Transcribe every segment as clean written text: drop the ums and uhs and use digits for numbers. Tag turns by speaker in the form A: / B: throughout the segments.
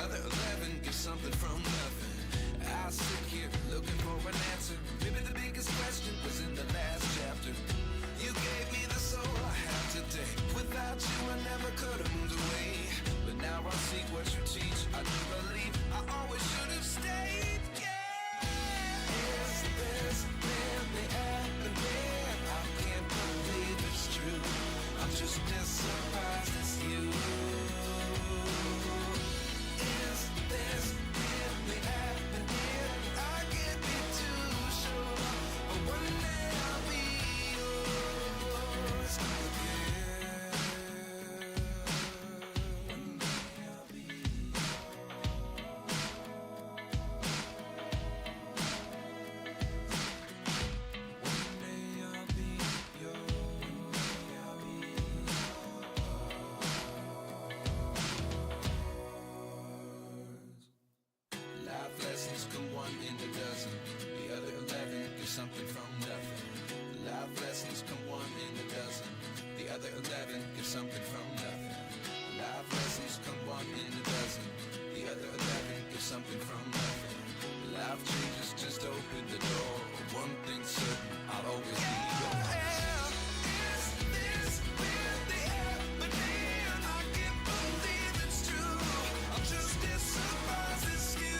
A: other 11 get something from nothing. I sit here looking for an answer. Maybe the biggest question was in the last chapter. You gave me the soul I have today. Without you I never could have moved away. But now I see what you teach. I do believe I always should have stayed. Yeah. Is this really happening? I can't believe it's true. I'm just as surprised as you. Is this really happening? I can't be too sure, but one day I'll be yours again. One day I'll be life lessons come one in a dozen. The other 11 get something from nothing. Life lessons come one in a dozen. The other 11 get something from nothing. Life lessons come one in a dozen. The other 11 get something from nothing. Life changes just open the door. One thing's certain, I'll always be yours. Is this really happening? I can't believe it's true. I'm just as surprised as you.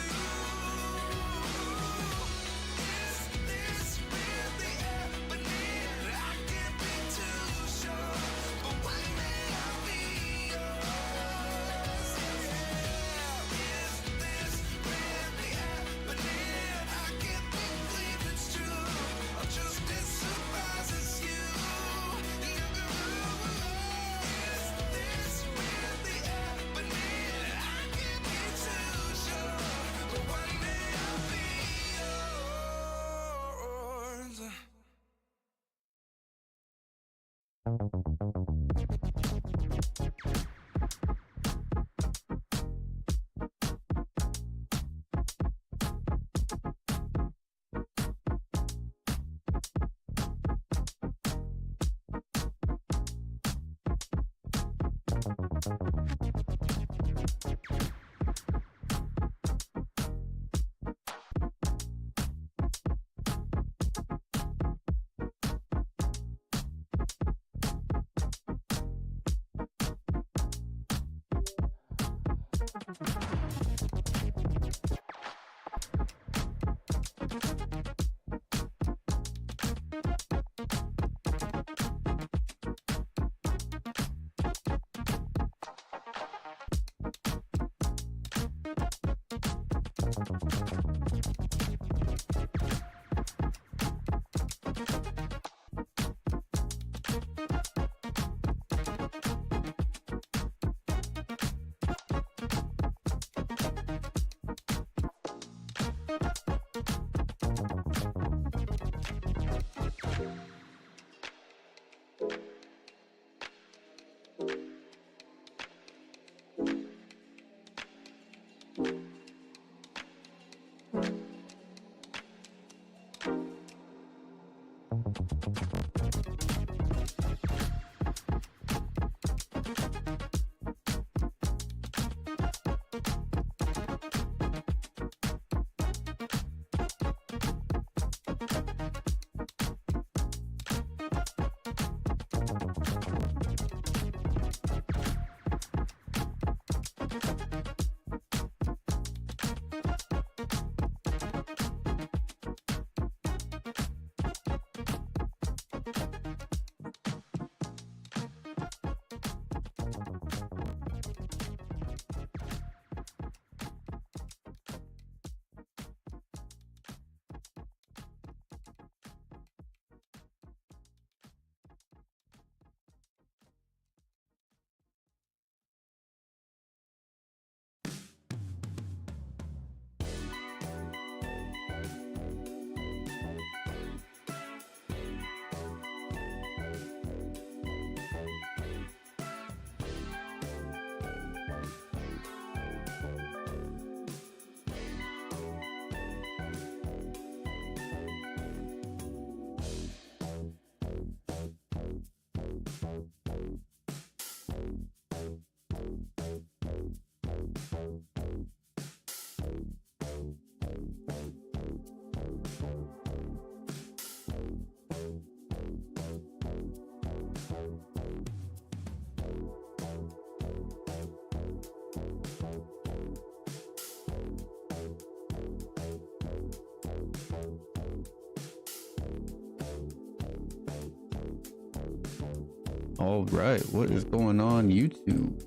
B: All right, what is going on YouTube?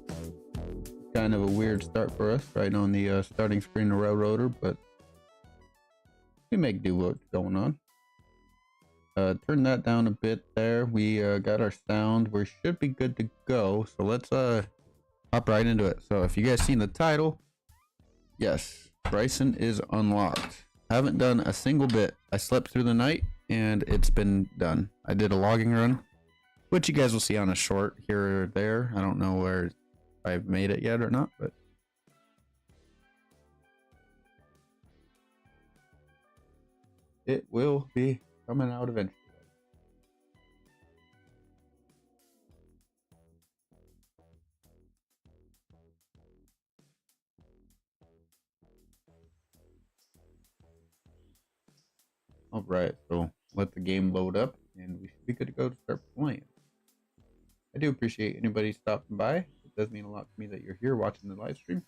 B: Kind of a weird start for us right on the starting screen of Railroader, but we make do what's going on. Turn that down a bit there. We got our sound. We should be good to go. So let's hop right into it. So if you guys seen the title, yes, Bryson is unlocked. Haven't done a single bit. I slept through the night and it's been done. I did a logging run, which you guys will see on a short here or there. I don't know where I've made it yet or not, but it will be coming out eventually. All right, so let the game load up and we should be good to go to start playing. I do appreciate anybody stopping by. It does mean a lot to me that you're here watching the live stream,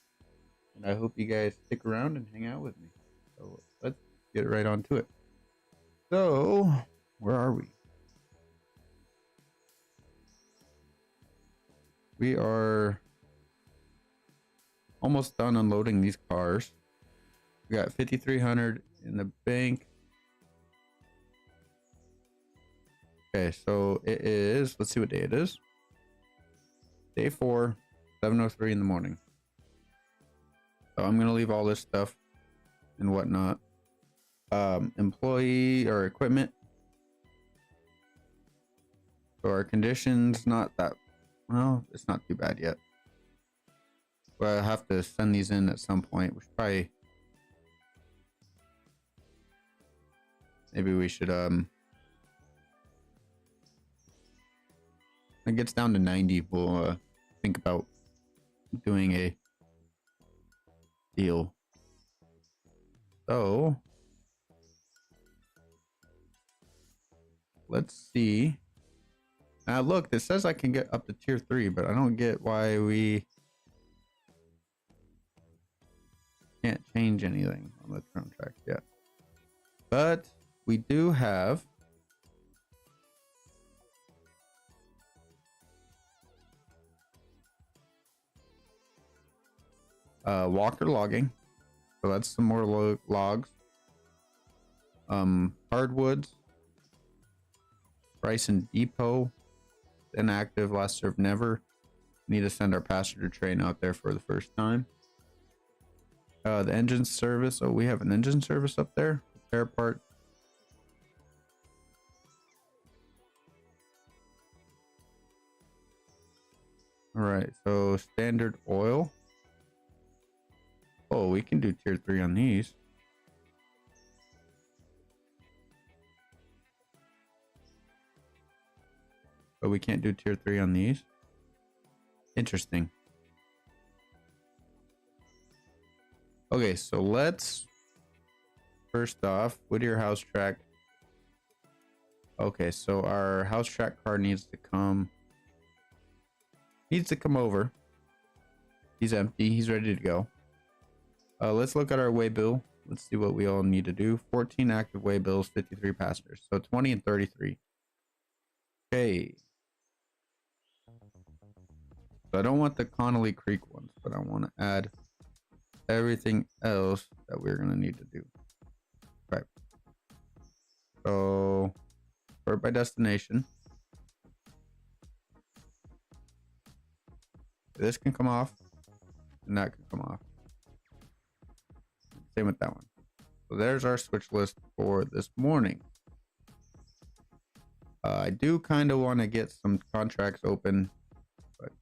B: and I hope you guys stick around and hang out with me. So let's get right on to it. So where are we? We are almost done unloading these cars. We got 5,300 in the bank. Okay, so it is, let's see what day it is. Day 4, 7:03 in the morning. So I'm gonna leave all this stuff and whatnot. Employee or equipment. So our conditions not that well, it's not too bad yet. But I have to send these in at some point. We should probably maybe we should it gets down to 90, we'll think about doing a deal. So let's see. Look, this says I can get up to tier 3, but I don't get why we can't change anything on the contract yet. But we do have Walker logging, so that's some more logs. Hardwoods, Bryson depot, inactive, last served never. Need to send our passenger train out there for the first time. The engine service, oh, we have an engine service up there. Repair part. All right, so standard oil. Oh, we can do tier 3 on these. But we can't do tier 3 on these. Interesting. Okay, so let's first off, Whittier house track. Okay, so our house track car needs to come over. He's empty. He's ready to go. Let's look at our way bill. Let's see what we all need to do. 14 active way bills, 53 passengers. So 20 and 33. Okay. So I don't want the Connolly Creek ones, but I want to add everything else that we're going to need to do. Right. So sort by destination. This can come off and that can come off. Same with that one. So there's our switch list for this morning. I do kind of want to get some contracts open, but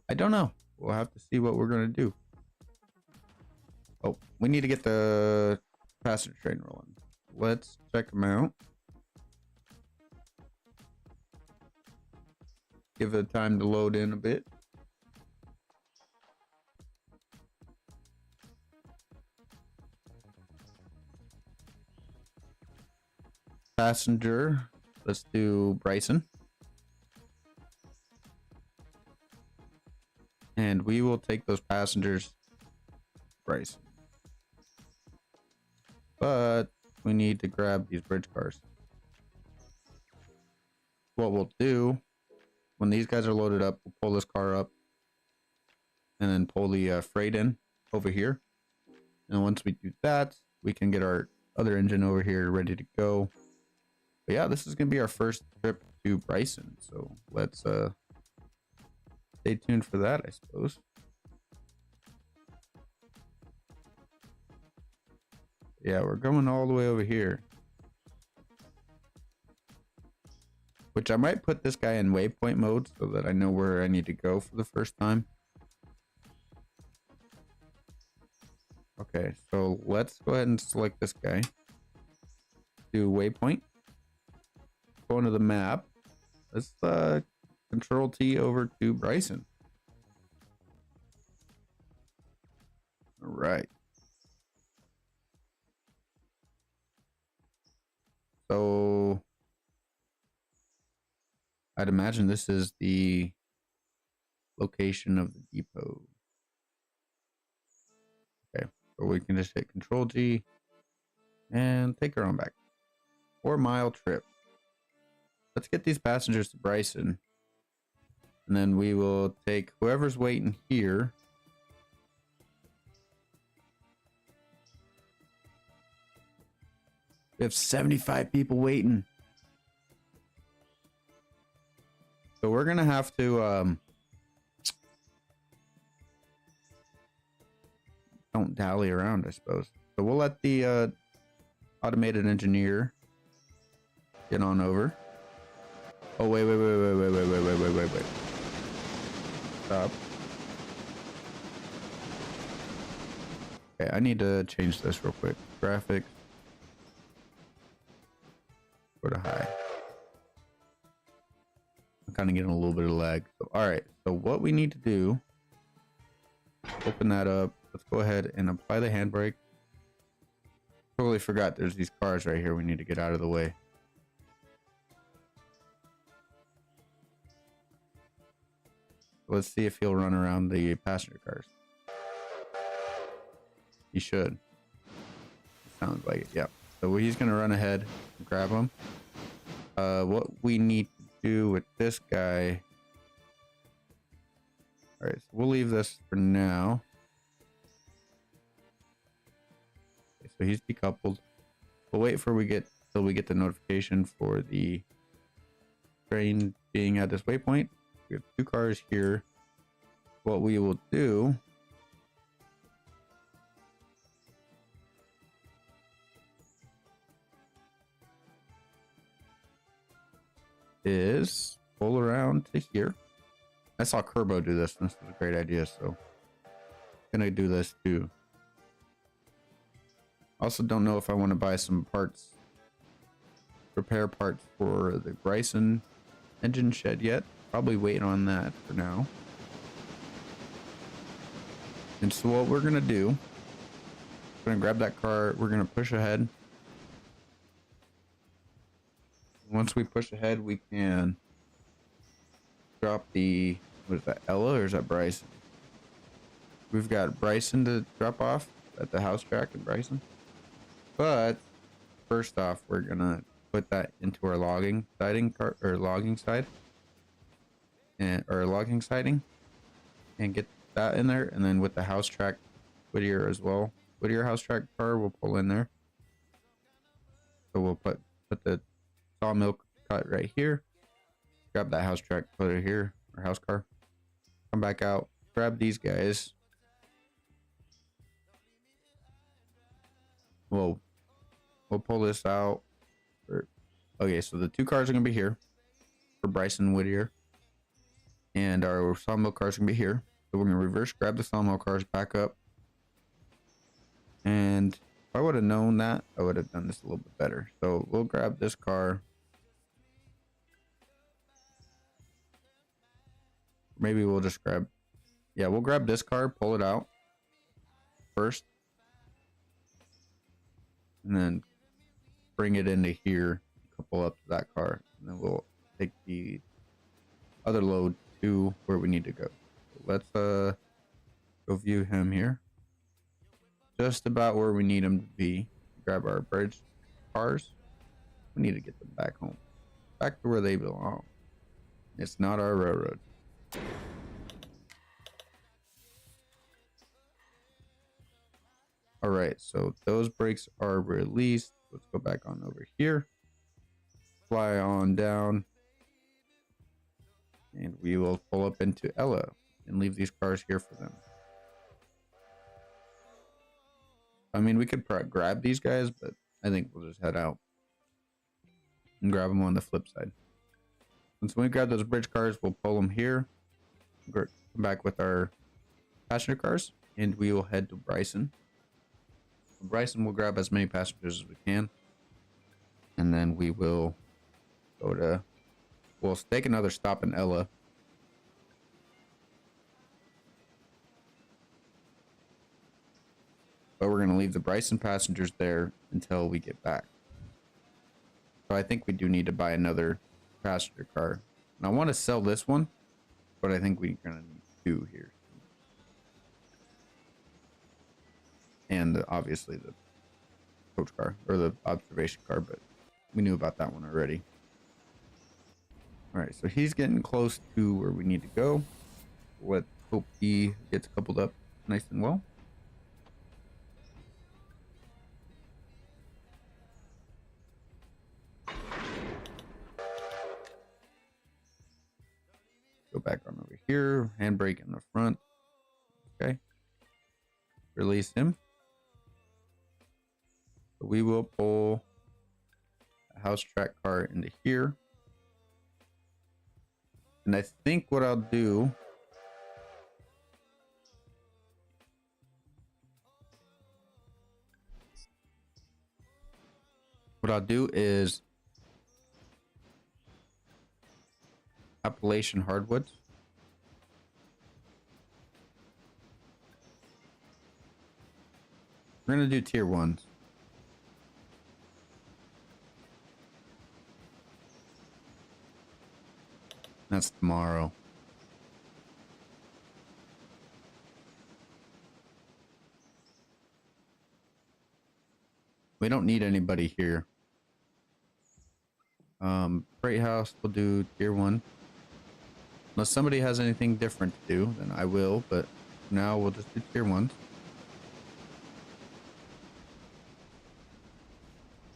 B: I don't know. We'll have to see what we're going to do. Oh, we need to get the passenger train rolling. Let's check them out. Give it time to load in a bit. Passenger, let's do Bryson. And we will take those passengers, Bryson. But we need to grab these bridge cars. What we'll do when these guys are loaded up, we'll pull this car up and then pull the freight in over here. And once we do that, we can get our other engine over here ready to go. But yeah, this is gonna be our first trip to Bryson, so let's stay tuned for that, I suppose. Yeah, we're going all the way over here. Which I might put this guy in waypoint mode so that I know where I need to go for the first time. Okay, so let's go ahead and select this guy. Do waypoint. Go into the map. Let's Control T over to Bryson. All right. So I'd imagine this is the location of the depot. Okay, so we can just hit Control G and take her on back. 4-mile trip. Let's get these passengers to Bryson. And then we will take whoever's waiting here. We have 75 people waiting. So we're gonna have to don't dally around, I suppose. So we'll let the automated engineer get on over. Oh wait. Stop. Okay, I need to change this real quick. Graphics. Go to high. I'm kind of getting a little bit of lag. So, all right. So what we need to do, open that up. Let's go ahead and apply the handbrake. Totally forgot there's these cars right here we need to get out of the way. Let's see if he'll run around the passenger cars. He should. Sounds like it. Yeah. So he's gonna run ahead and grab him. What we need to do with this guy. All right, so we'll leave this for now. Okay, so he's decoupled. We'll wait till we get the notification for the train being at this waypoint. We have 2 cars here. What we will do is pull around to here. I saw Kerbo do this, and this was a great idea, so I'm gonna do this too. Also don't know if I want to buy some parts, repair parts for the Bryson engine shed yet. Probably waiting on that for now. And so what we're gonna do, we're gonna grab that car, we're gonna push ahead. Once we push ahead, we can drop the, what is that, Ella or is that Bryson? We've got Bryson to drop off at the house track in Bryson. But first off, we're gonna put that into our logging siding and get that in there, and then with the house track Whittier as well. Whittier house track car we'll pull in there. So we'll put the sawmill cut right here. Grab that house track, put it here, or house car. Come back out, grab these guys. We'll pull this out. Okay, so the 2 cars are gonna be here for Bryson Whittier, and our sawmill cars are gonna be here. So we're gonna reverse grab the sawmill cars back up. And if I would have known that, I would have done this a little bit better. So we'll grab this car. Maybe we'll just grab, yeah, we'll grab this car, pull it out first, and then bring it into here, couple up to that car, and then we'll take the other load to where we need to go. So let's go view him here. Just about where we need him to be. Grab our bridge cars. We need to get them back home, back to where they belong. It's not our railroad. All right, so those brakes are released. Let's go back on over here. Fly on down. And we will pull up into Ella and leave these cars here for them. I mean, we could grab these guys, but I think we'll just head out and grab them on the flip side. Once we grab those bridge cars, we'll pull them here. Come back with our passenger cars, and we will head to Bryson. Bryson will grab as many passengers as we can, and then we will go to, we'll take another stop in Ella. But we're going to leave the Bryson passengers there until we get back. So I think we do need to buy another passenger car. And I want to sell this one, but I think we're going to need two here. And obviously the coach car, or the observation car, but we knew about that one already. All right, so he's getting close to where we need to go. Let's hope he gets coupled up nice and well. Go back on over here, handbrake in the front. Okay. Release him. So we will pull a house track car into here. And I think what I'll do, is Appalachian hardwoods. We're gonna do tier 1s. That's tomorrow. We don't need anybody here. Freight house, we'll do tier 1. Unless somebody has anything different to do, then I will, but now we'll just do tier 1.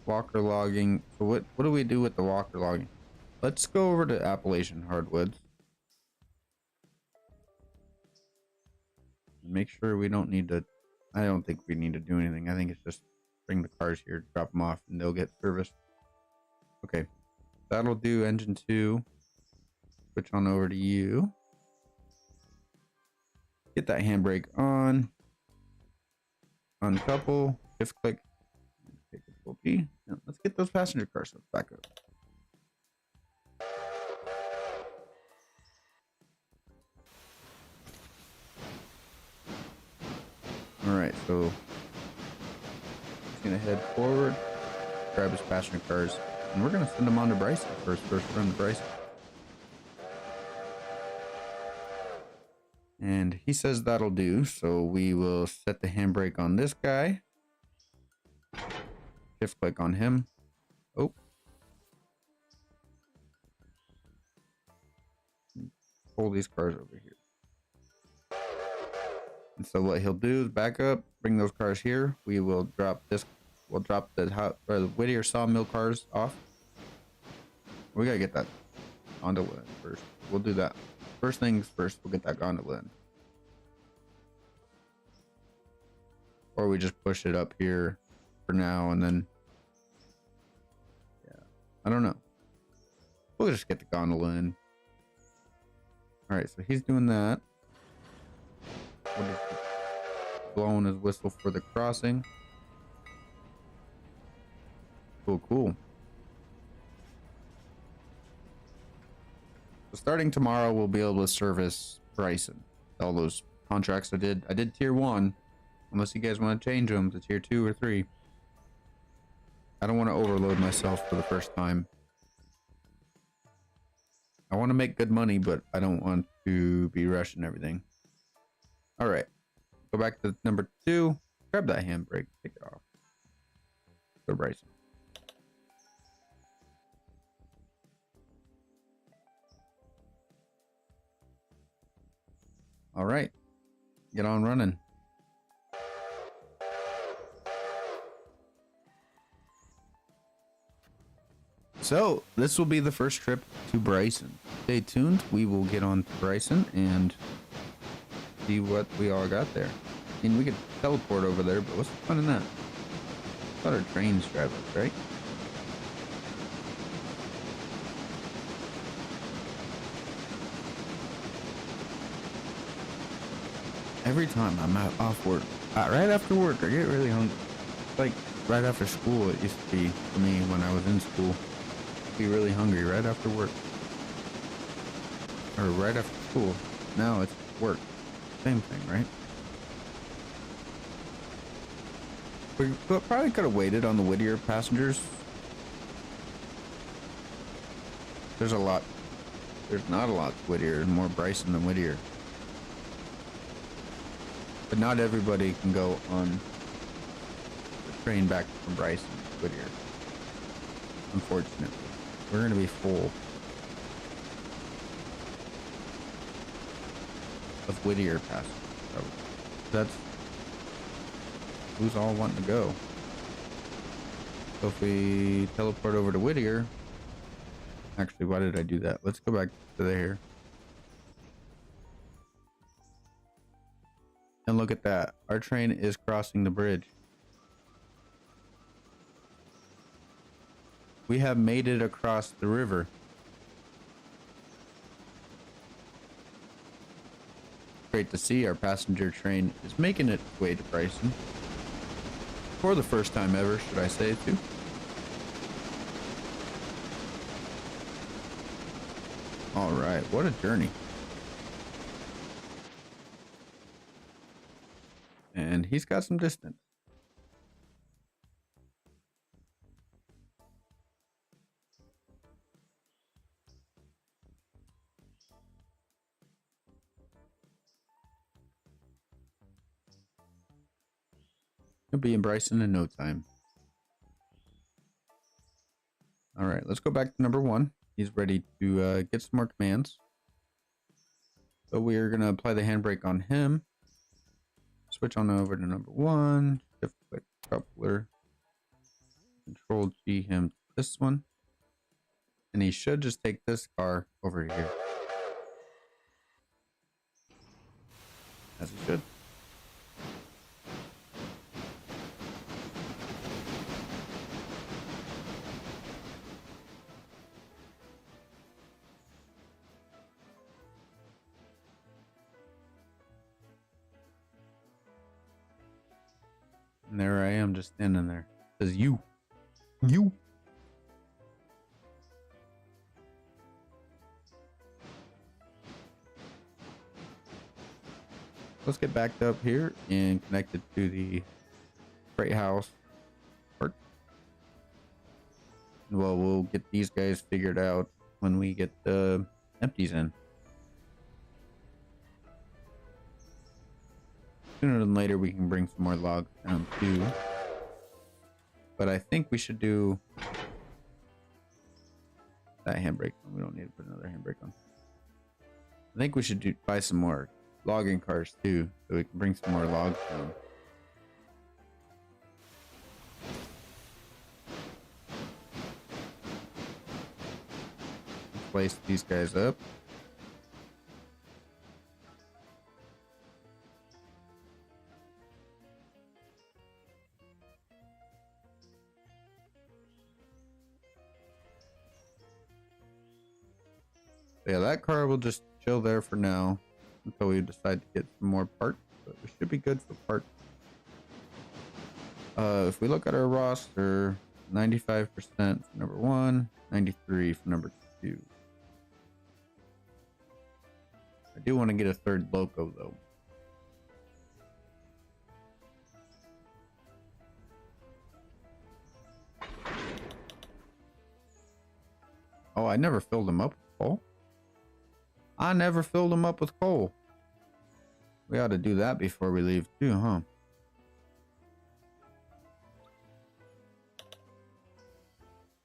B: Walker logging. So what do we do with the walker logging? Let's go over to Appalachian hardwoods. Make sure we don't need to, I don't think we need to do anything. I think it's just bring the cars here, drop them off, and they'll get serviced. Okay, that'll do engine 2. Switch on over to you. Get that handbrake on. Uncouple. Shift click. Take Control G. Now, let's get those passenger cars back up. All right, so he's gonna head forward, grab his passenger cars, and we're gonna send them on to Bryson first run to Bryson. And he says that'll do, so we will set the handbrake on this guy. Shift click on him. Oh. Pull these cars over here. And so what he'll do is back up, bring those cars here. We will drop this, we'll drop the Whittier sawmill cars off. We gotta get that gondola in first. We'll do that. First things first, we'll get that gondola in. Or we just push it up here for now and then, yeah, I don't know. We'll just get the gondola in. All right, so he's doing that. We'll just blowing his whistle for the crossing. Cool. So starting tomorrow, we'll be able to service Bryson. All those contracts I did tier 1. Unless you guys want to change them to tier 2 or 3. I don't want to overload myself for the first time. I want to make good money, but I don't want to be rushing everything. All right. Go back to number 2. Grab that handbrake. Take it off. Go Bryson. All right, get on running. So this will be the first trip to Bryson. Stay tuned. We will get on to Bryson and see what we all got there. I mean, we could teleport over there, but what's the fun in that? I thought our trains drive us, right? Every time I'm off work, right after work, I get really hungry. Like right after school, it used to be for me when I was in school. Be really hungry right after work, or right after school. Now it's work. Same thing, right? We probably could have waited on the Whittier passengers. There's not a lot to Whittier, more Bryson than Whittier. But not everybody can go on the train back from Bryson to Whittier. Unfortunately. We're going to be full of Whittier passengers. So that's who's all wanting to go. So if we teleport over to Whittier, actually, why did I do that? Let's go back to there. And look at that. Our train is crossing the bridge. We have made it across the river. Great to see our passenger train is making its way to Bryson. For the first time ever, should I say, too. Alright, what a journey. And he's got some distance. He'll be in Bryson in no time. Alright, let's go back to number 1. He's ready to get some more commands. So we are going to apply the handbrake on him. Switch on over to number 1. Shift click coupler. Control G him to this one. And he should just take this car over here. As he should. And there I am just standing there. It says you. You. Let's get backed up here and connected to the freight house part. Well, we'll get these guys figured out when we get the empties in. Sooner than later, we can bring some more logs down too. But I think we should do that handbrake. We don't need to put another handbrake on. I think we should buy some more logging cars too, so we can bring some more logs down. Place these guys up. Yeah, that car will just chill there for now until we decide to get some more parts, but we should be good for parts. If we look at our roster, 95% for number 1, 93 for number 2. I do want to get a third loco though. Oh, I never filled them up with coal. I never filled them up with coal. We ought to do that before we leave too, huh?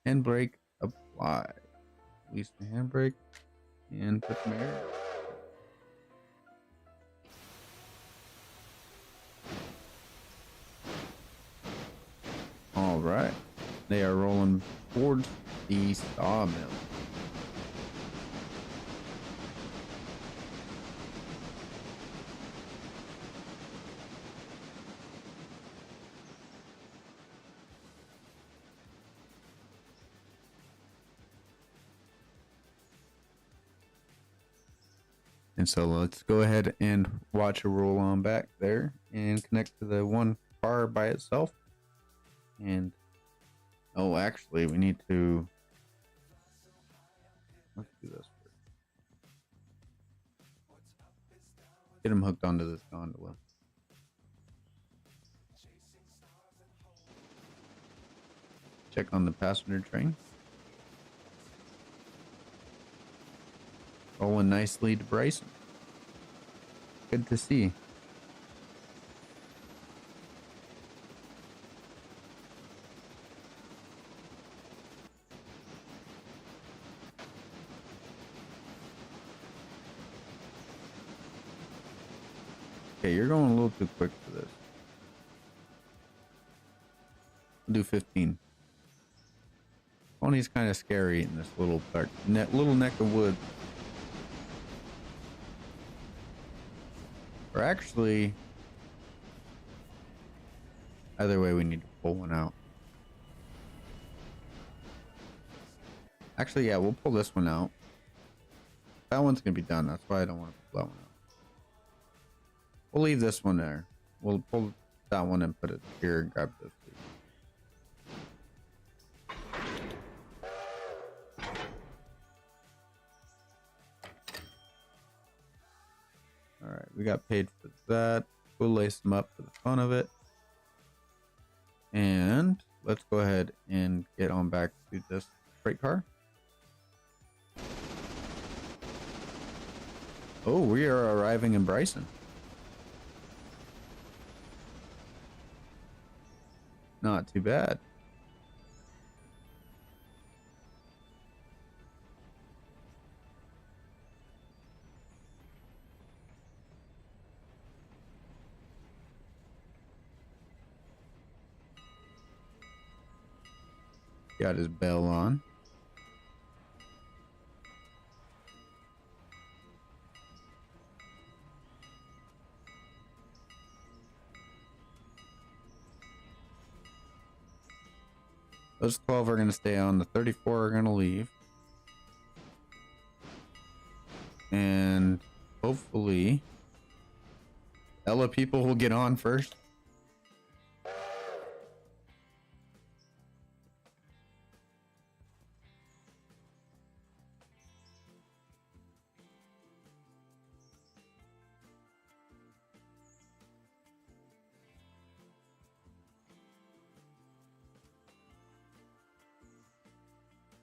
B: Handbrake apply. Release the handbrake and put some air. right. They are rolling towards the sawmill. And so let's go ahead and watch a roll on back there and connect to the one car by itself. And oh, actually, we need to. Let's do this first. Get him hooked onto this gondola. Check on the passenger train. Rolling nicely to Bryson. Good to see. Okay, you're going a little too quick for this. We'll do 15. Pony's kind of scary in this little little neck of wood. Or actually, either way, we need to pull one out. Actually, yeah, we'll pull this one out. That one's gonna be done. That's why I don't want to pull that one out. We'll leave this one there. We'll pull that one and put it here and grab this. All right, we got paid for that. We'll lace them up for the fun of it. And let's go ahead and get on back to this freight car. Oh, we are arriving in Bryson. Not too bad. Got his bell on. Those 12 are going to stay on. The 34 are going to leave. And hopefully, Ella people will get on first.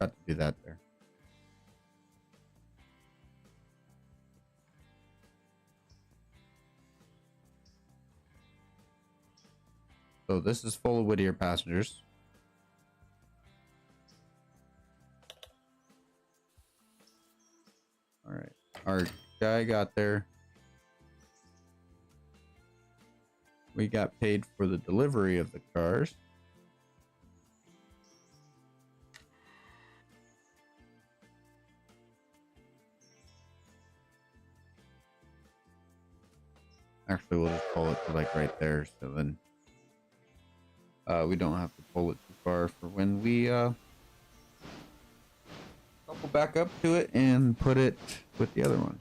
B: Got to do that there. So this is full of Whittier passengers. All right, our guy got there. We got paid for the delivery of the cars. Actually, we'll just pull it to like right there, so then we don't have to pull it too far for when we couple back up to it and put it with the other one.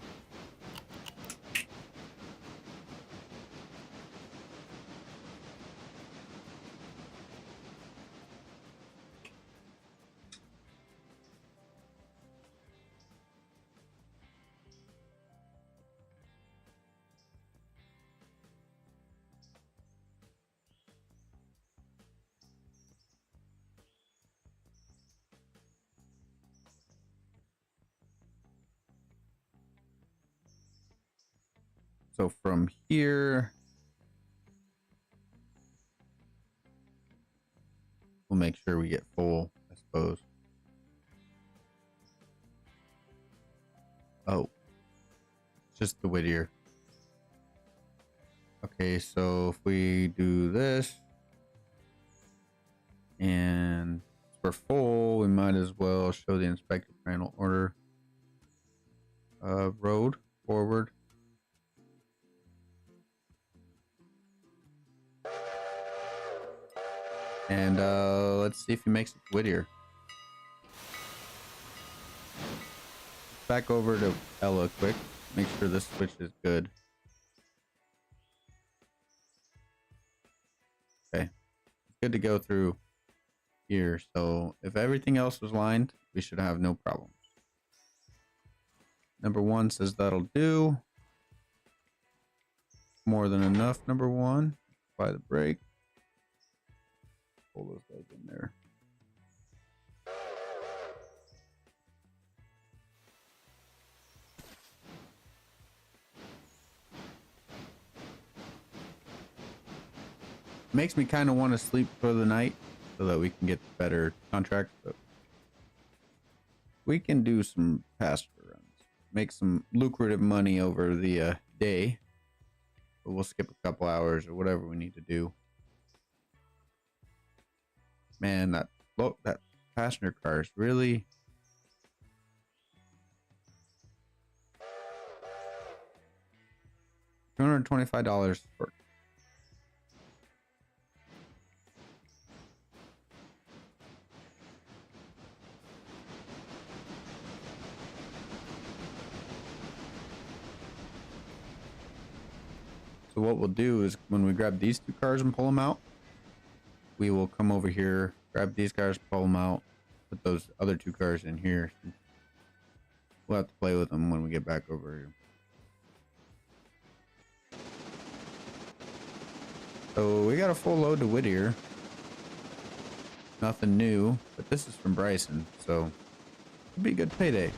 B: So from here, we'll make sure we get full, I suppose. Oh, it's just the Whittier. Okay, so if we do this, And we're full. We might as well show the inspector panel order. Road forward. And let's see if he makes it to Whittier. Back over to Ella quick. Make sure this switch is good. Okay. It's good to go through here. So if everything else was lined, we should have no problems. Number 1 says that'll do. More than enough, number 1. Apply the brake. Pull those guys in there. Makes me kind of want to sleep for the night so that we can get better contracts, but we can do some pasture runs, make some lucrative money over the day, but we'll skip a couple hours or whatever we need to do. Man, that passenger car is really $225 for. So what we'll do is when we grab these 2 cars and pull them out, we will come over here, grab these cars, pull them out, put those other 2 cars in here. We'll have to play with them when we get back over here. So we got a full load to Whittier. Nothing new, but this is from Bryson, so it'll be a good payday.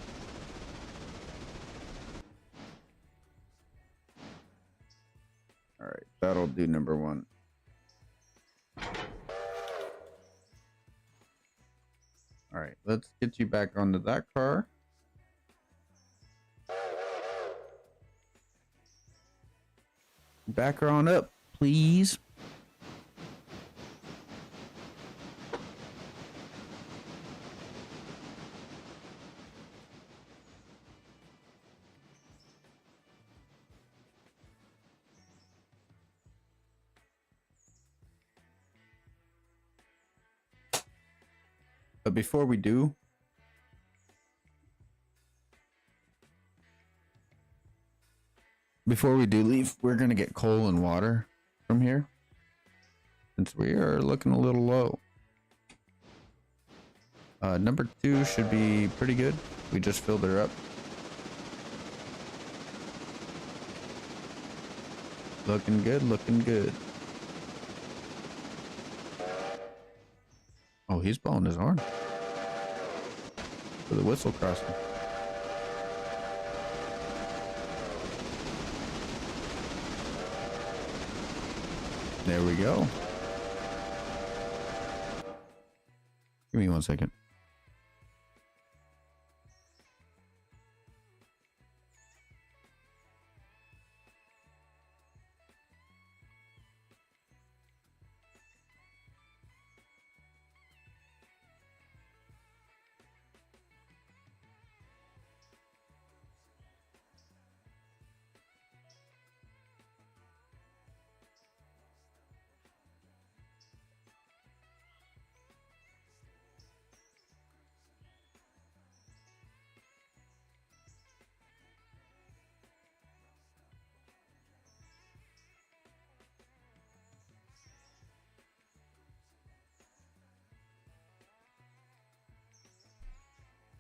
B: All right, that'll do number 1. All right, let's get you back onto that car. Back her on up, please. But before we do, leave, we're going to get coal and water from here, since we are looking a little low. Number 2 should be pretty good. We just filled her up. Looking good, looking good. Oh, he's blowing his horn for the whistle crossing. There we go. Give me 1 second.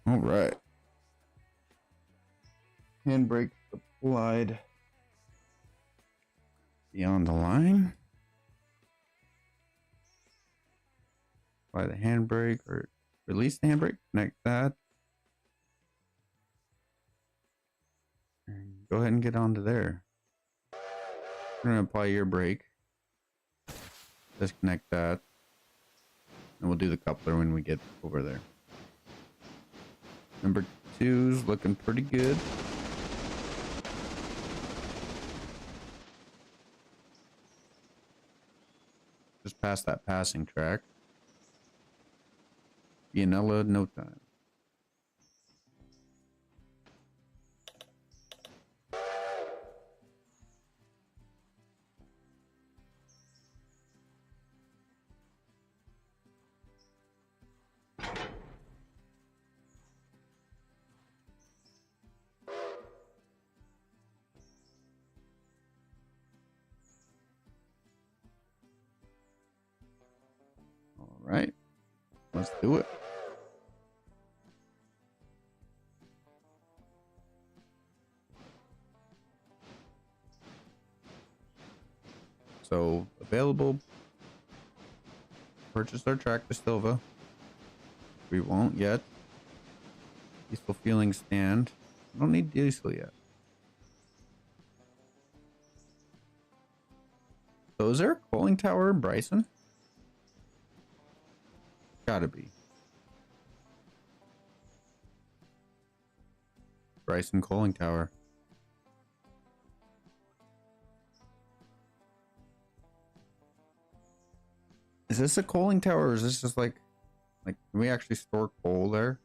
B: All right. Handbrake applied beyond the line. Apply the handbrake or release the handbrake. Connect that. And go ahead and get onto there. We're going to apply your brake. Disconnect that. And we'll do the coupler when we get over there. Number 2's looking pretty good. Just past that passing track. Ella in no time. All right, let's do it. So available. Purchase our tractor Silva. We won't yet. Peaceful feeling stand. I don't need diesel yet. So is there a cooling tower in Bryson? Gotta be. Bryson cooling tower. Is this a cooling tower or is this just like can we actually store coal there?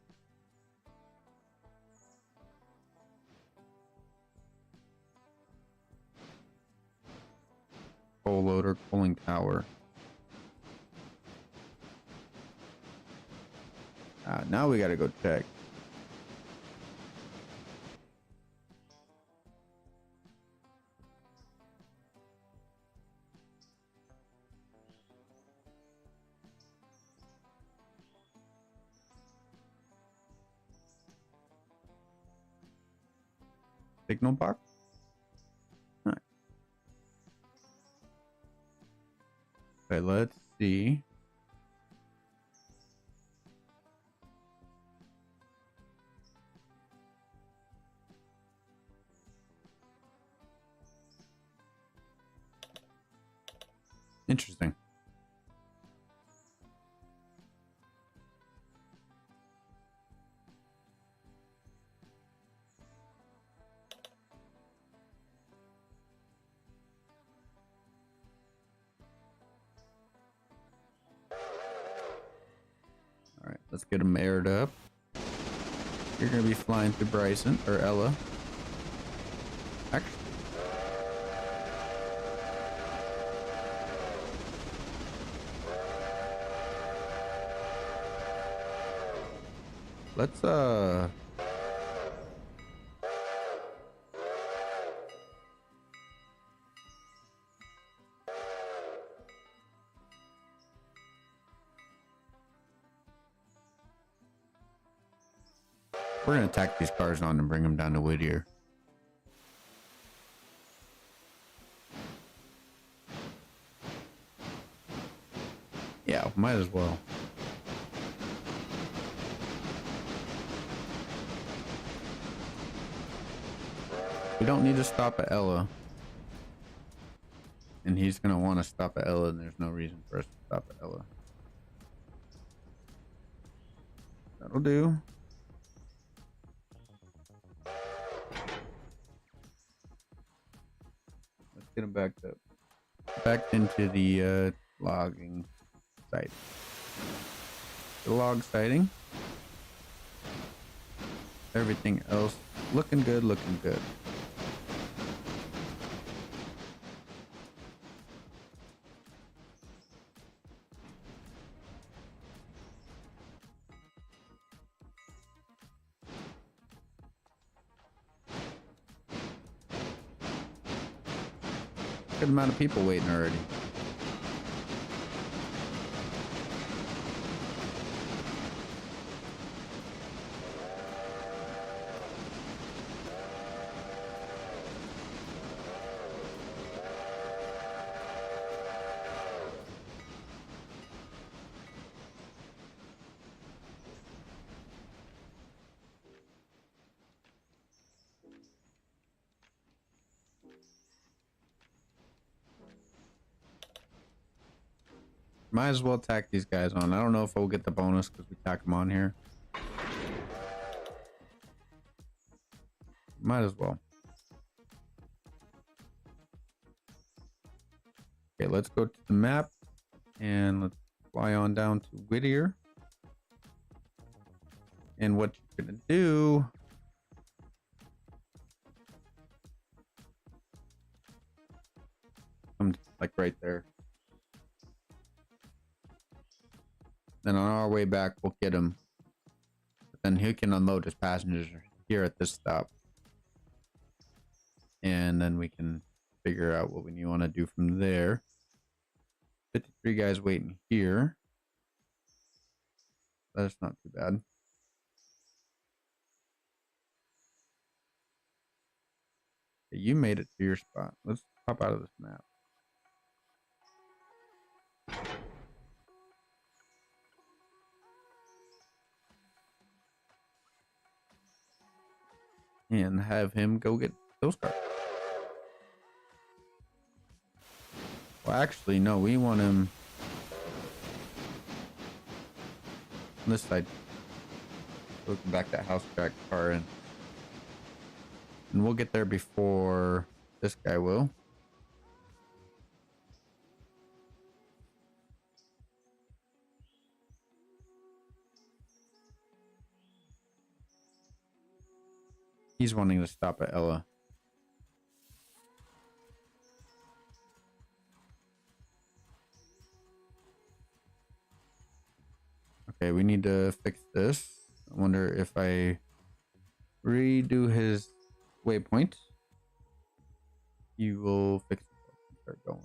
B: Coal loader, cooling tower. Now we gotta go check. Signal box? All right. Okay, let's see. Interesting. All right, let's get them aired up. You're gonna be flying through Bryson or Ella. Actually, let's we're gonna attack these cars on and bring them down to Whittier. Yeah, might as well. We don't need to stop at Ella. And he's gonna want to stop at Ella, and there's no reason for us to stop at Ella. That'll do. Let's get him backed up. Backed into the logging site. The log sighting. Everything else looking good, looking good. Good amount of people waiting already. Might as well tack these guys on. I don't know if we'll get the bonus because we tack them on here. Might as well. Okay, let's go to the map and let's fly on down to Whittier. And what you're gonna do, come like right there. Then on our way back, we'll get him. But then he can unload his passengers here at this stop. And then we can figure out what we want to do from there. 53 guys waiting here. That's not too bad. You made it to your spot. Let's pop out of this map. And have him go get those cars. Well, actually, no, we want him on this side. Looking back that house track car in. And we'll get there before this guy will. He's wanting to stop at Ella. Okay, we need to fix this. I wonder if I redo his waypoint, he will fix it and start going.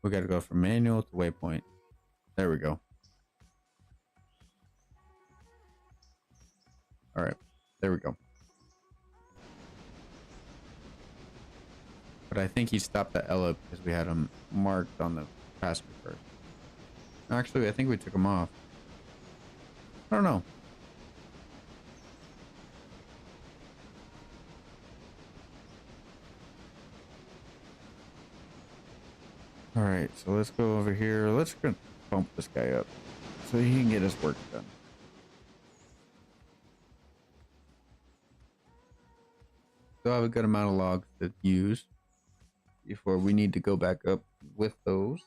B: We got to go from manual to waypoint. There we go. All right, there we go. But I think he stopped at Ella because we had him marked on the passenger card. Actually, I think we took him off. I don't know. All right, so let's go over here. Let's go bump this guy up so he can get his work done. Still have a good amount of logs to use before we need to go back up with those.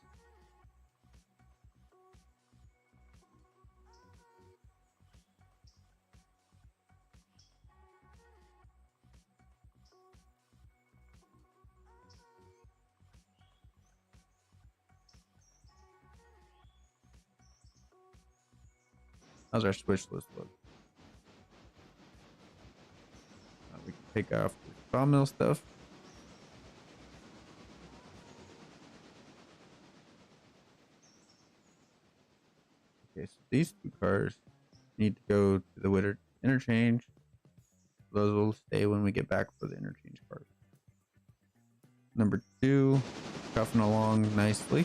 B: How's our switch list look? We can take off the sawmill stuff. Okay, so these two cars need to go to the winter interchange. Those will stay when we get back for the interchange cars. Number 2, cuffing along nicely.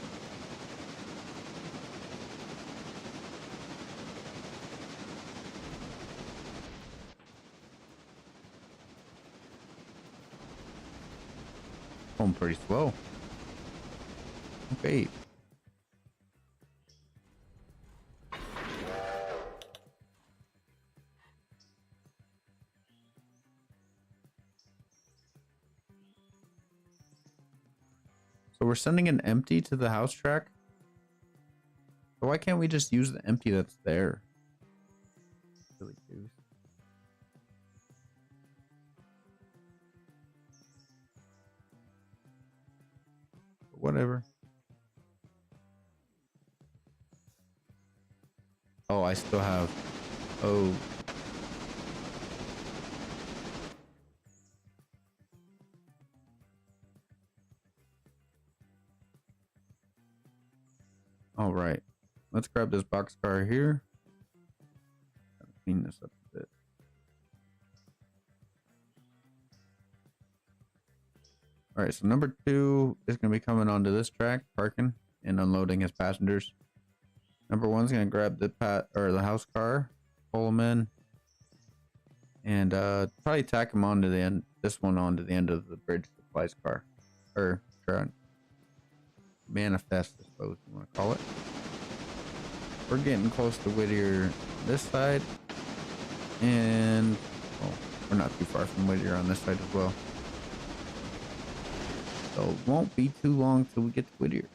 B: Going pretty slow. Okay. So we're sending an empty to the house track. So why can't we just use the empty that's there? Really goose. Whatever. Oh, I still have. Oh. All right. Let's grab this boxcar here. Clean this up a bit. All right, so number 2 is going to be coming onto this track, parking and unloading his passengers. Number 1's going to grab the house car, pull him in, and probably tack him onto the end. This one onto the end of the bridge supplies car or or manifest, I suppose you want to call it. We're getting close to Whittier this side, and well, we're not too far from Whittier on this side as well. So it won't be too long till we get to Whittier.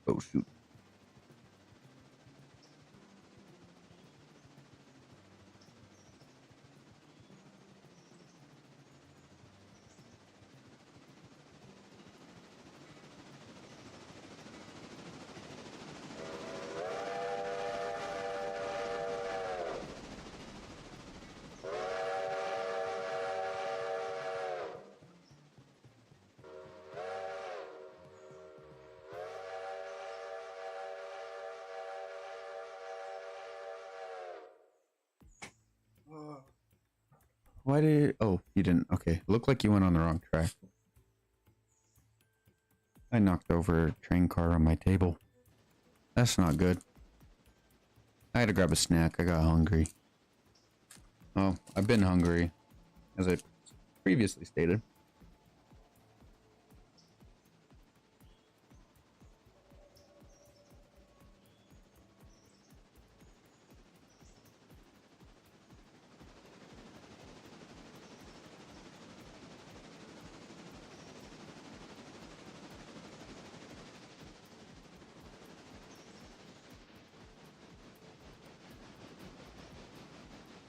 B: Oh shoot. Why did... Oh, you didn't. Okay. Looked like you went on the wrong track. I knocked over a train car on my table. That's not good. I had to grab a snack. I got hungry. Oh, I've been hungry, as I previously stated.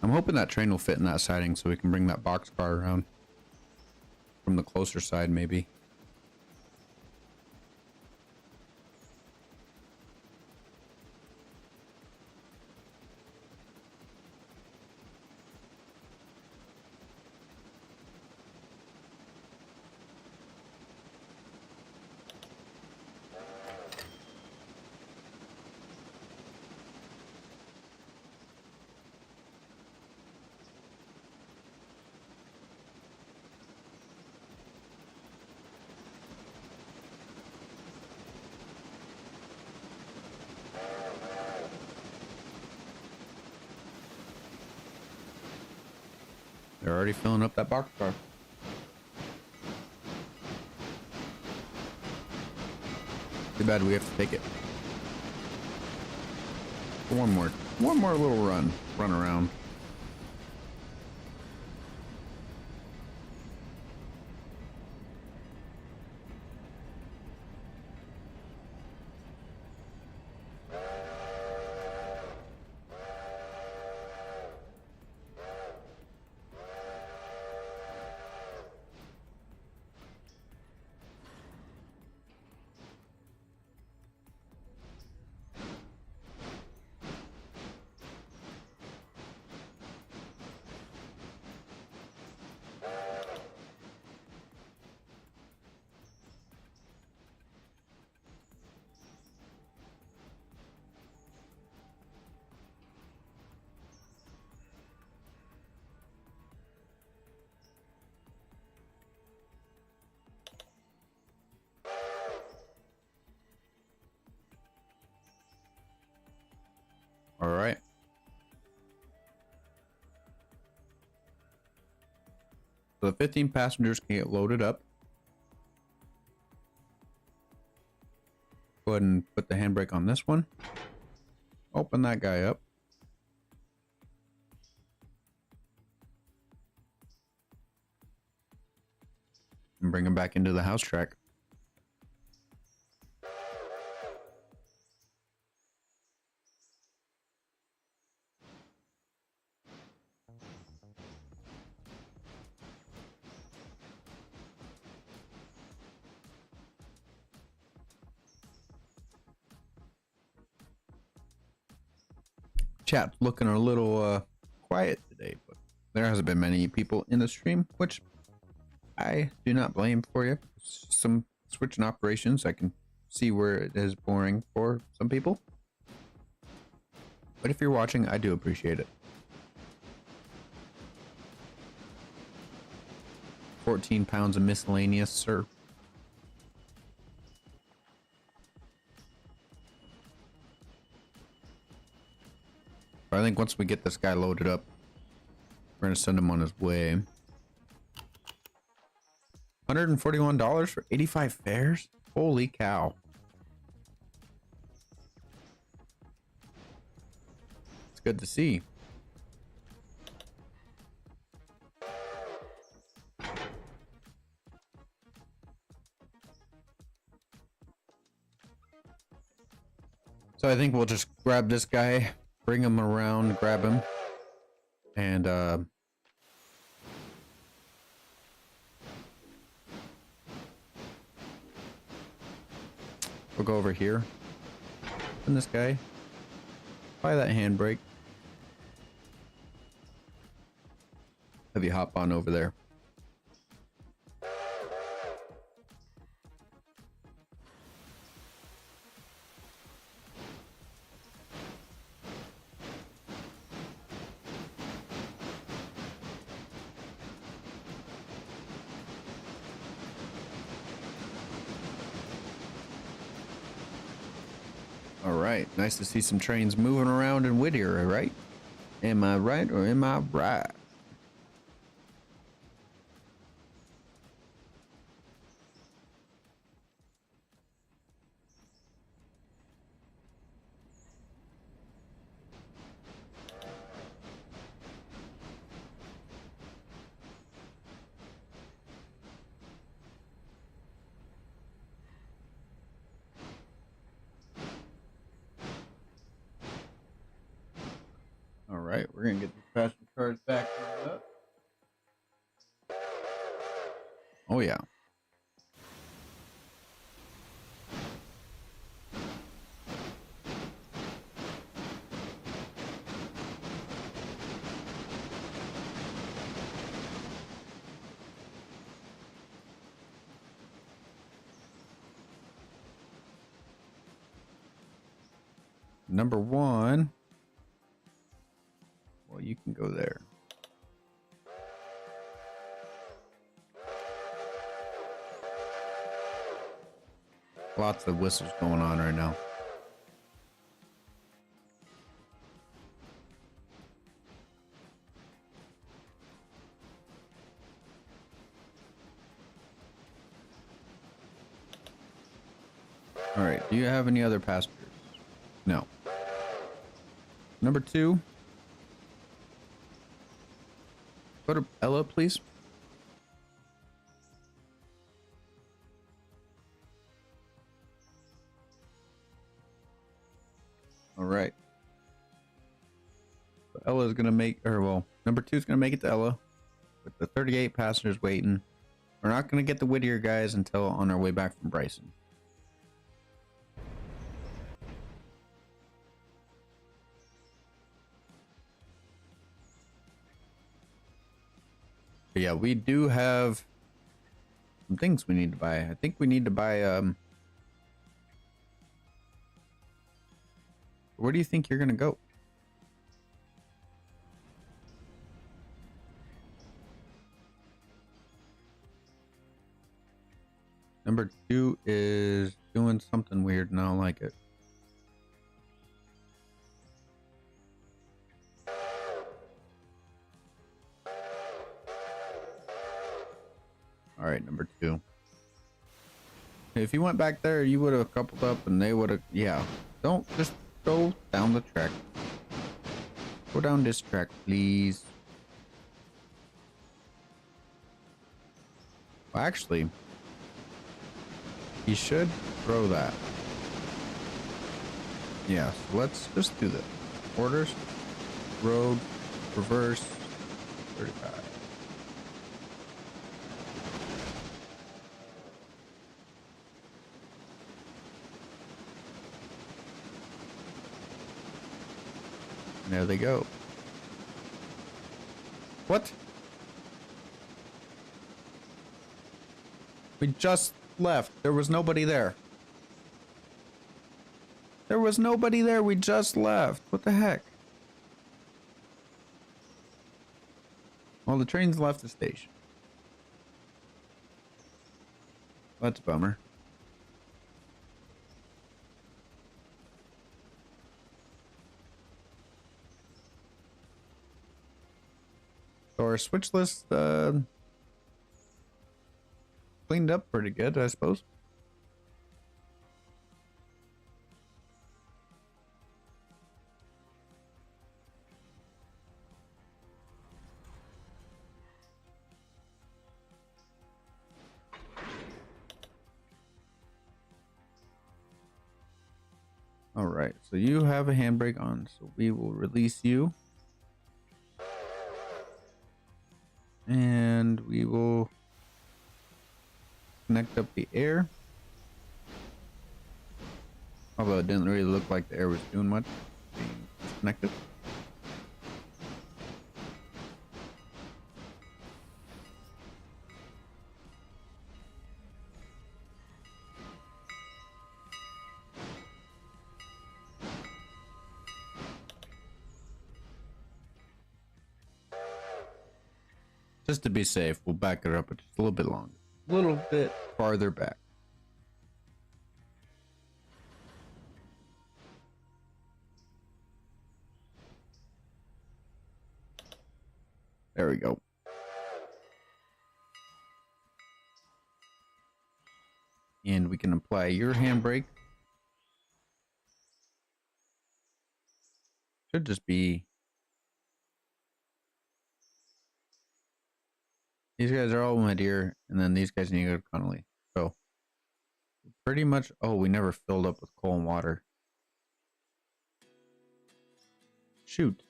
B: I'm hoping that train will fit in that siding so we can bring that boxcar around from the closer side, maybe. They're already filling up that boxcar. Too bad we have to take it. One more little run around. All right. So the 15 passengers can get loaded up. Go ahead and put the handbrake on this one. Open that guy up. And bring him back into the house track. Chat's looking a little quiet today, but there hasn't been many people in the stream, which I do not blame for you. Some switching operations, I can see where it is boring for some people. But if you're watching, I do appreciate it. 14 pounds of miscellaneous, sir. But I think once we get this guy loaded up, we're gonna send him on his way. $141 for 85 fares? Holy cow. It's good to see. So I think we'll just grab this guy, bring him around, grab him, and we'll go over here. And this guy, buy that handbrake. Have you hop on over there? All right, nice to see some trains moving around in Whittier, right? Am I right or am I right? All right, we're gonna get these passenger cars back up. Oh yeah. Number one. Well, you can go there. Lots of whistles going on right now. All right, do you have any other passengers? No. Number two. Go to Ella, please. All right. So Ella's gonna make, or well, number two is gonna make it to Ella with the 38 passengers waiting. We're not gonna get the Whittier guys until on our way back from Bryson. But yeah, we do have some things we need to buy. I think we need to buy where do you think you're gonna go? Number two is doing something weird and I don't like it. All right, number two. If you went back there, you would have coupled up and they would have, yeah. Don't just go down the track. Go down this track, please. Well, actually, you should throw that. Yeah, so let's just do this. Orders, road, reverse, 35. There they go. What? We just left. There was nobody there. There was nobody there. We just left. What the heck? Well, the train's left the station. That's a bummer. So our switch list cleaned up pretty good, I suppose. All right, so you have a handbrake on, so we will release you. And we will connect up the air. Although it didn't really look like the air was doing much being disconnected. Just to be safe, we'll back it up just a little bit longer. A little bit farther back. There we go. And we can apply your handbrake. Should just be... These guys are all mid-ear, and then these guys need to go to Connolly. So, pretty much... Oh, we never filled up with coal and water. Shoot.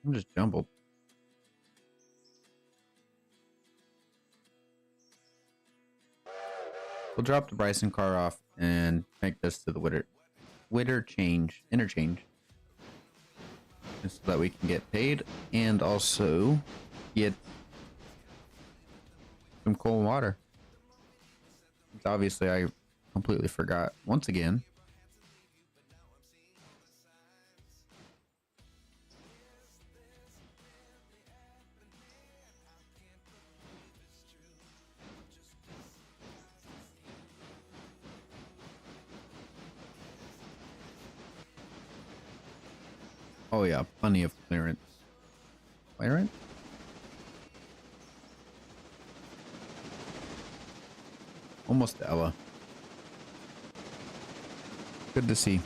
B: I'm just jumbled. We'll drop the Bryson car off and make this to the interchange. So that we can get paid and also get some coal and water. Obviously, I completely forgot once again. Oh yeah, plenty of clearance. Clearance? Almost to Ella. Good to see.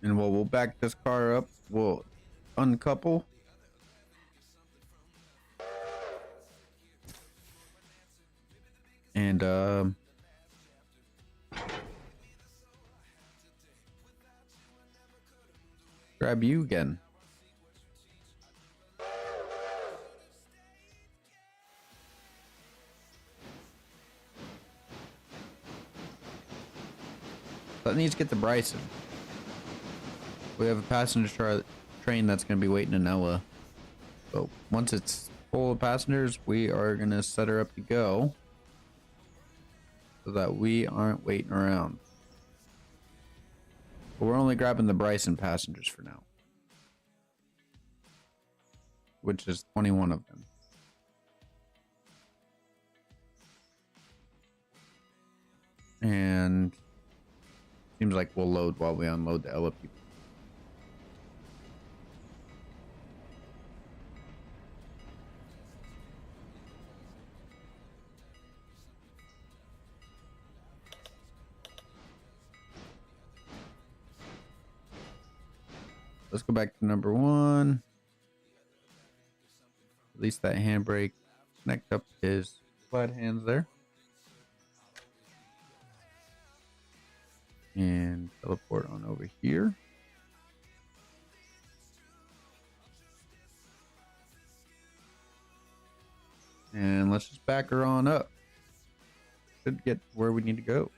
B: And while we'll back this car up, we'll uncouple. And grab you again. That needs to get to Bryson. We have a passenger train that's going to be waiting in Ella. So once it's full of passengers, we are going to set her up to go. So that we aren't waiting around. But we're only grabbing the Bryson passengers for now. Which is 21 of them. And seems like we'll load while we unload the Ella people. Let's go back to number 1. Release that handbrake. Connect up his slide hands there. And teleport on over here. And let's just back her on up. Should get where we need to go.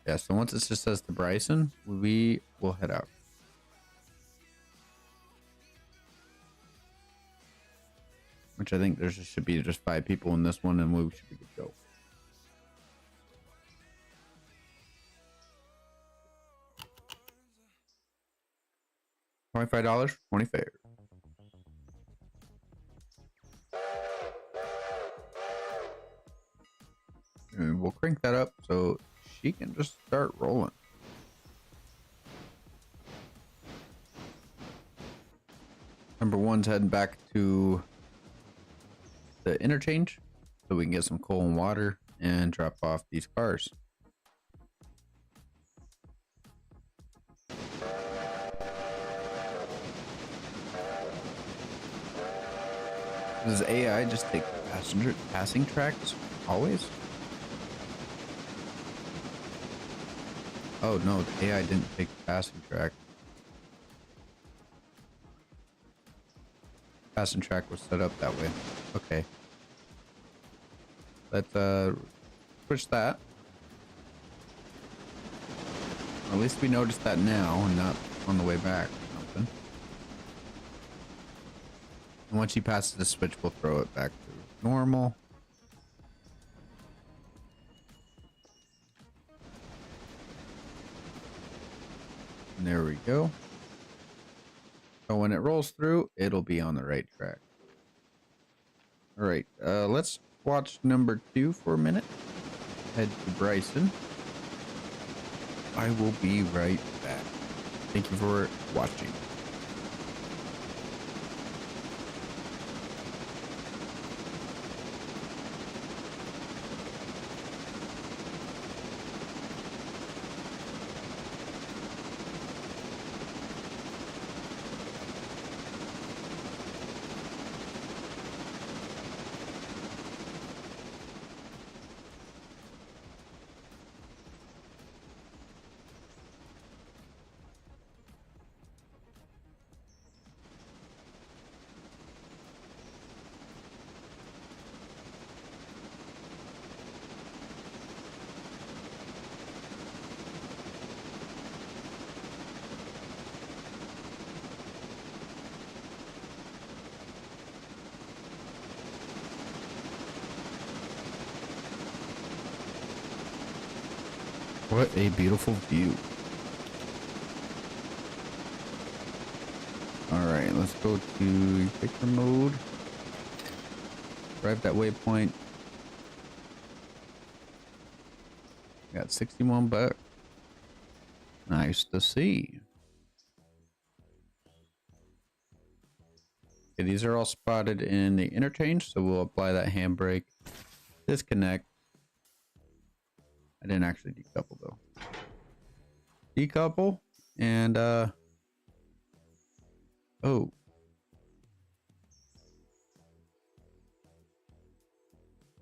B: Yeah, so once it just says to Bryson, we will head out. Which I think there should be just 5 people in this one, and we should be good to go. $25 for 20 fares. And we'll crank that up so she can just start rolling. Number one's heading back to the interchange so we can get some coal and water and drop off these cars. Does AI just take passenger passing tracks always? Oh no, the AI didn't take the passing track. Passing track was set up that way. Okay. Let's switch that. At least we noticed that now and not on the way back or something. And once she passes the switch, we'll throw it back to normal. And there we go. So when it rolls through, it'll be on the right track. All right, let's watch number 2 for a minute. Head to Bryson. I will be right back. Thank you for watching. What a beautiful view. All right, let's go to picture mode. Arrived at waypoint. Got 61 bucks. Nice to see. Okay, these are all spotted in the interchange, so we'll apply that handbrake. Disconnect. I didn't actually decouple though. Decouple and oh.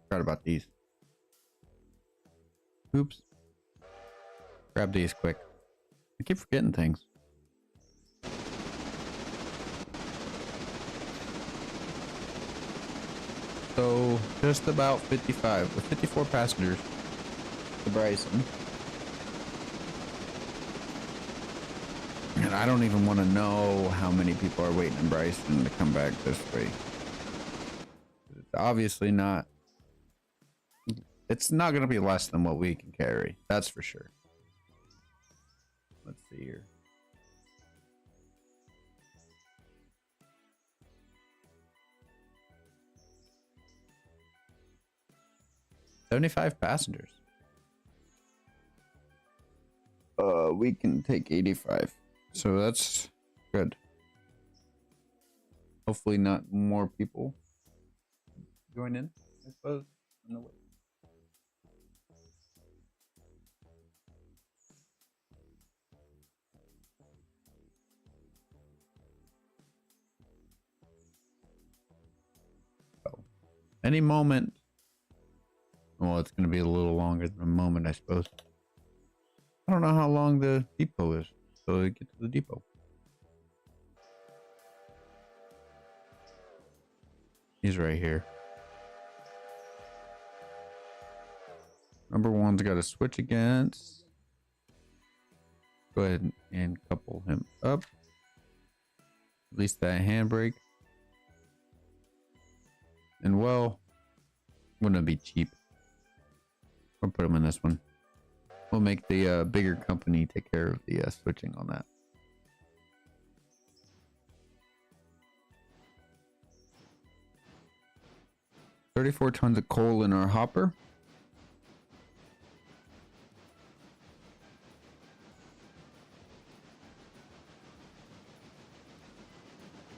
B: Forgot about these. Oops. Grab these quick. I keep forgetting things. So just about 55 with 54 passengers. To Bryson. And I don't even want to know how many people are waiting in Bryson to come back this way. It's obviously not. It's not going to be less than what we can carry. That's for sure. Let's see here. $75 passengers. We can take 85. So that's good. Hopefully not more people join in, I suppose. No way. So, any moment. Well, it's going to be a little longer than a moment, I suppose. I don't know how long the depot is, so we get to the depot. He's right here. Number one's got to switch against. Go ahead and couple him up. At least that handbrake. And well, I'm gonna be cheap. We'll put him in this one. We'll make the bigger company take care of the switching on that. 34 tons of coal in our hopper.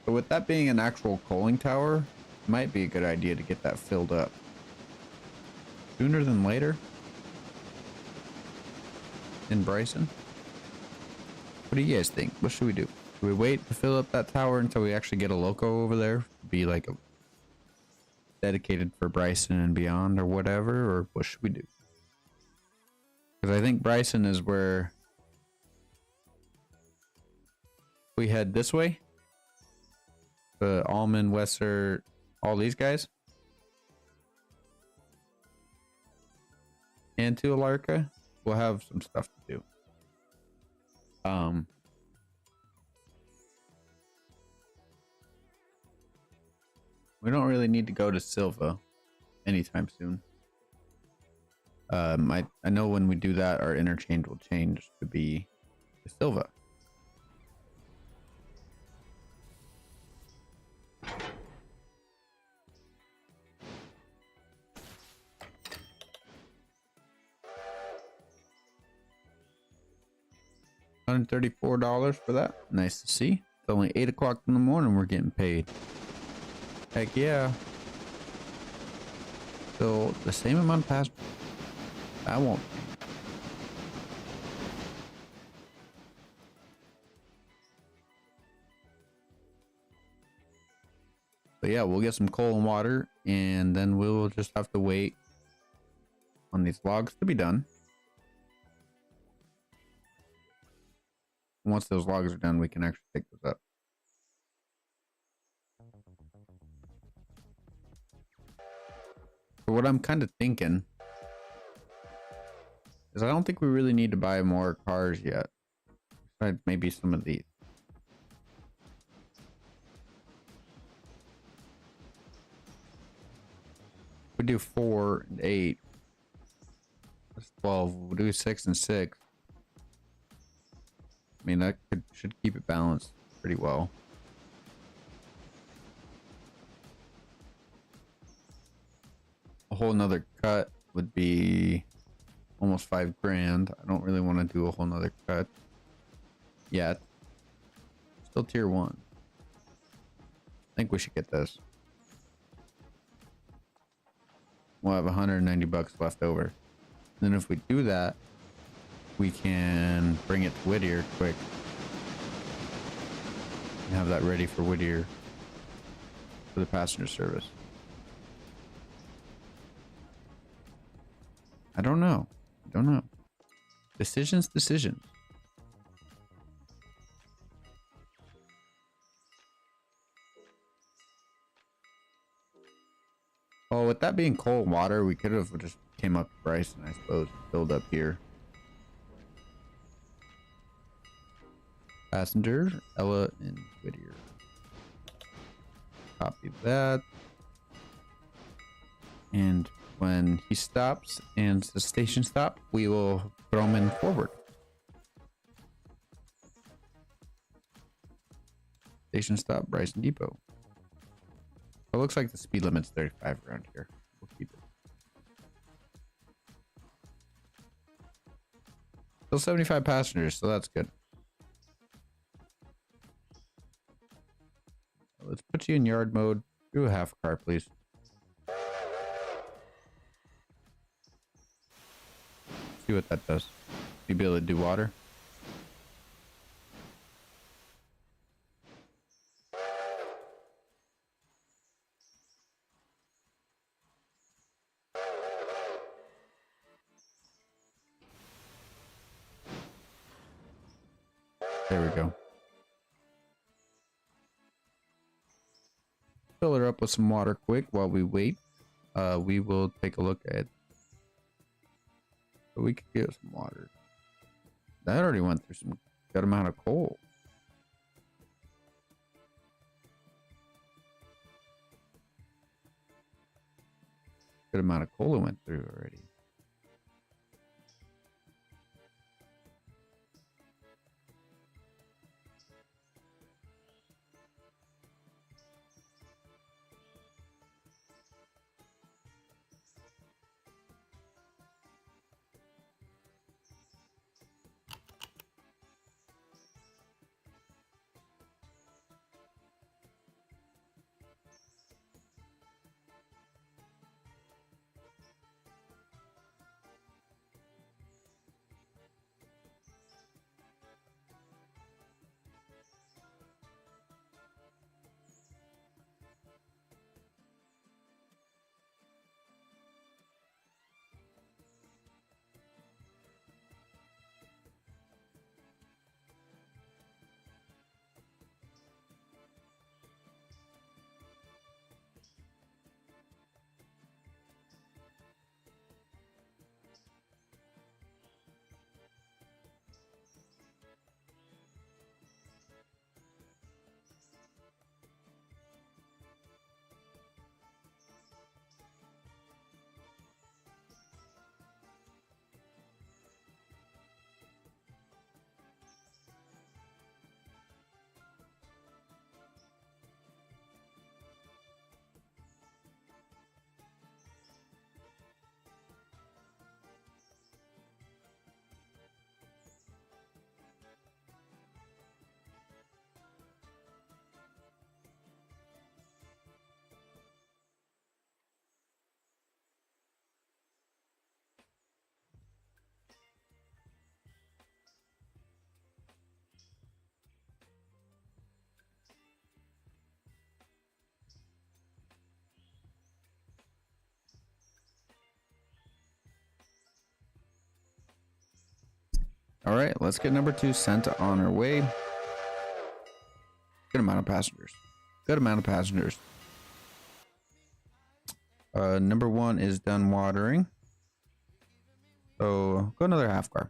B: But with that being an actual coaling tower, it might be a good idea to get that filled up sooner than later in Bryson. What do you guys think? What should we do? Do we wait to fill up that tower until we actually get a loco over there? Be like a dedicated for Bryson and beyond or whatever? Or what should we do? Because I think Bryson is where we head this way. The Almond, Wesser, all these guys. And to Alarka. We'll have some stuff to do. We don't really need to go to Silva anytime soon. I know when we do that, our interchange will change to be to Silva. $134 for that. Nice to see. It's only 8 o'clock in the morning. We're getting paid. Heck yeah. So the same amount of passengers. That won't change. But yeah, we'll get some coal and water, and then we'll just have to wait on these logs to be done. Once those logs are done, we can actually pick those up. But what I'm kind of thinking is I don't think we really need to buy more cars yet. Besides maybe some of these. We do 4 and 8. That's 12. We'll do 6 and 6. I mean, that should keep it balanced pretty well. A whole nother cut would be almost 5 grand. I don't really want to do a whole nother cut yet. Still tier 1. I think we should get this. We'll have 190 bucks left over. Then if we do that, we can bring it to Whittier quick and have that ready for Whittier for the passenger service. I don't know. Decisions. Well, with that being cold water, we could have just came up to Bryson, I suppose, filled up here. Passenger, Ella and Whittier. Copy that. And when he stops and the station stop, we will throw him in forward. Station stop, Bryson Depot. It looks like the speed limit's 35 around here. We'll keep it. Still 75 passengers, so that's good. Let's put you in yard mode. Do a half car, please. See what that does. You be able to do water. There we go. Fill her up with some water quick while we wait. We will take a look at. So we could get some water. That already went through some good amount of coal. Good amount of coal it went through already. All right, let's get number 2 sent on our way. Good amount of passengers. Good amount of passengers. Number 1 is done watering. So go another half car.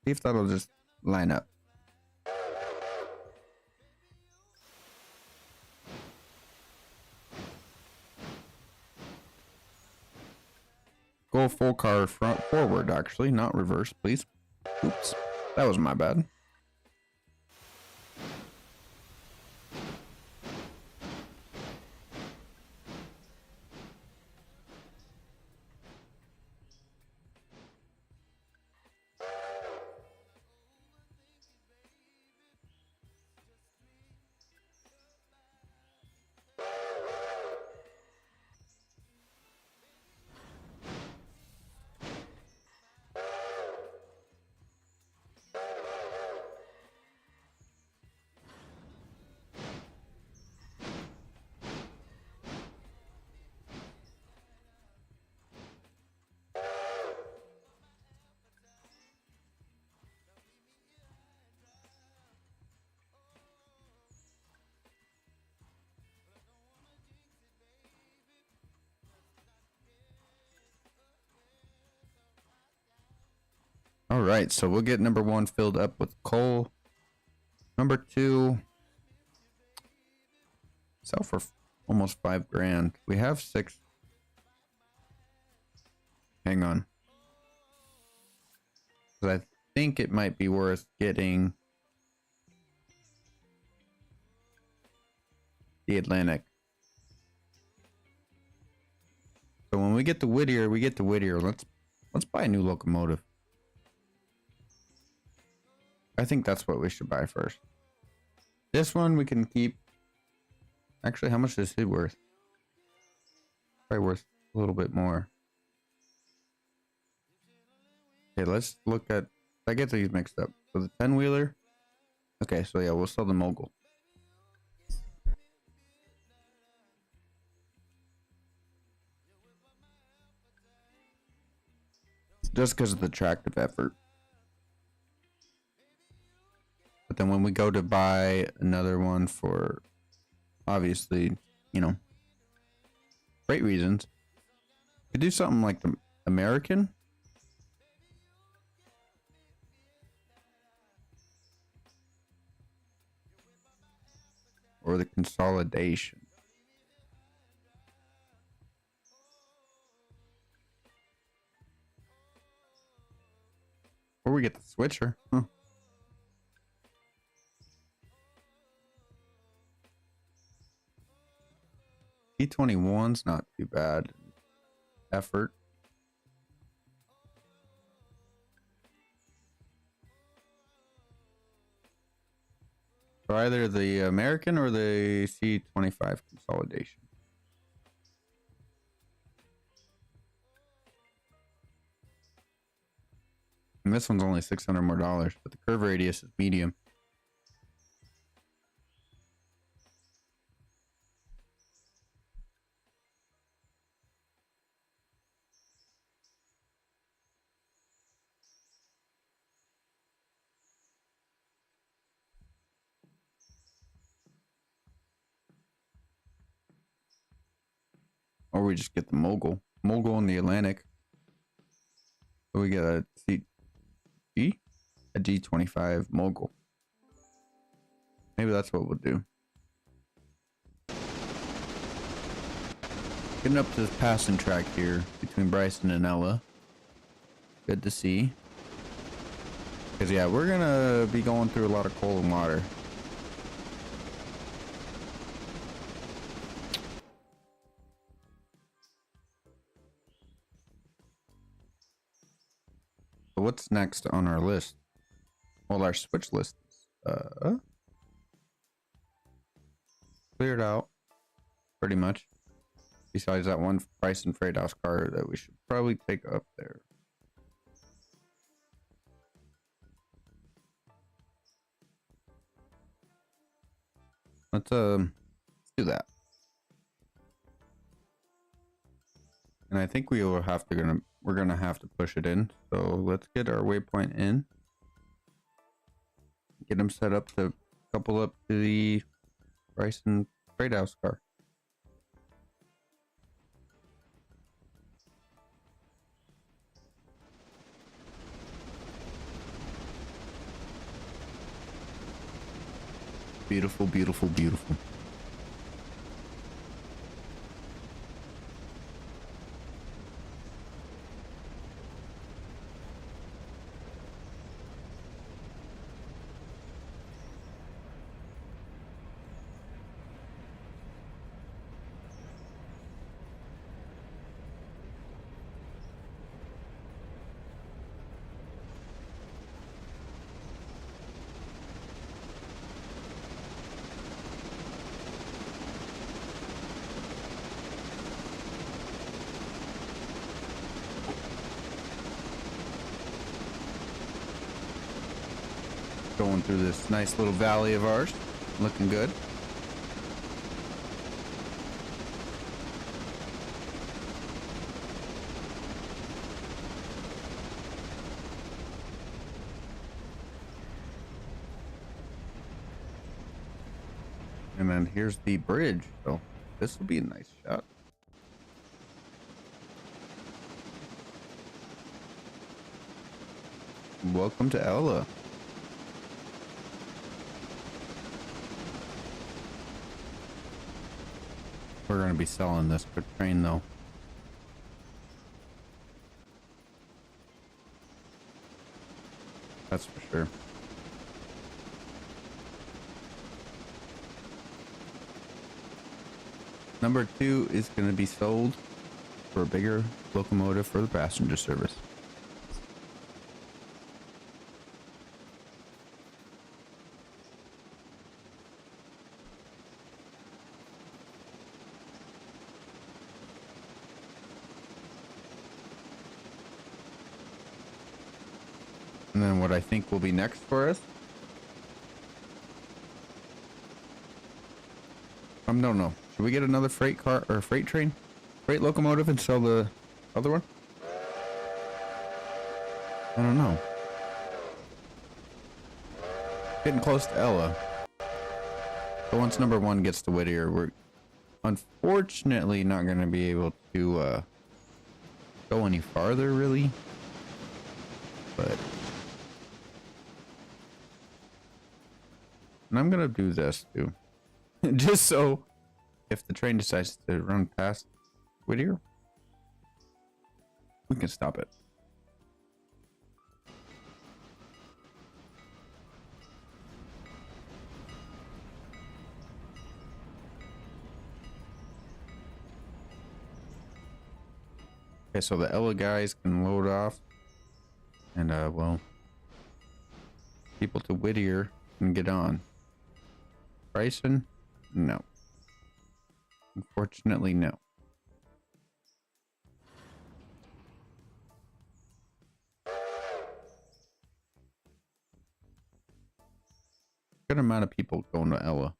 B: See if that'll just line up. Go full car front forward, actually, not reverse, please. Oops, that was my bad. All right, so we'll get number 1 filled up with coal. Number 2, sell for almost 5 grand. We have 6. Hang on. I think it might be worth getting the Atlantic. So when we get the Whittier, we get the Whittier. Let's buy a new locomotive. I think that's what we should buy first. This one we can keep. Actually, how much is it worth? Probably worth a little bit more. Okay, let's look at. I get these mixed up. So the 10-wheeler. Okay, so yeah, we'll sell the Mogul. Just because of the attractive effort. But then when we go to buy another one for, obviously, you know, great reasons, we could do something like the American. Or the consolidation. Or we get the switcher. Huh. T21's not too bad. Effort. So either the American or the C25 consolidation. And this one's only $600 more, but the curve radius is medium. Or we just get the Mogul. Mogul in the Atlantic. So we get a G? A G25 Mogul. Maybe that's what we'll do. Getting up to this passing track here between Bryson and Ella. Good to see. Because yeah, we're gonna be going through a lot of coal and water. So what's next on our list? Well, our switch list is cleared out pretty much. Besides that one Bryson Freight House car that we should probably take up there. Let's do that. And I think we're gonna have to push it in. So let's get our waypoint in. get him set up to couple up to the Bryson trade house car. Beautiful, beautiful, beautiful. Going through this nice little valley of ours. Looking good. And then here's the bridge. So this will be a nice shot. Welcome to Ella. We're going to be selling this good train though. That's for sure. Number 2 is going to be sold for a bigger locomotive for the passenger service. And then what I think will be next for us. No. Should we get another freight car or freight train? Freight locomotive and sell the other one? I don't know. Getting close to Ella. But once number 1 gets to Whittier, we're unfortunately not going to be able to go any farther, really. But... and I'm going to do this, too. Just so if the train decides to run past Whittier, we can stop it. Okay, so the Ella guys can load off. And, well, people to Whittier can get on. Bryson? No. Unfortunately, no. Good amount of people going to Ella.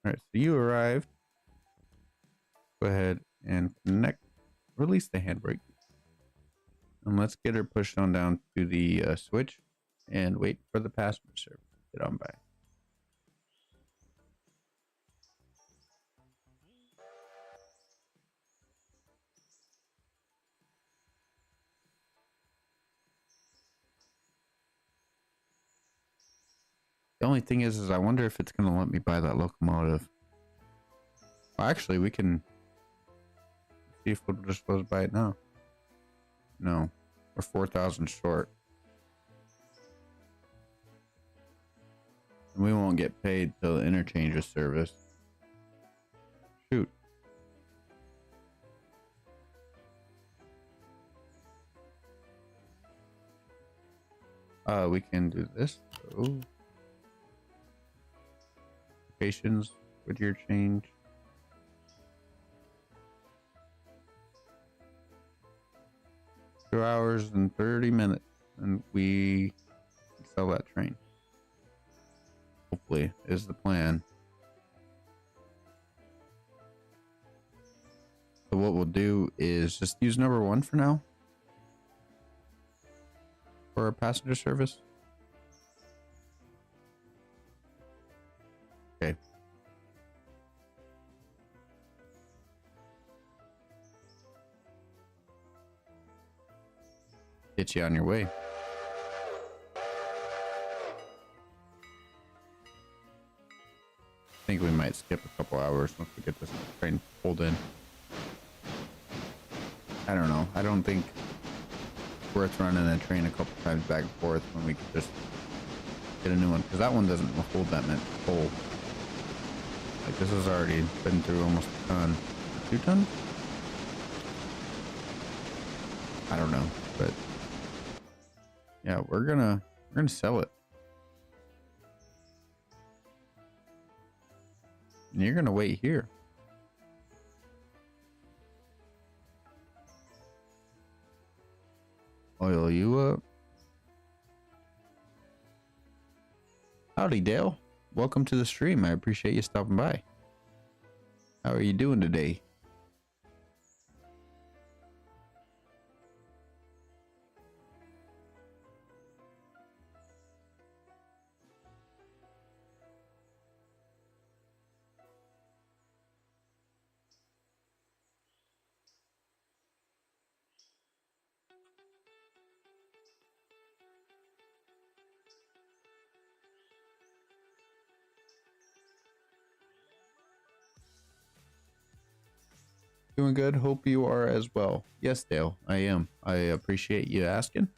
B: Alright, so you arrived. Go ahead and connect. Release the handbrake. And let's get her pushed on down to the switch and wait for the passenger service to get on by. The only thing is I wonder if it's going to let me buy that locomotive. Well, actually, we can see if we'll just close by it now. No, we're 4,000 short. And we won't get paid till the interchange of service. Shoot. We can do this. So, locations with your change. Two hours and 30 minutes, and we can sell that train. Hopefully, is the plan. what we'll do is just use number 1 for now. For our passenger service. Okay. Get you on your way. I think we might skip a couple hours once we get this train pulled in. I don't know. I don't think worth running a train a couple times back and forth when we could just get a new one, because that one doesn't hold that much coal. Like, this has already been through almost a ton. 2 tons? I don't know, but yeah, we're gonna sell it. And you're gonna wait here. Oil you up. Howdy, Dale. Welcome to the stream. I appreciate you stopping by. How are you doing today? Doing good. Hope you are as well. Yes, Dale, I am. I appreciate you asking.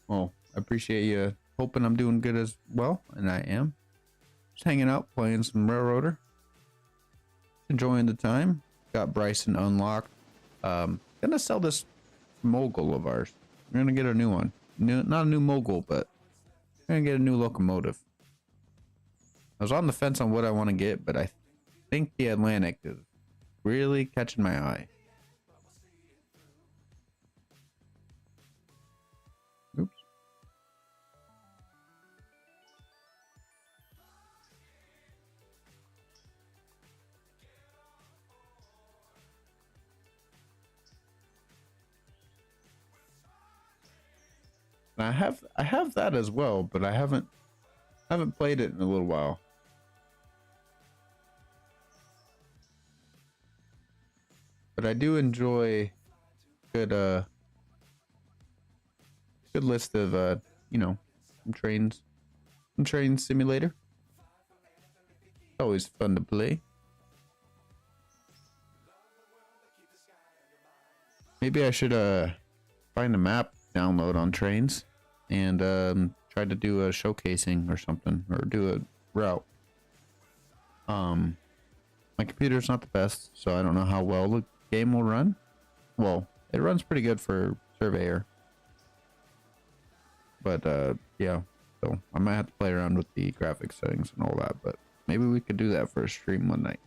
B: Well, I appreciate you hoping I'm doing good as well, and I am. Just hanging out, playing some Railroader. Enjoying the time. Got Bryson unlocked. Gonna sell this mogul of ours. We're gonna get a new one. Not a new mogul, but we're gonna get a new locomotive. I was on the fence on what I want to get, but I think the Atlantic is really catching my eye. Oops. And I have that as well, but I haven't played it in a little while. But I do enjoy good list of you know, some train simulator. Always fun to play. Maybe I should find a map download on trains and try to do a showcasing or something, or do a route. My computer's not the best, so I don't know how well the game will run. Well, it runs pretty good for Surveyor, but yeah, so I might have to play around with the graphics settings and all that, but maybe we could do that for a stream one night,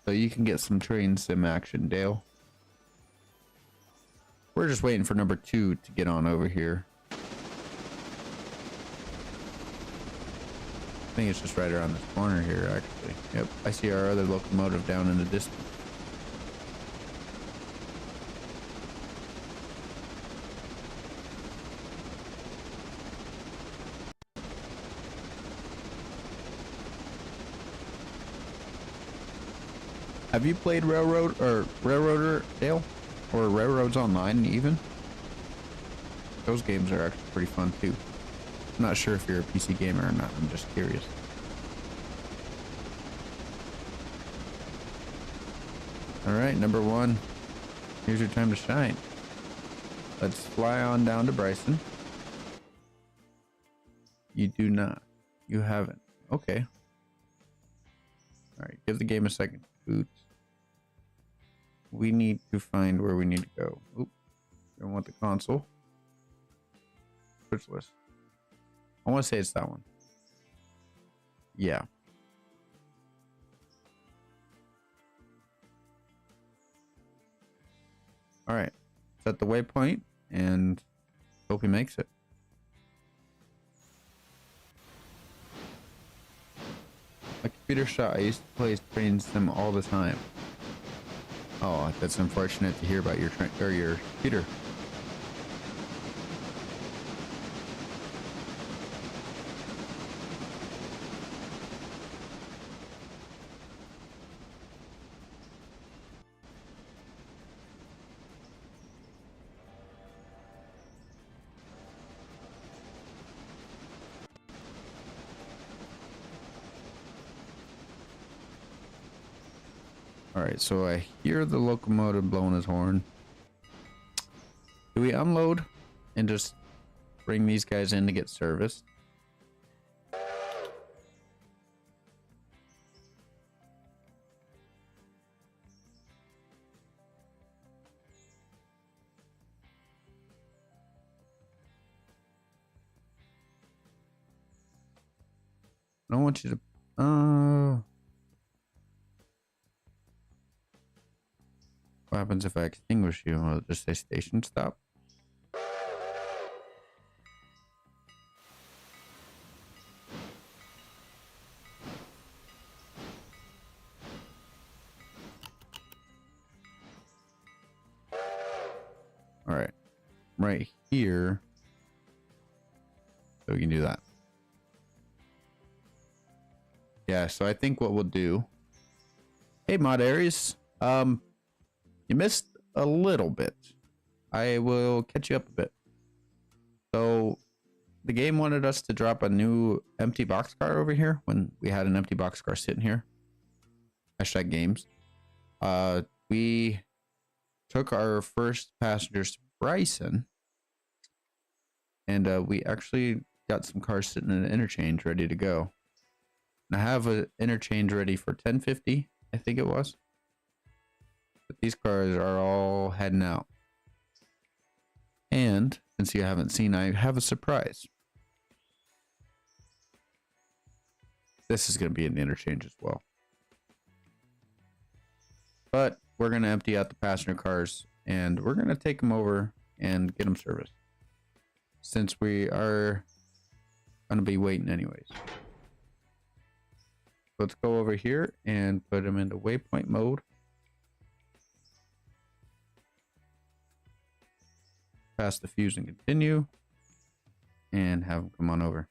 B: so you can get some train sim action, Dale. We're just waiting for number 2 to get on over here. I think it's just right around this corner here, actually. Yep, I see our other locomotive down in the distance. Have you played Railroader, Dale? Or Railroads Online, even? Those games are actually pretty fun, too. I'm not sure if you're a PC gamer or not. I'm just curious. Alright, number 1. Here's your time to shine. Let's fly on down to Bryson. You do not. You haven't. Okay. Alright, give the game a second to boot. We need to find where we need to go. Oop. Don't want the console. Switch list. I want to say it's that one. Yeah. All right. Set the waypoint and hope he makes it. My computer shot. I used to play train sim all the time. Oh, that's unfortunate to hear about your your computer. All right, so I hear the locomotive blowing his horn. Do we unload and just bring these guys in to get serviced? I don't want you to. What happens if I extinguish you? Will it just say station stop? All right, right here. So we can do that. Yeah, so I think what we'll do. Hey, Mod Aries. You missed a little bit. I will catch you up a bit. So the game wanted us to drop a new empty boxcar over here when we had an empty boxcar sitting here. Hashtag games. We took our first passengers to Bryson, and we actually got some cars sitting in an interchange ready to go. And I have an interchange ready for 10:50, I think it was. But these cars are all heading out. And since you haven't seen, I have a surprise. This is going to be an interchange as well. But we're going to empty out the passenger cars and we're going to take them over and get them serviced, since we are going to be waiting anyways. Let's go over here and put them into waypoint mode. Pass the fuse and continue, and have them come on over.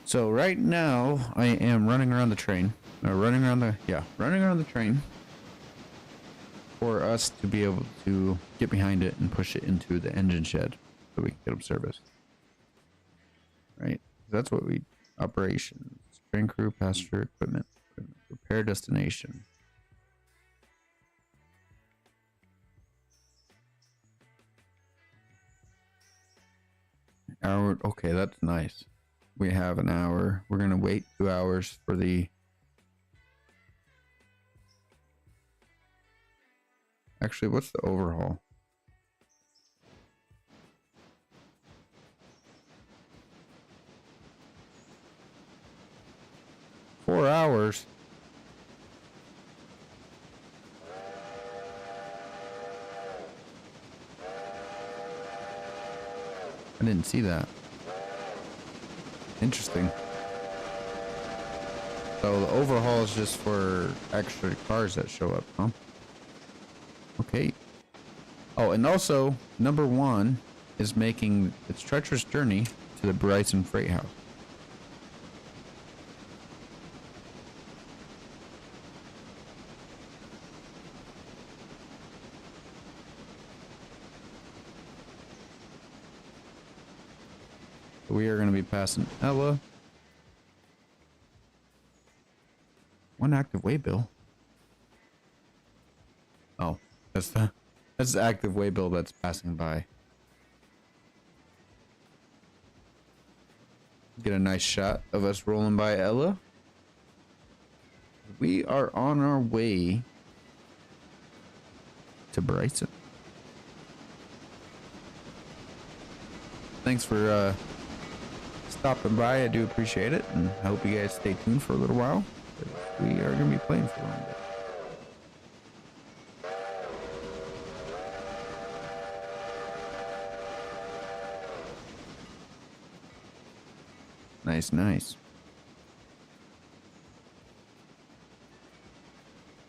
B: So right now I am running around the train, running around the train for us to be able to get behind it and push it into the engine shed so we can get them serviced. Right? That's what we operations, train crew, passenger equipment, repair destination. Hour. Okay, that's nice. We have an hour. We're gonna wait 2 hours for the. Actually, what's the overhaul? Four hours. I didn't see that. Interesting. So the overhaul is just for extra cars that show up, huh? Okay. Oh, and also, number 1 is making its treacherous journey to the Bryson Freight House. We are going to be passing Ella. One active waybill. Oh, that's the active waybill that's passing by. Get a nice shot of us rolling by Ella. We are on our way to Bryson. Thanks for stopping by. I do appreciate it, and I hope you guys stay tuned for a little while. We are going to be playing for a little bit. Nice, nice.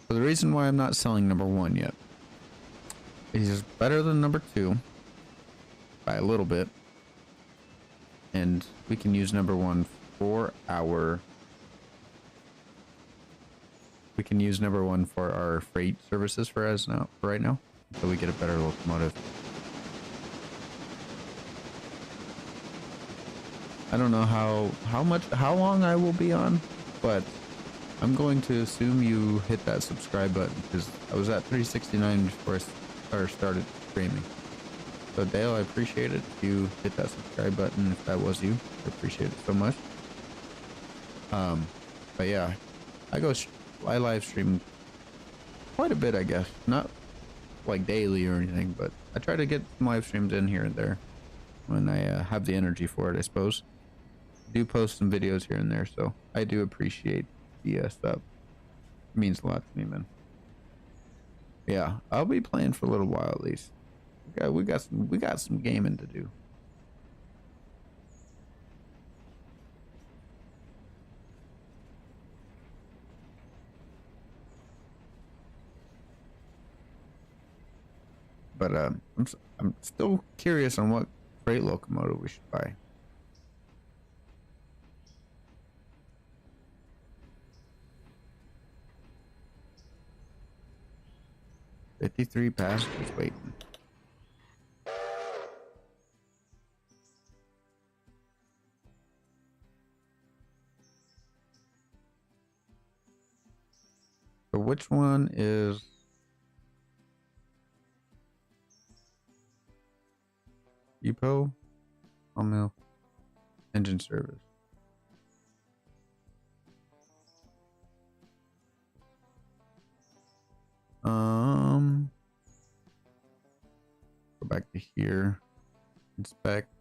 B: So the reason why I'm not selling number 1 yet is better than number 2 by a little bit. And we can use number 1 for our... We can use number 1 for our freight services for right now. So we get a better locomotive. I don't know how long I will be on, but I'm going to assume you hit that subscribe button because I was at 369 before I started streaming. So Dale, I appreciate it if you hit that subscribe button. If that was you, I appreciate it so much. But yeah, I live stream quite a bit, I guess. Not like daily or anything, but I try to get some live streams in here and there when I have the energy for it, I suppose. I do post some videos here and there, so I do appreciate the stuff. It means a lot to me, man. Yeah, I'll be playing for a little while at least. We got some gaming to do. But I'm still curious on what freight locomotive we should buy. $53 passengers waiting. So which one is depot? Mill engine service. Go back to here. Inspect.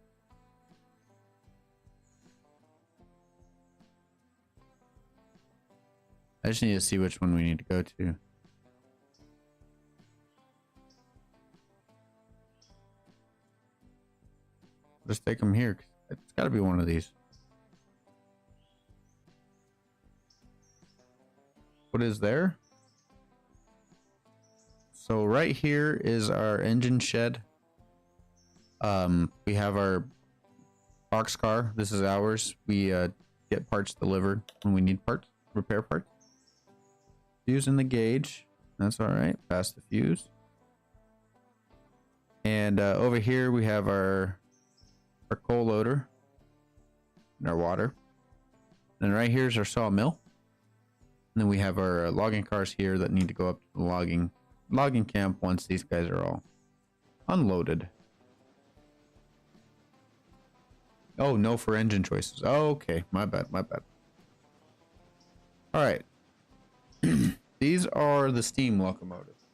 B: I just need to see which one we need to go to. Just take them here. It's got to be one of these. What is there? So right here is our engine shed. We have our boxcar. This is ours. We get parts delivered when we need parts, repair parts. Fuse in the gauge. That's all right. Pass the fuse. And over here we have our coal loader and our water. And right here's our sawmill. And then we have our logging cars here that need to go up to the logging camp once these guys are all unloaded. Oh, no for engine choices. Oh, okay. My bad. All right. These are the steam locomotives.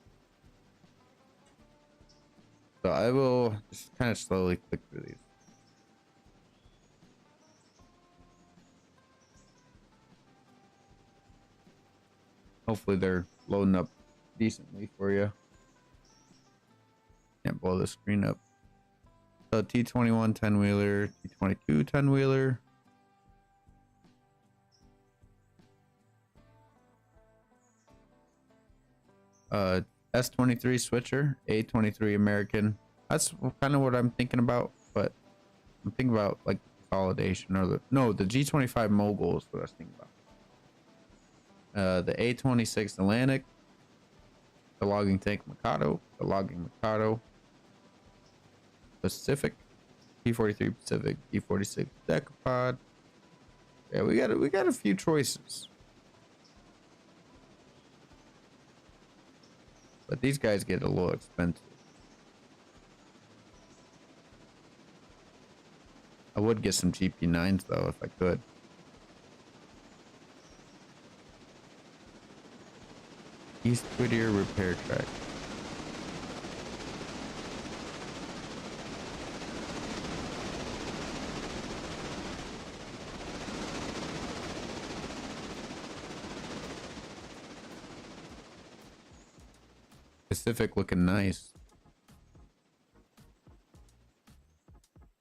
B: So I will just kind of slowly click through these. Hopefully they're loading up decently for you. Can't blow the screen up. So T21 10-wheeler, T22 10-wheeler. S23 switcher, A23 American. That's kind of what I'm thinking about, but I'm thinking about like consolidation or the G25 mogul is what I was thinking about. The A26 Atlantic, the logging tank Mikado, the logging Mikado, Pacific, P43 Pacific, P46 Decapod. Yeah, we got a few choices. But these guys get a little expensive. I would get some GP9s though if I could. East Whittier repair track. Pacific looking nice.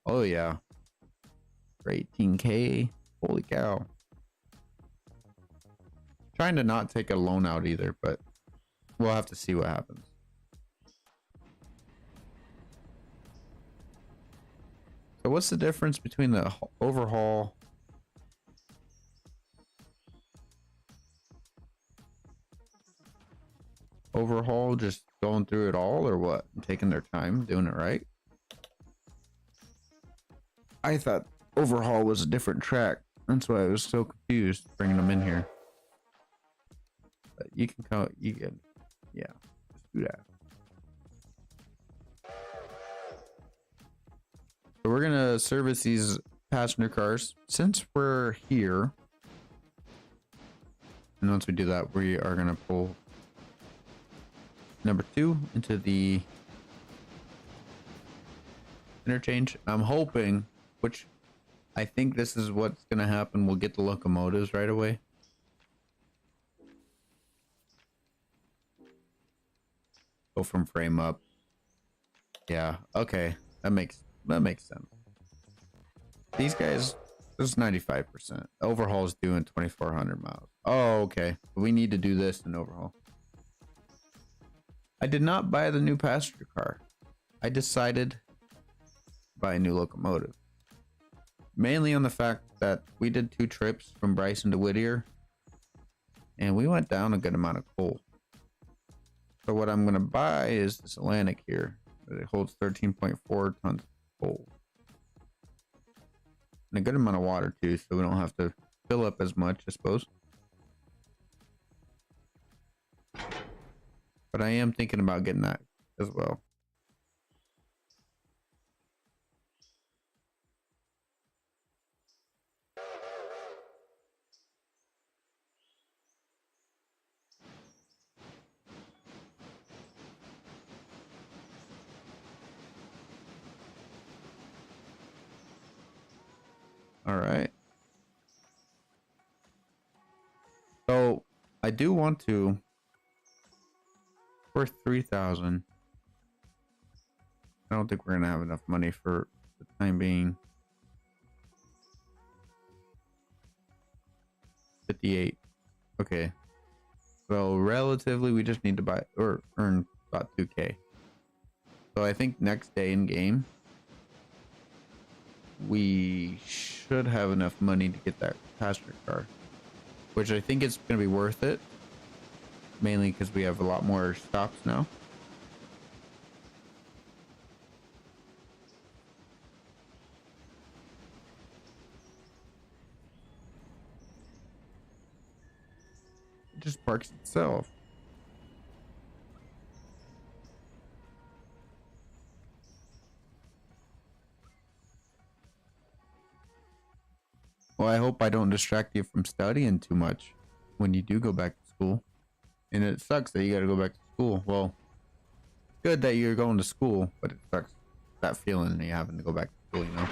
B: Oh yeah. For 18K, Holy cow. Trying to not take a loan out either, but we'll have to see what happens. So what's the difference between the overhaul just going through it all, or what? And taking their time doing it right? I thought overhaul was a different track. That's why I was so confused bringing them in here. But you can count, you can, yeah, just do that. So we're gonna service these passenger cars since we're here. And once we do that, we are gonna pull number 2 into the interchange. I'm hoping, which I think this is what's gonna happen, we'll get the locomotives right away. Go from frame up. Yeah, okay. That makes sense. These guys, this is 95%. Overhaul is doing 2,400 miles. Oh, okay. We need to do this in overhaul. I did not buy the new passenger car. I decided to buy a new locomotive. Mainly on the fact that we did 2 trips from Bryson to Whittier, and we went down a good amount of coal. So what I'm going to buy is this Atlantic here. It holds 13.4 tons of coal. And a good amount of water too, so we don't have to fill up as much, I suppose. But I am thinking about getting that as well. All right. So I do want to, worth 3,000. I don't think we're gonna have enough money for the time being. 58. Okay. So relatively, we just need to buy or earn about 2K. So I think next day in game, we should have enough money to get that passenger car, which I think it's going to be worth it, mainly because we have a lot more stops now. It just parks itself. Well, I hope I don't distract you from studying too much when you do go back to school. And it sucks that you got to go back to school. Well, it's good that you're going to school, but it sucks that feeling that you're having to go back to school, you know?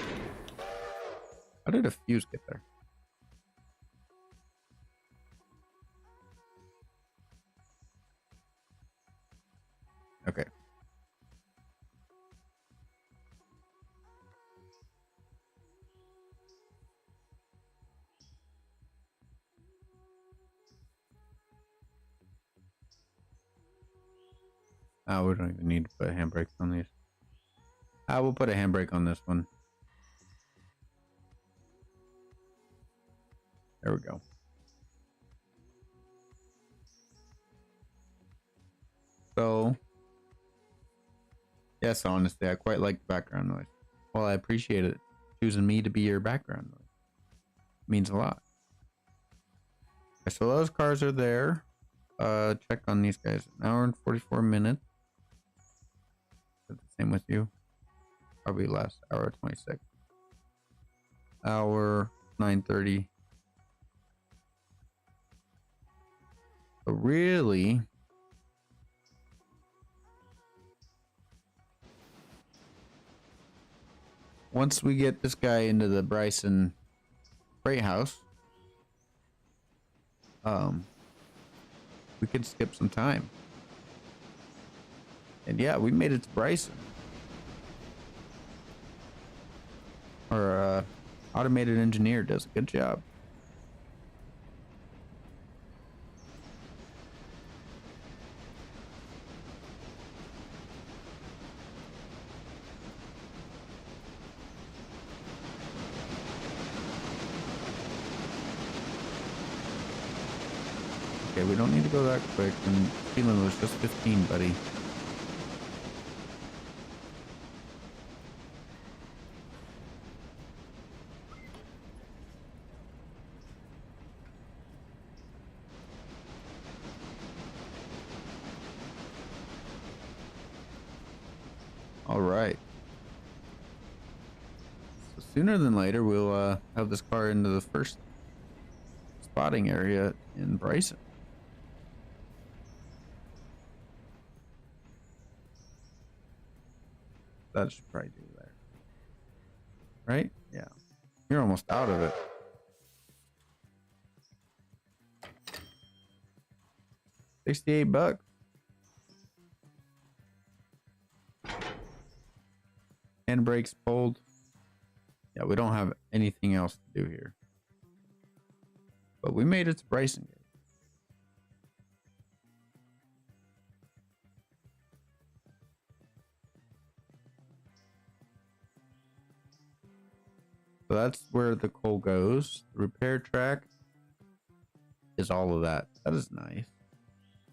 B: How did a fuse get there? Okay. We don't even need to put handbrakes on these. We'll put a handbrake on this one. There we go. So, yes, honestly, I quite like the background noise. Well, I appreciate it. Choosing me to be your background noise. It means a lot. Okay, so those cars are there. Check on these guys. An hour and 44 minutes. Is it the same with you? Probably less. Hour 26. Hour 9:30. So really, once we get this guy into the Bryson freight house, we could skip some time. And yeah, we made it to Bryson. Or Automated engineer does a good job. Okay, we don't need to go that quick, and speed limit was just 15, buddy. All right. So sooner than later, we'll have this car into the first spotting area in Bryson. That should probably do there. Right? Yeah. You're almost out of it. $68. Handbrakes pulled. Yeah, we don't have anything else to do here. But we made it to Bryson. So that's where the coal goes. The repair track is all of that. That is nice.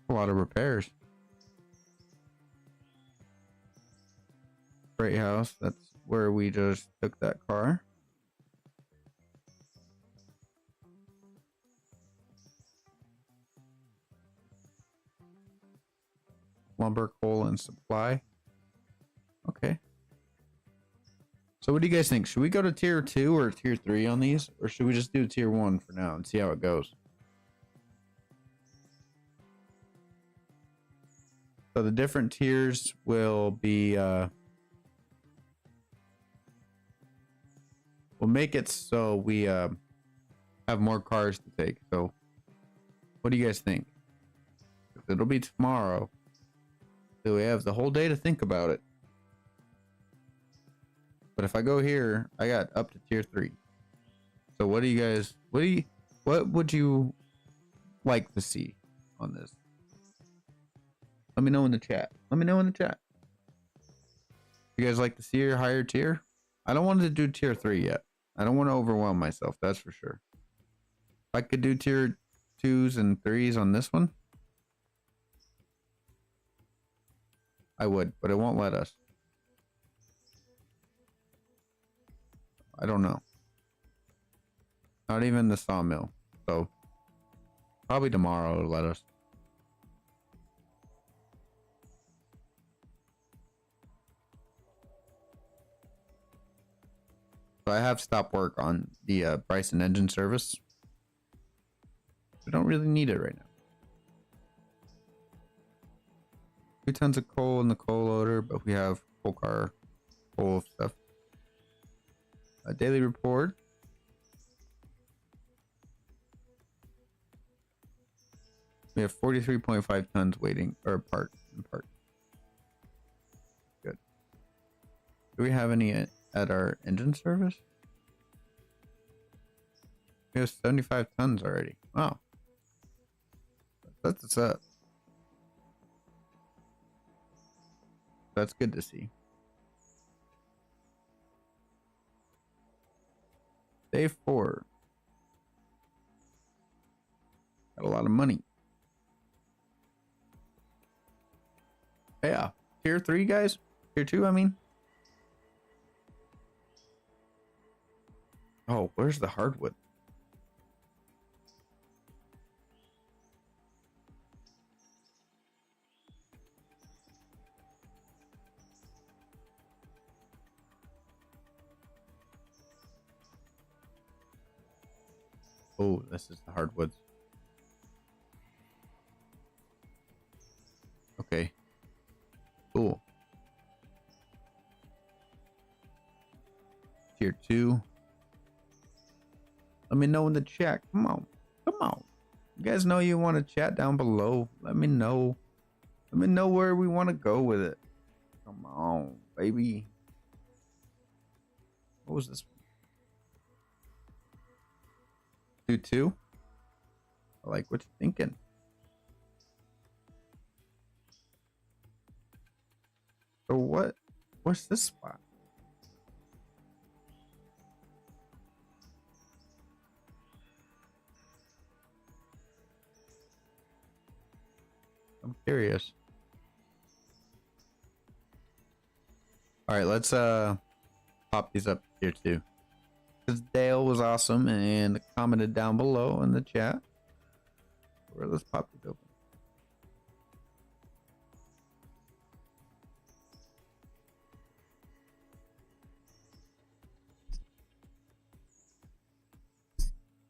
B: A lot of repairs. Freight house. That's where we just took that car. Lumber, coal, and supply. Okay. So what do you guys think? Should we go to tier 2 or tier 3 on these? Or should we just do tier 1 for now and see how it goes? So the different tiers will be we'll make it so we have more cars to take. So what do you guys think? It'll be tomorrow. So we have the whole day to think about it. But if I go here, I got up to tier 3. So what do you guys, what would you like to see on this? Let me know in the chat. Let me know in the chat. You guys like to see a higher tier? I don't want to do tier 3 yet. I don't want to overwhelm myself, that's for sure. If I could do tier 2s and 3s on this one, I would, but it won't let us. I don't know. Not even the sawmill. So probably tomorrow it'll let us. So I have stopped work on the Bryson engine service. We don't really need it right now. 2 tons of coal in the coal loader, but we have coal car full of stuff. A daily report. We have 43.5 tons waiting, or part. Good. Do we have any at our engine service? We have 75 tons already. Wow. That's what's up. That's good to see. Day 4. Got a lot of money. Yeah. Tier 3, guys? Tier 2, I mean? Oh, where's the hardwood? Oh, this is the hardwoods. Okay. Cool. Tier 2. Let me know in the chat. Come on. Come on. You guys know you want to chat down below. Let me know. Let me know where we want to go with it. Come on, baby. What was this? 2-2. I like what you're thinking. So what's this spot? I'm curious. All right, let's pop these up here too. Because Dale was awesome and commented down below in the chat. Let's pop these open.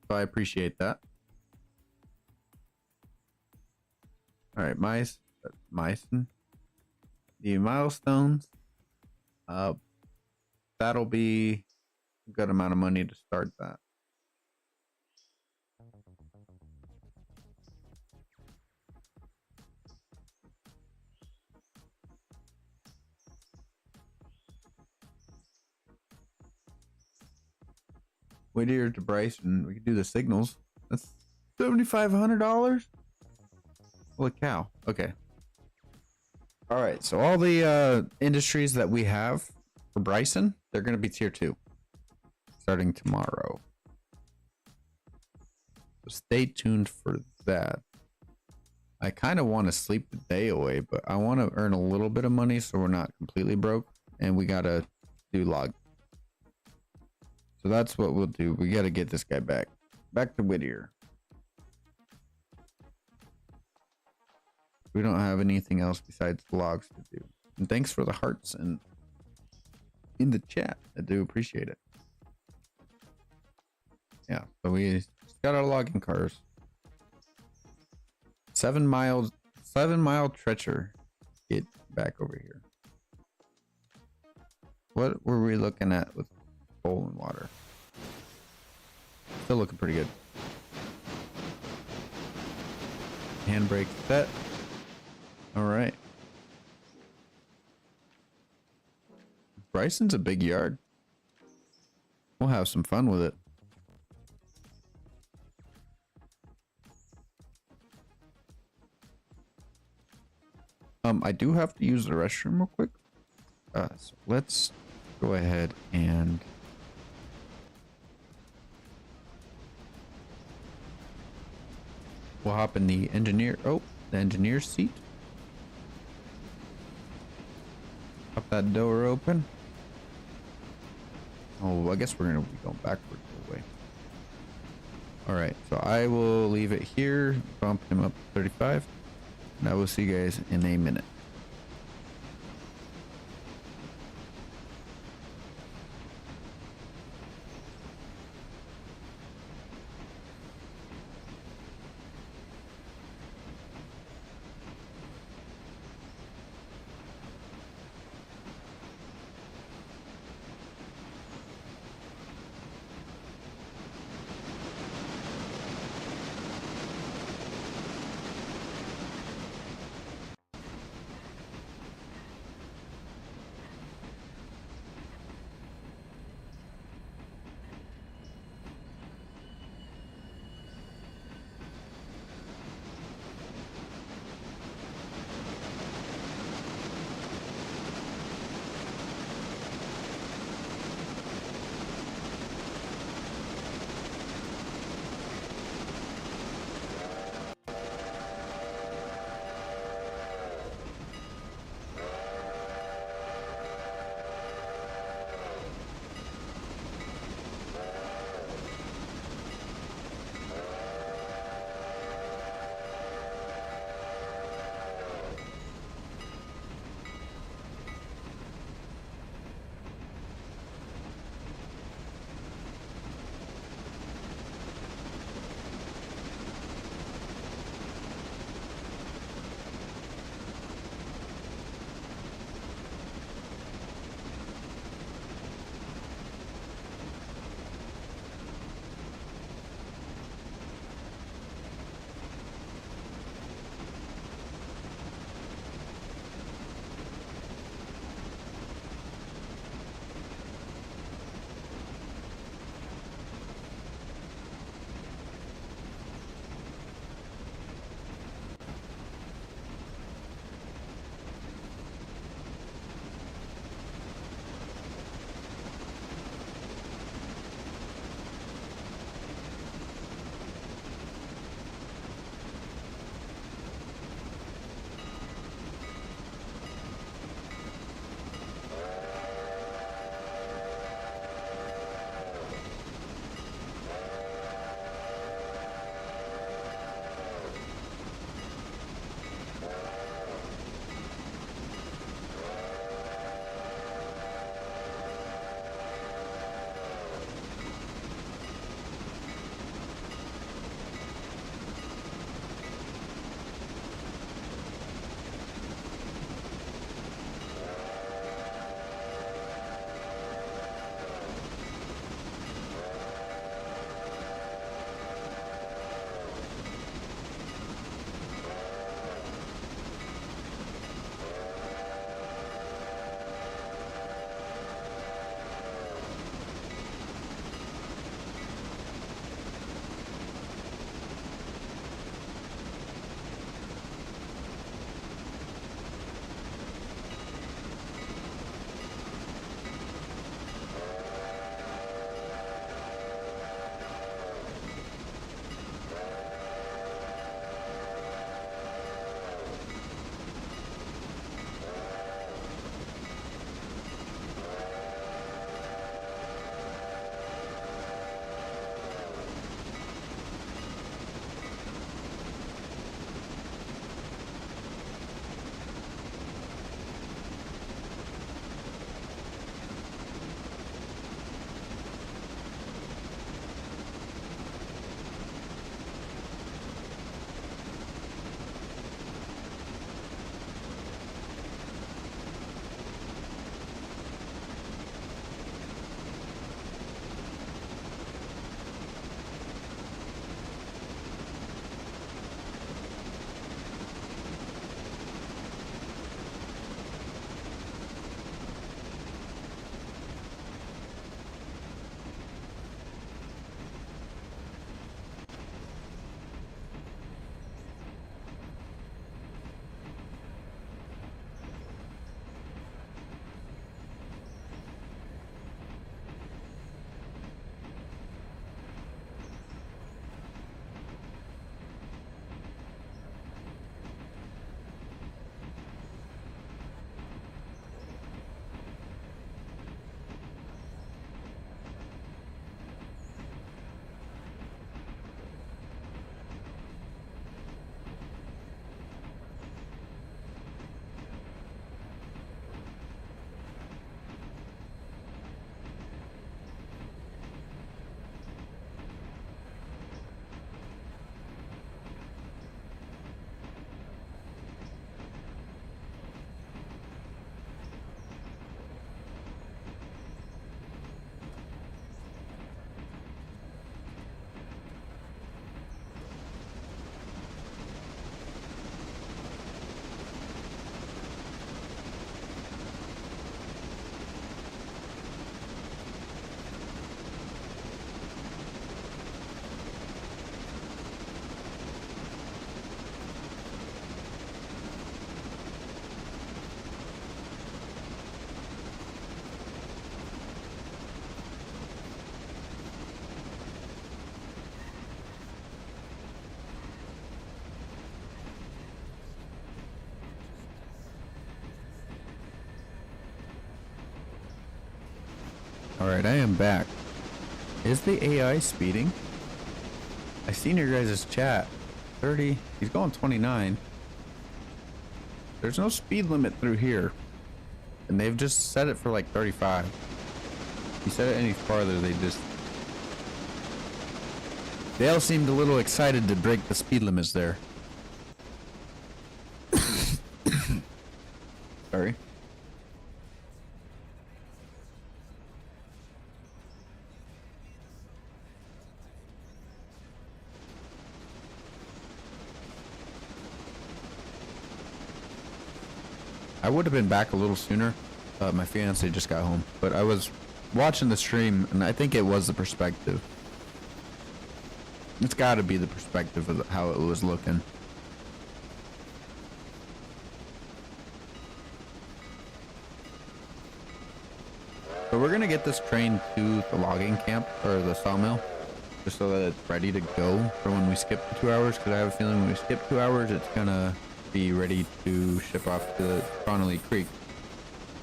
B: So I appreciate that. All right, Myson. The milestones. That'll be a good amount of money to start that. Whittier to Bryson. We could do the signals. That's $7,500. Holy cow. Okay. All right. So all the industries that we have for Bryson, they're going to be tier 2 starting tomorrow. So stay tuned for that. I kind of want to sleep the day away, but I want to earn a little bit of money so we're not completely broke, and we got to do log. So that's what we'll do. We got to get this guy back. Back to Whittier. We don't have anything else besides logs to do. And thanks for the hearts and in the chat. I do appreciate it. Yeah, so we just got our logging cars. 7 mile treacher. Get back over here. What were we looking at with coal and water? Still looking pretty good. Handbrake set. All right. Bryson's a big yard. We'll have some fun with it. I do have to use the restroom real quick. So let's go ahead and we'll hop in the engineer's seat. Pop that door open. Oh, I guess we're gonna be going backwards the way. All right, so I will leave it here, bump him up to 35, and I will see you guys in a minute. Alright, I am back. Is the AI speeding? I seen your guys' chat. 30. He's going 29. There's no speed limit through here. And they've just set it for like 35. If you set it any farther, they all seemed a little excited to break the speed limits there. Sorry. I would have been back a little sooner. My fiance just got home, but I was watching the stream, and I think it was the perspective. It's got to be the perspective of how it was looking. So we're gonna get this train to the logging camp, or the sawmill, just so that it's ready to go for when we skip the 2 hours, because I have a feeling when we skip 2 hours, it's gonna be ready to ship off to Connolly Creek,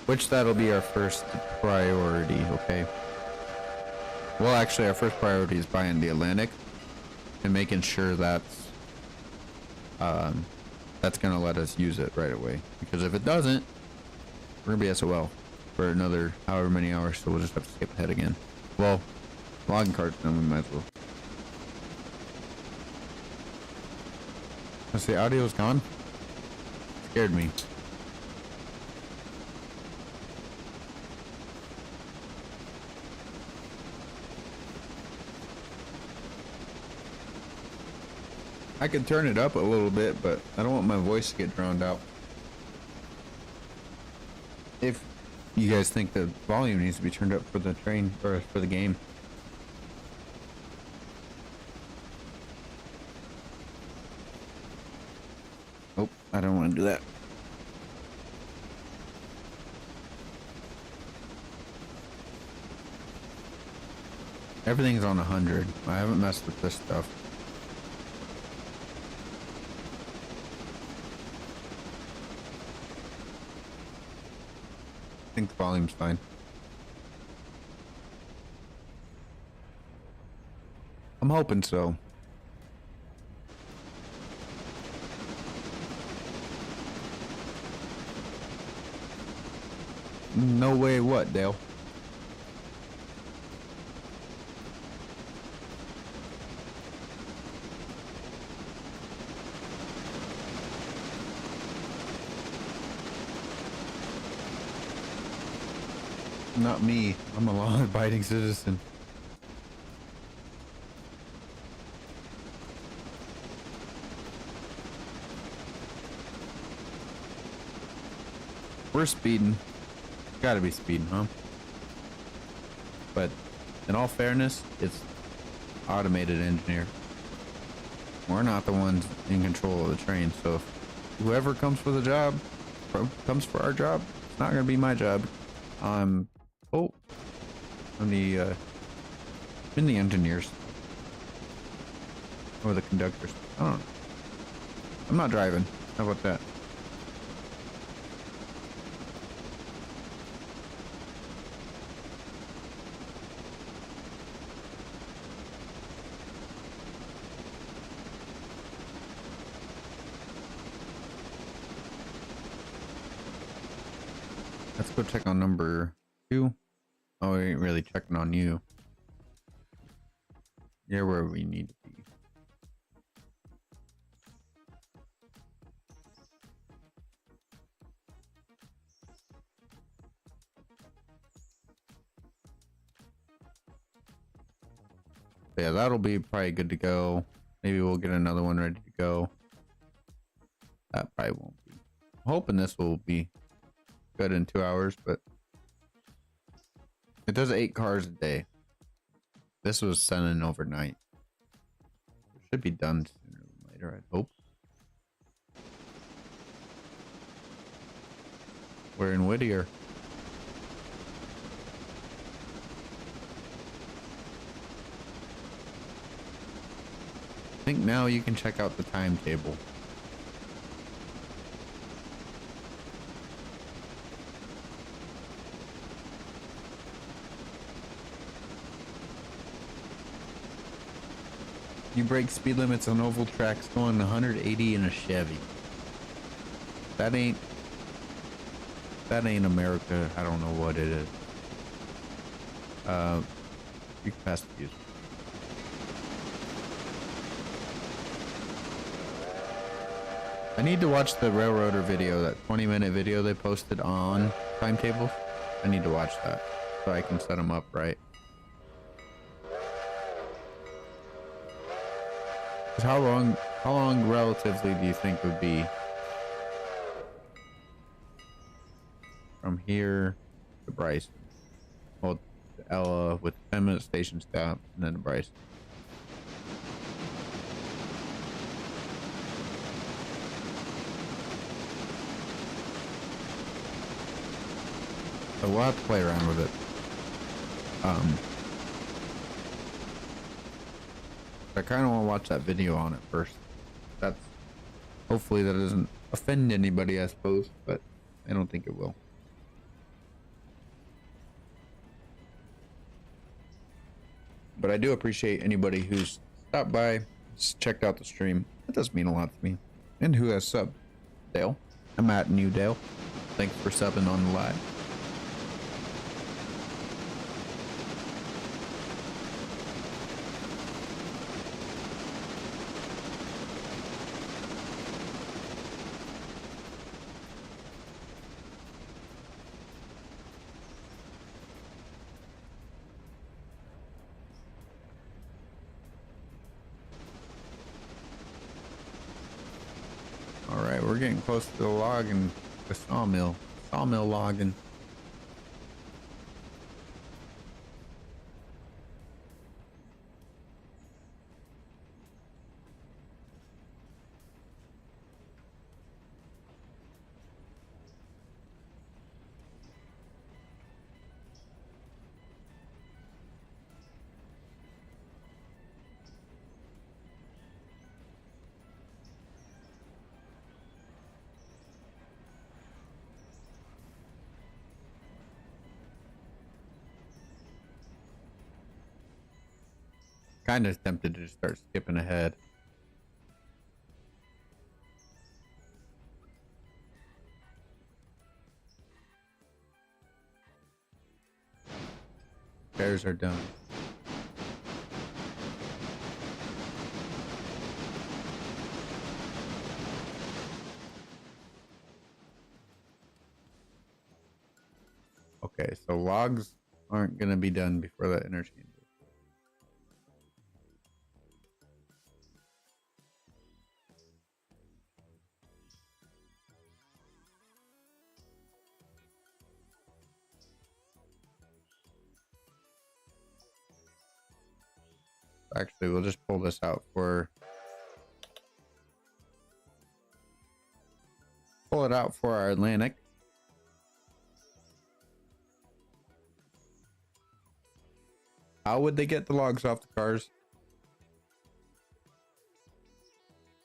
B: which that'll be our first priority. Okay, well, actually our first priority is buying the Atlantic and making sure that's gonna let us use it right away, because if it doesn't, we're gonna be SOL for another however many hours, so we'll just have to skip ahead again. Well, logging carts, then we might as well. Let's see, audio's gone. Scared me. I could turn it up a little bit, but I don't want my voice to get drowned out. If you guys think the volume needs to be turned up for the train or for the game. Oh, I don't want to do that. Everything's on 100. I haven't messed with this stuff. I think the volume's fine. I'm hoping so. No way what, Dale? Not me. I'm a law-abiding citizen. We're speeding. Gotta be speeding, huh? But in all fairness, it's automated engineer. We're not the ones in control of the train, so if whoever comes for the job, comes for our job, it's not gonna be my job. I'm the engineers or the conductors. I don't know. I'm not driving. How about that? Let's go check on number 2. Oh, we ain't really checking on you. You're where we need to be. Yeah, that'll be probably good to go. Maybe we'll get another one ready to go. That probably won't be. I'm hoping this will be good in 2 hours, but it does 8 cars a day. This was sent in overnight. It should be done sooner than later, I hope. We're in Whittier. I think now you can check out the timetable. You break speed limits on oval tracks going 180 in a Chevy. That ain't America. I don't know what it is. You can pass the views. I need to watch the Railroader video, that 20-minute video they posted on timetables. I need to watch that so I can set them up right. How long relatively do you think would be from here to Bryson? Well, to Ella with 10-minute station stop and then to Bryson. So we'll have to play around with it. I kind of want to watch that video on it first. That's hopefully that doesn't offend anybody, I suppose, but I don't think it will. But I do appreciate anybody who's stopped by, checked out the stream. That does mean a lot to me. And who has subbed. Dale. I'm at New Dale. Thanks for subbing on the live. Alright, we're getting close to the logging, the sawmill logging. Kind of tempted to just start skipping ahead. Bears are done. Okay, so logs aren't going to be done before that interchange. Actually, we'll just pull this out for... Pull it out for our Atlantic. How would they get the logs off the cars?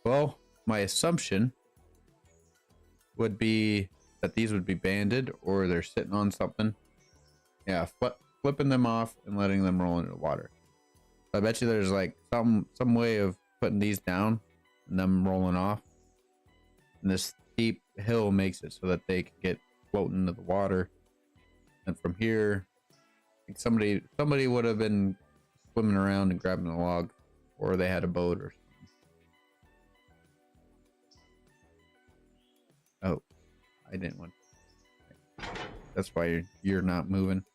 B: Well, my assumption would be that these would be banded or they're sitting on something. Yeah, flipping them off and letting them roll into the water. I bet you there's like some way of putting these down and them rolling off. And this steep hill makes it so that they can get floating into the water. And from here, I think somebody would have been swimming around and grabbing a log, or they had a boat or something. Oh, I didn't want. That's why you're not moving.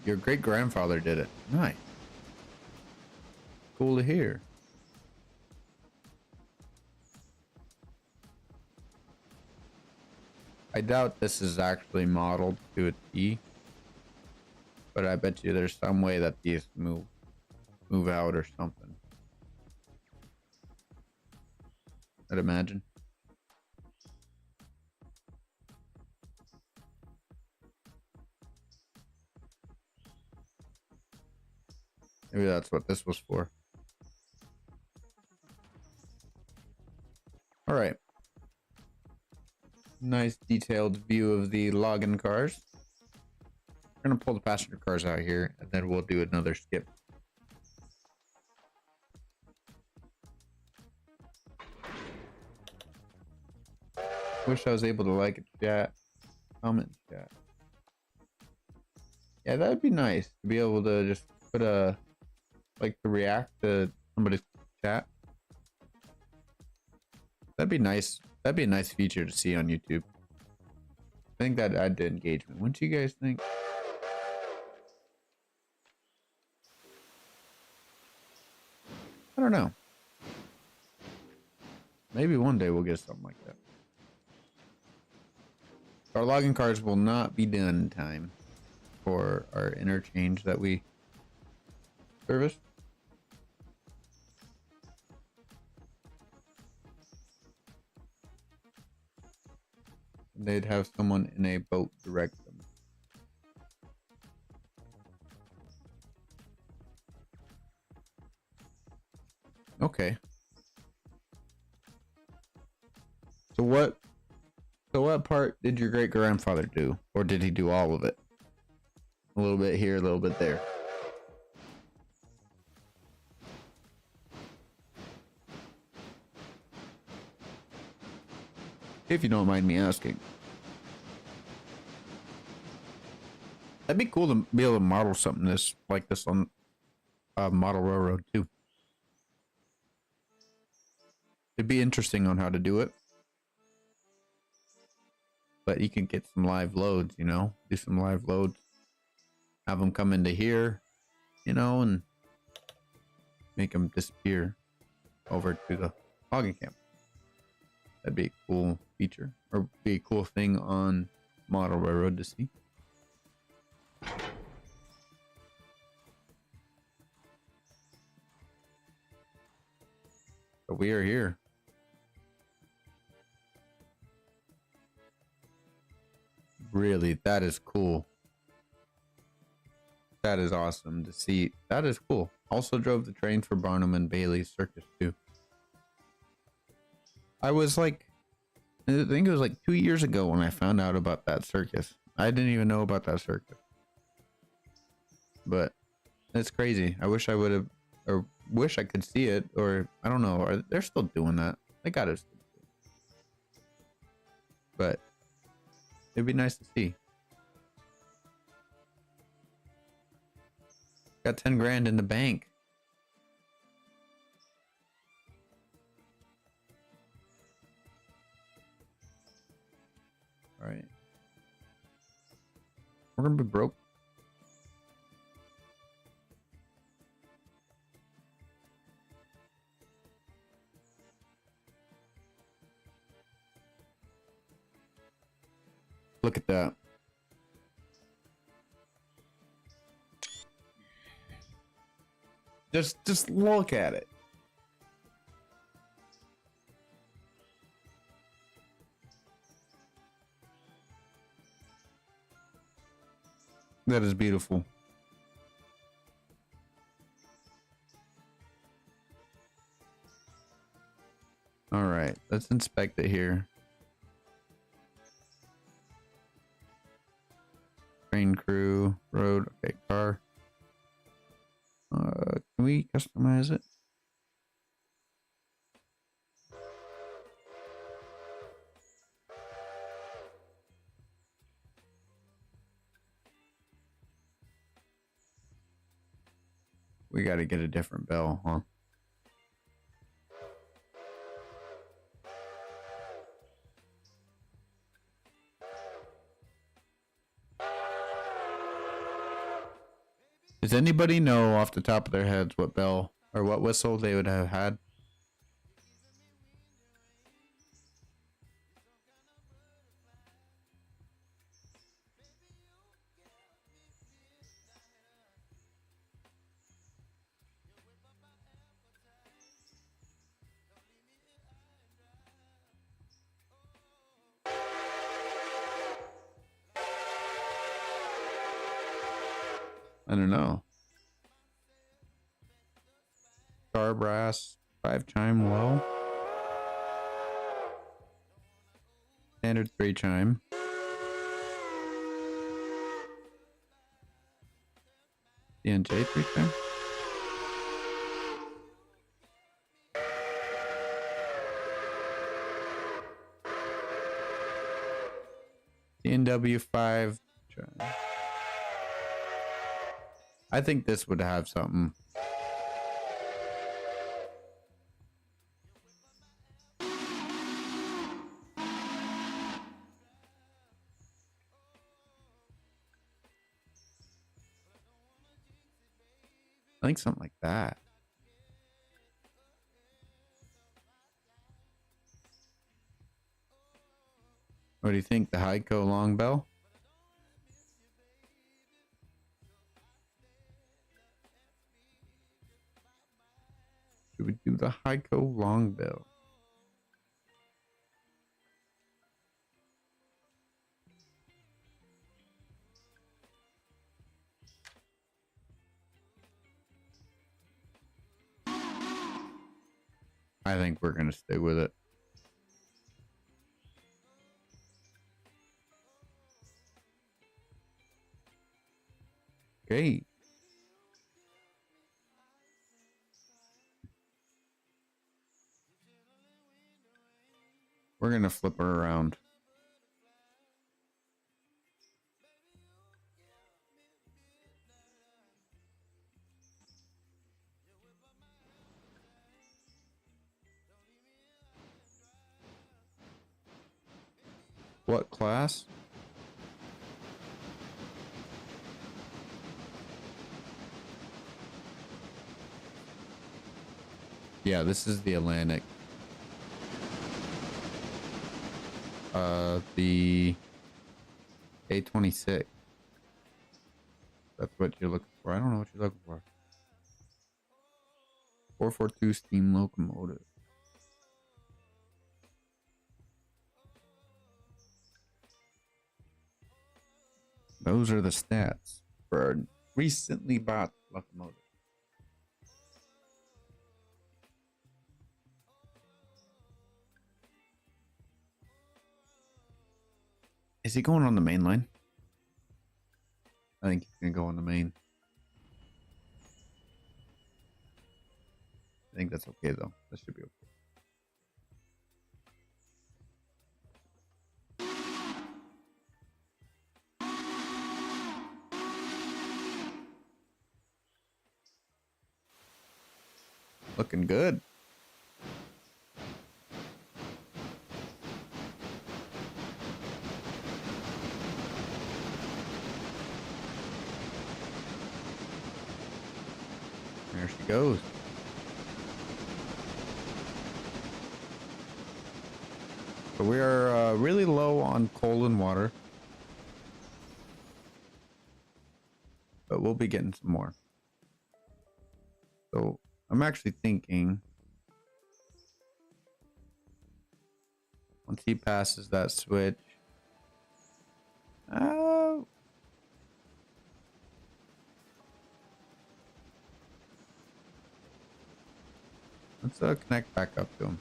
B: Your great grandfather did it. Nice. Cool to hear. I doubt this is actually modeled to a T, but I bet you there's some way that these move out or something. I'd imagine. Maybe that's what this was for. All right. Nice detailed view of the login cars. We're gonna pull the passenger cars out here, and then we'll do another skip. Wish I was able to like it, chat, comment, chat. Yeah, that'd be nice to be able to just put a, like, to react to somebody's chat. That'd be nice. That'd be a nice feature to see on YouTube. I think that'd add to engagement. Wouldn't you guys think? I don't know. Maybe one day we'll get something like that. Our login cards will not be done in time for our interchange that we service. They'd have someone in a boat direct them. Okay. So what part did your great grandfather do? Or did he do all of it? A little bit here, a little bit there. If you don't mind me asking. That'd be cool to be able to model something like this on model railroad too. It'd be interesting on how to do it. But you can get some live loads, you know, do some live loads, have them come into here, you know, and make them disappear over to the logging camp. That'd be a cool feature, or be a cool thing on model railroad to see. But we are here. Really, that is cool. That is awesome to see. That is cool. Also drove the train for Barnum and Bailey's circus too. I was like, I think it was like 2 years ago when I found out about that circus. I didn't even know about that circus. But it's crazy. I wish I would have, or wish I could see it, or I don't know. Or they're still doing that. They got it. But it'd be nice to see. Got 10 grand in the bank. All right. We're gonna be broke. Look at that. Just look at it. That is beautiful. All right, let's inspect it here. Train crew, road, okay, car. Can we customize it? We got to get a different bell, huh? Does anybody know off the top of their heads what bell or what whistle they would have had? I don't know. guitar brass, 5 chime low, standard 3 chime, DNJ 3 chime, DNW 5 chime. I think this would have something. I think something like that. What do you think? The Heiko long bell? Should we do the Heiko long bell? I think we're gonna stay with it. Okay. We're gonna flip her around. What class? Yeah, this is the Atlantic. The A26. That's what you're looking for. I don't know what you're looking for. 442 steam locomotive. Those are the stats for a recently bought locomotive. Is he going on the main line? I think he's gonna go on the main. I think that's okay though. That should be okay. Looking good. There she goes. So we are really low on coal and water, but we'll be getting some more. So I'm actually thinking once he passes that switch, let's connect back up to him.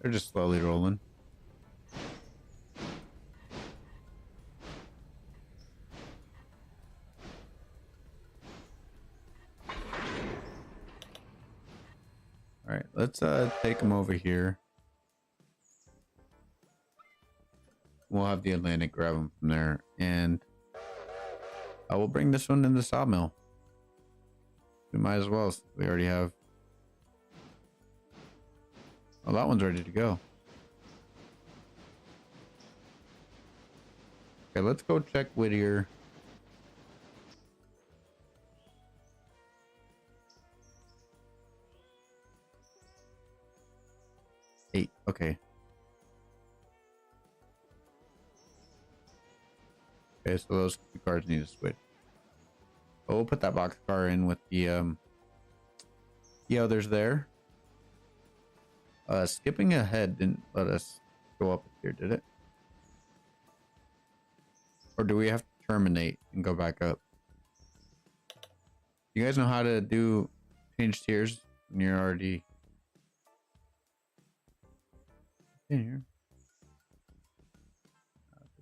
B: They're just slowly rolling. All right, let's take them over here. We'll have the Atlantic grab them from there, and I will bring this one in the sawmill. We might as well. We already have. Oh, that one's ready to go. Okay, let's go check Whittier. 8. Okay. Okay, so those two cars need to switch. But we'll put that boxcar in with the others there. Skipping ahead didn't let us go up here, did it? Or do we have to terminate and go back up? You guys know how to do change tiers when you're already in here?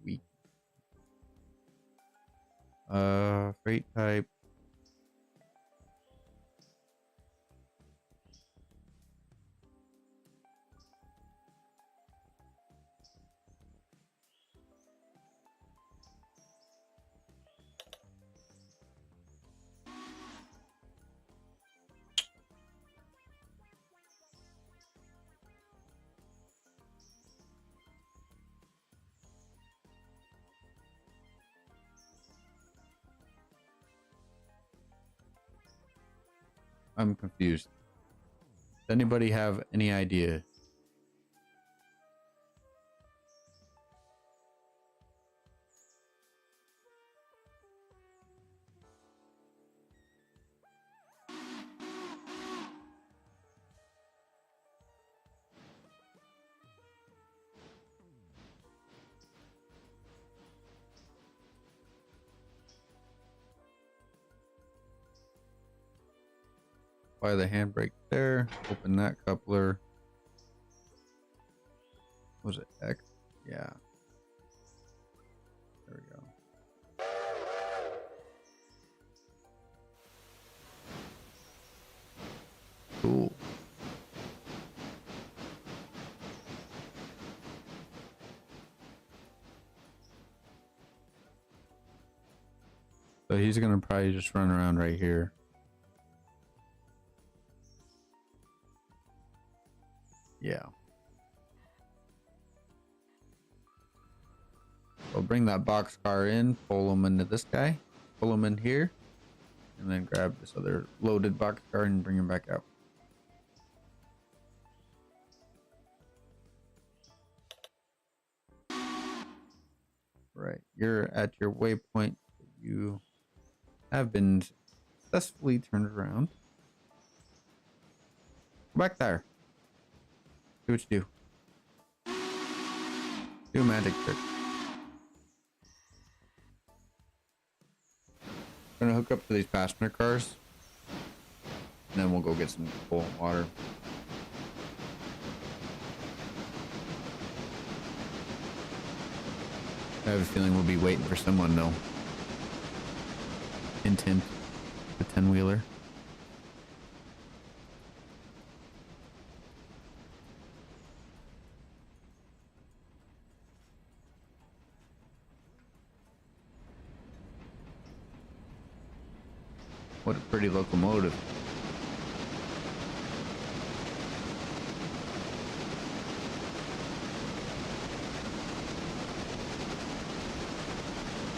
B: Weak. Freight type. I'm confused. Does anybody have any idea? Apply the handbrake there. Open that coupler. Was it X? Yeah. There we go. Cool. So he's gonna probably just run around right here. Yeah. We'll bring that boxcar in, pull him into this guy, pull him in here, and then grab this other loaded boxcar and bring him back out. Right, you're at your waypoint. You have been successfully turned around. Go back there. Do what you do. Do a magic trick. We're gonna hook up to these passenger cars, and then we'll go get some cold water. I have a feeling we'll be waiting for someone though. Intent, the 10-wheeler. What a pretty locomotive.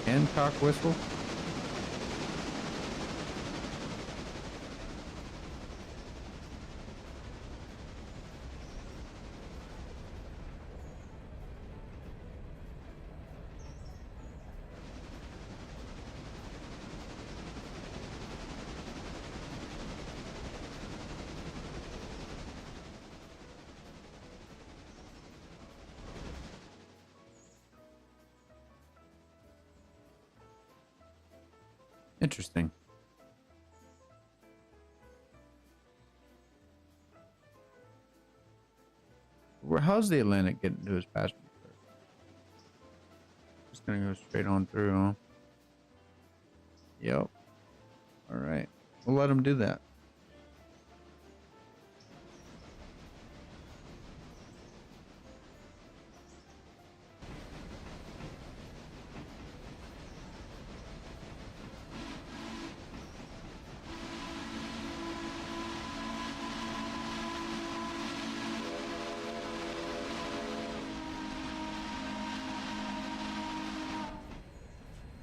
B: Hancock whistle? Interesting. How's the Atlantic getting to his passenger car? Just gonna go straight on through, huh? Yep. Alright. We'll let him do that.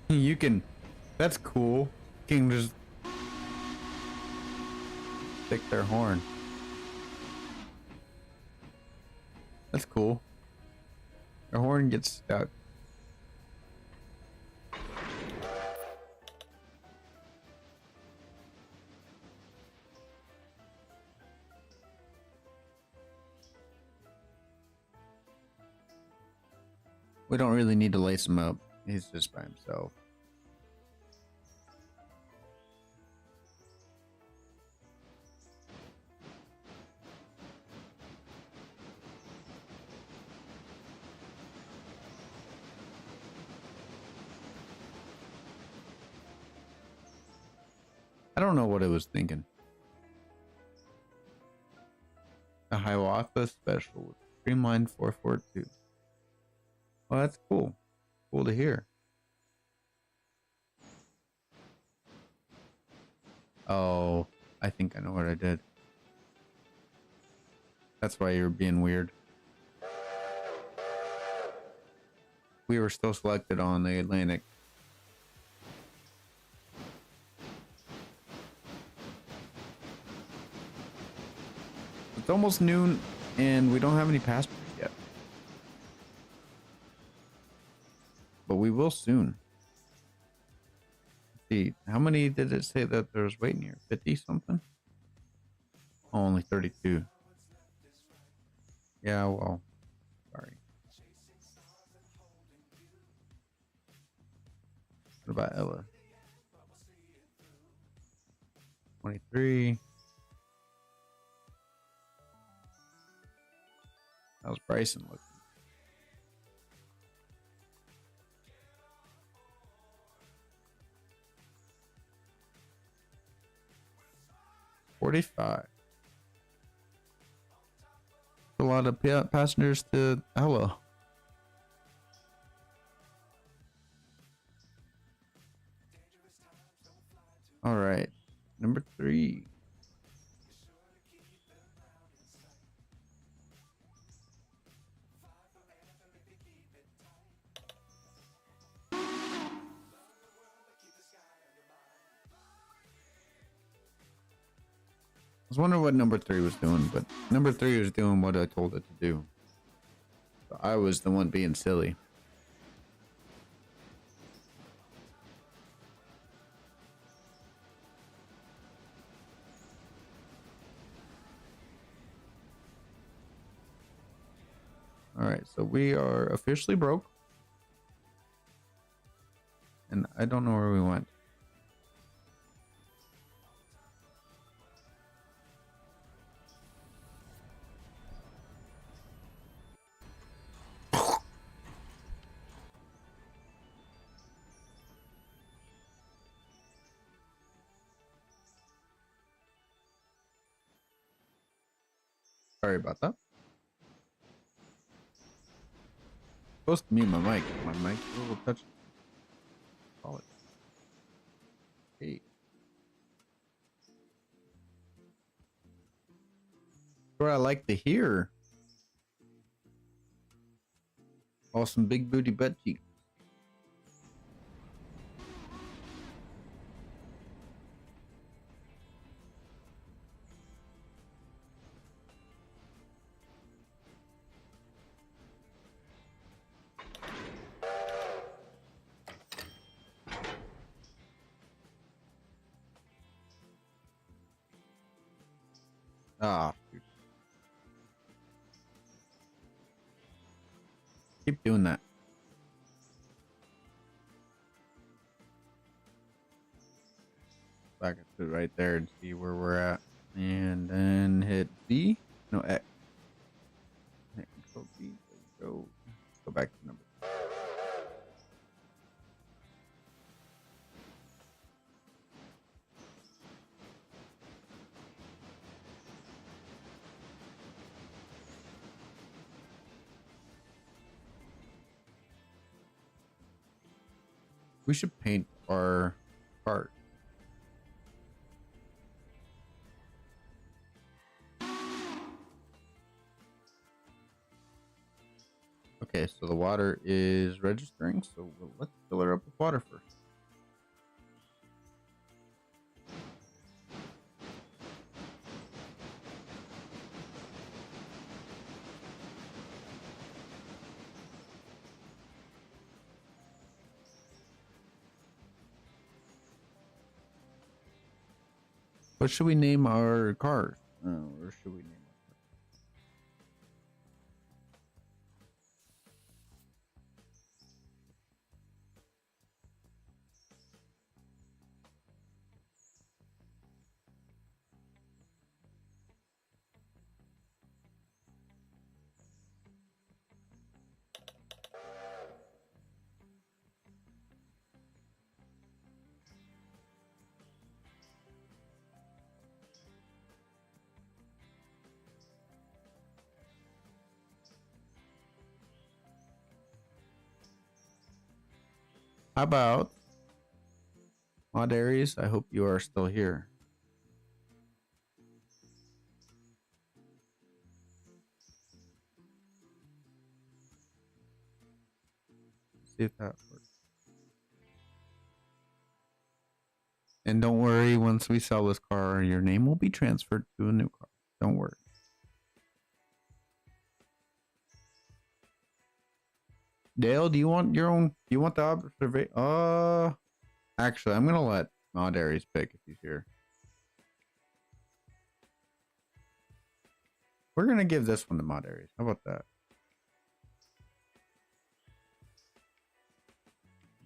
B: You can, that's cool. You can just stick their horn. That's cool. Our horn gets stuck. We don't really need to lace him up. He's just by himself. I don't know what I was thinking. A Hiawatha special with streamlined 442. Well, that's cool. Cool to hear. Oh, I think I know what I did. That's why you're being weird. We were still selected on the Atlantic. It's almost noon and we don't have any passengers yet. But we will soon. Let's see, how many did it say that there was waiting here? 50 something? Oh, only 32. Yeah, well, sorry. What about Ella? 23. How's Bryson looking? $45. A lot of passengers to Ella. All right, number 3. I was wondering what number 3 was doing, but number 3 was doing what I told it to do. So I was the one being silly. All right, so we are officially broke. And I don't know where we went. Sorry about that. Supposed to mute my mic. My mic's a little touchy. Call it. Hey. What I like to hear. Awesome big booty butt cheek. Ah, dude. Keep doing that. Back to right there and see where we're at. And then hit B. No, X. Hit Control B. Go back to number. We should paint our part. Okay, so the water is registering, so let's fill her up with water first. What should we name our cars? Or should we name our How about Mod Aries? I hope you are still here. See if that works. And don't worry, once we sell this car, your name will be transferred to a new car. Don't worry. Dale, do you want your own? Do you want the observation? Actually, I'm gonna let Mod Aries pick if he's here. We're gonna give this one to Mod Aries. How about that?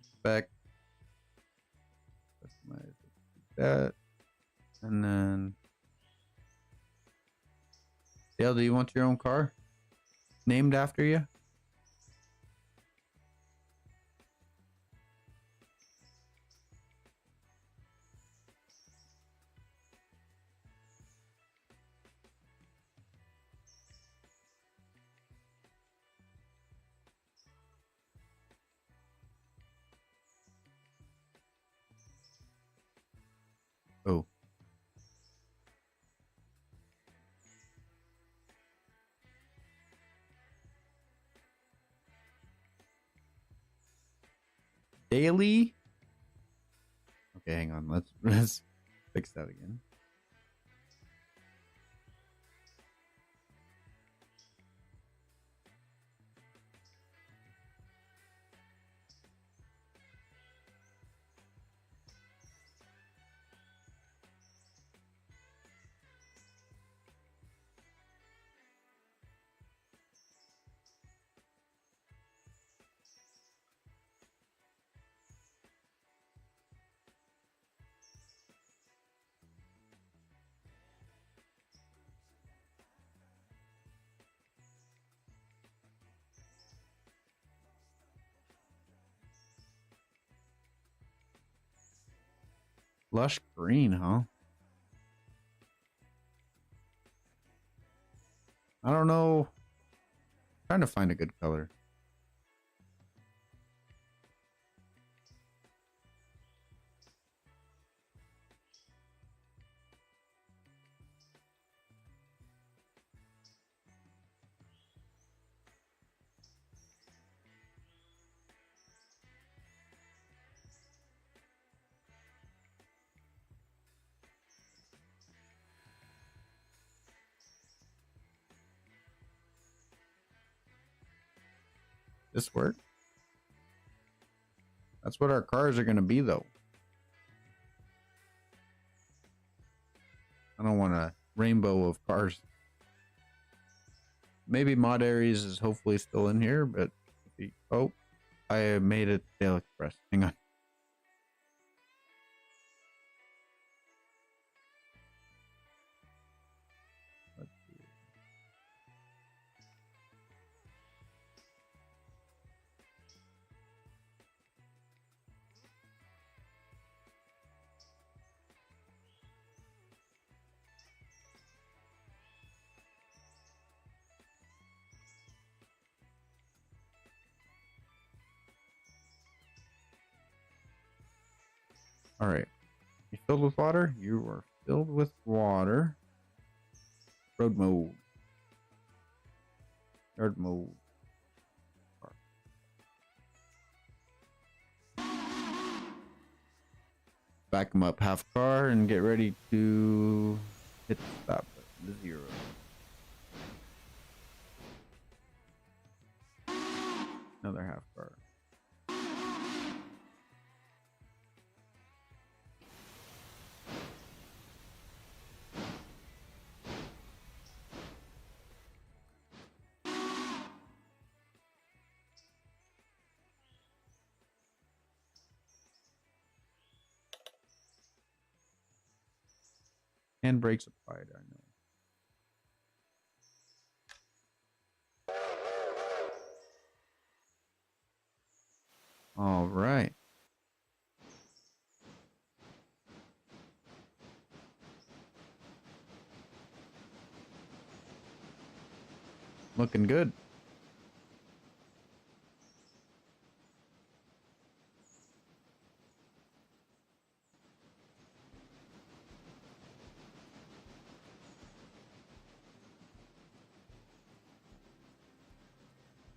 B: Spec. Customize that. And then Dale, do you want your own car? Named after you? Oh. Daily? Okay, hang on. Let's fix that again. Lush green, huh? I don't know. Trying to find a good color. This work? That's what our cars are going to be, though. I don't want a rainbow of cars. Maybe Mod Aries is hopefully still in here, but if he, oh, I made it Dale Express. Hang on. Let's see. All right. You filled with water? You are filled with water. Road mode. Yard mode. Back them up half car and get ready to hit the stop button to 0. Another half car. Handbrakes applied, I know. All right. Looking good.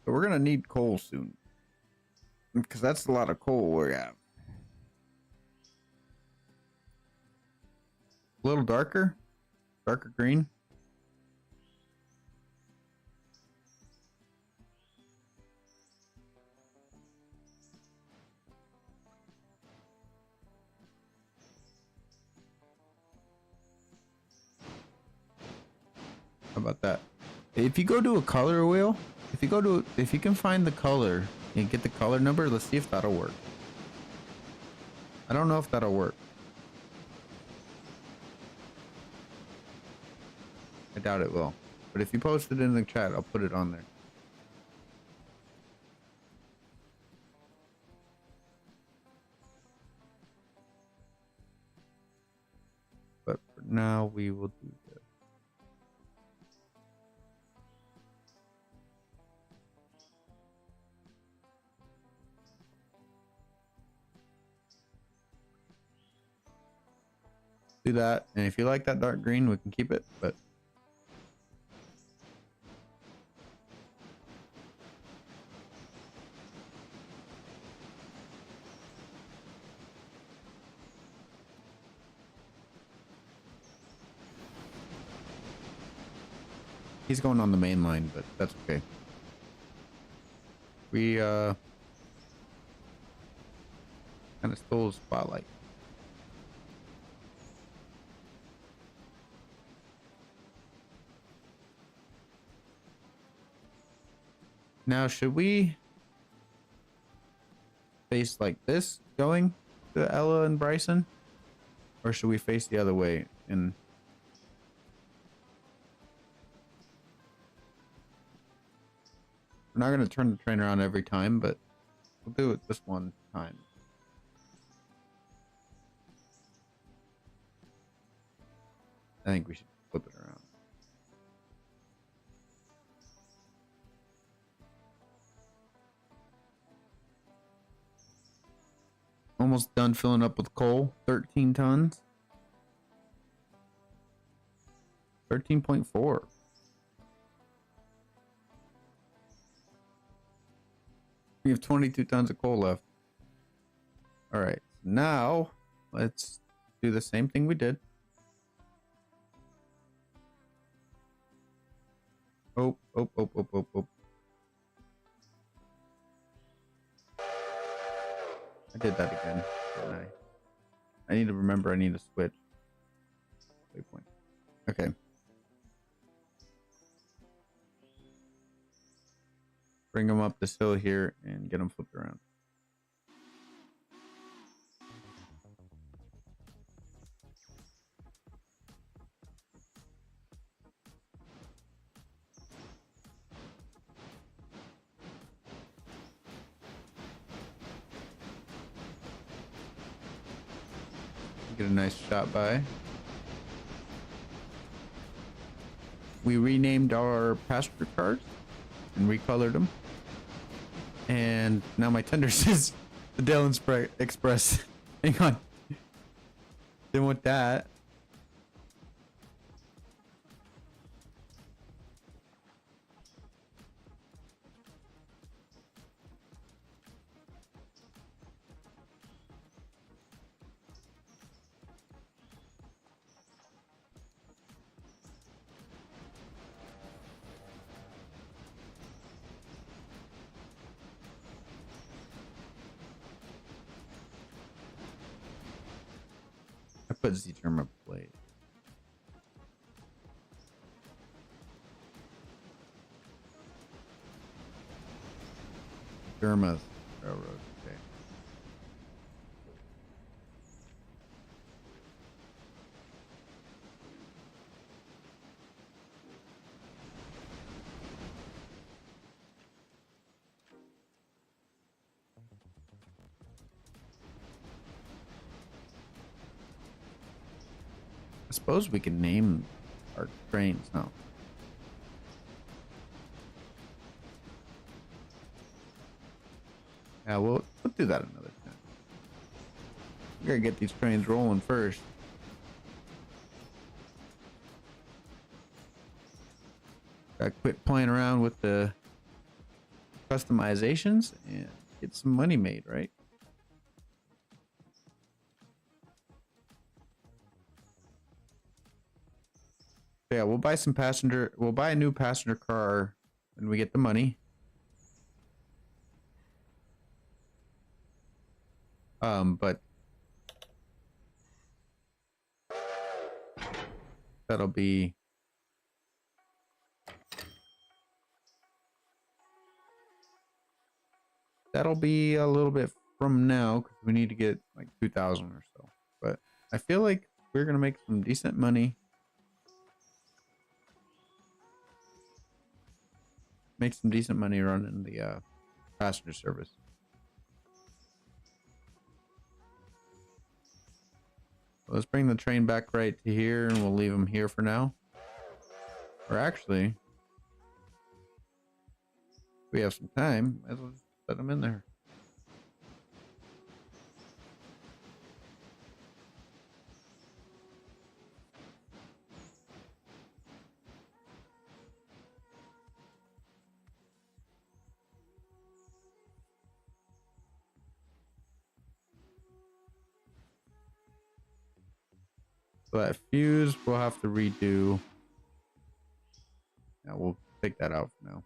B: So we're gonna need coal soon, because that's a lot of coal we have. A little darker green. How about that? If you go to a color wheel, if you can find the color and get the color number, let's see if that'll work. I don't know if that'll work. I doubt it will. But if you post it in the chat, I'll put it on there. But for now, we will do this. Do that, and if you like that dark green, we can keep it, but he's going on the main line, but that's okay. We kind of stole the spotlight. Now, should we face like this going to Ella and Bryson? Or should we face the other way? And we're not going to turn the train around every time, but we'll do it this one time. I think we should flip it around. Almost done filling up with coal. 13 tons. 13.4. We have 22 tons of coal left. All right. Now, let's do the same thing we did. Oh. I did that again, didn't I? I need to remember I need to switch. Waypoint. Okay. Bring them up this hill here and get them flipped around. Get a nice shot by. We renamed our passenger cars and recolored them. And now my tender says the Dell Express. Hang on. Didn't want that. I put Z term plate. Derma's railroad. Okay. I suppose we can name our trains, huh? Yeah, we'll do that another time. We gotta get these trains rolling first. Gotta quit playing around with the customizations and get some money made, right? Yeah, we'll buy a new passenger car when we get the money. But that'll be a little bit from now because we need to get like 2,000 or so. But I feel like we're gonna make some decent money. Make some decent money running the passenger service. Let's bring the train back right to here and we'll leave them here for now. Or actually, if we have some time, might as well just put them in there. So that fuse we'll have to redo. Now we'll take that out for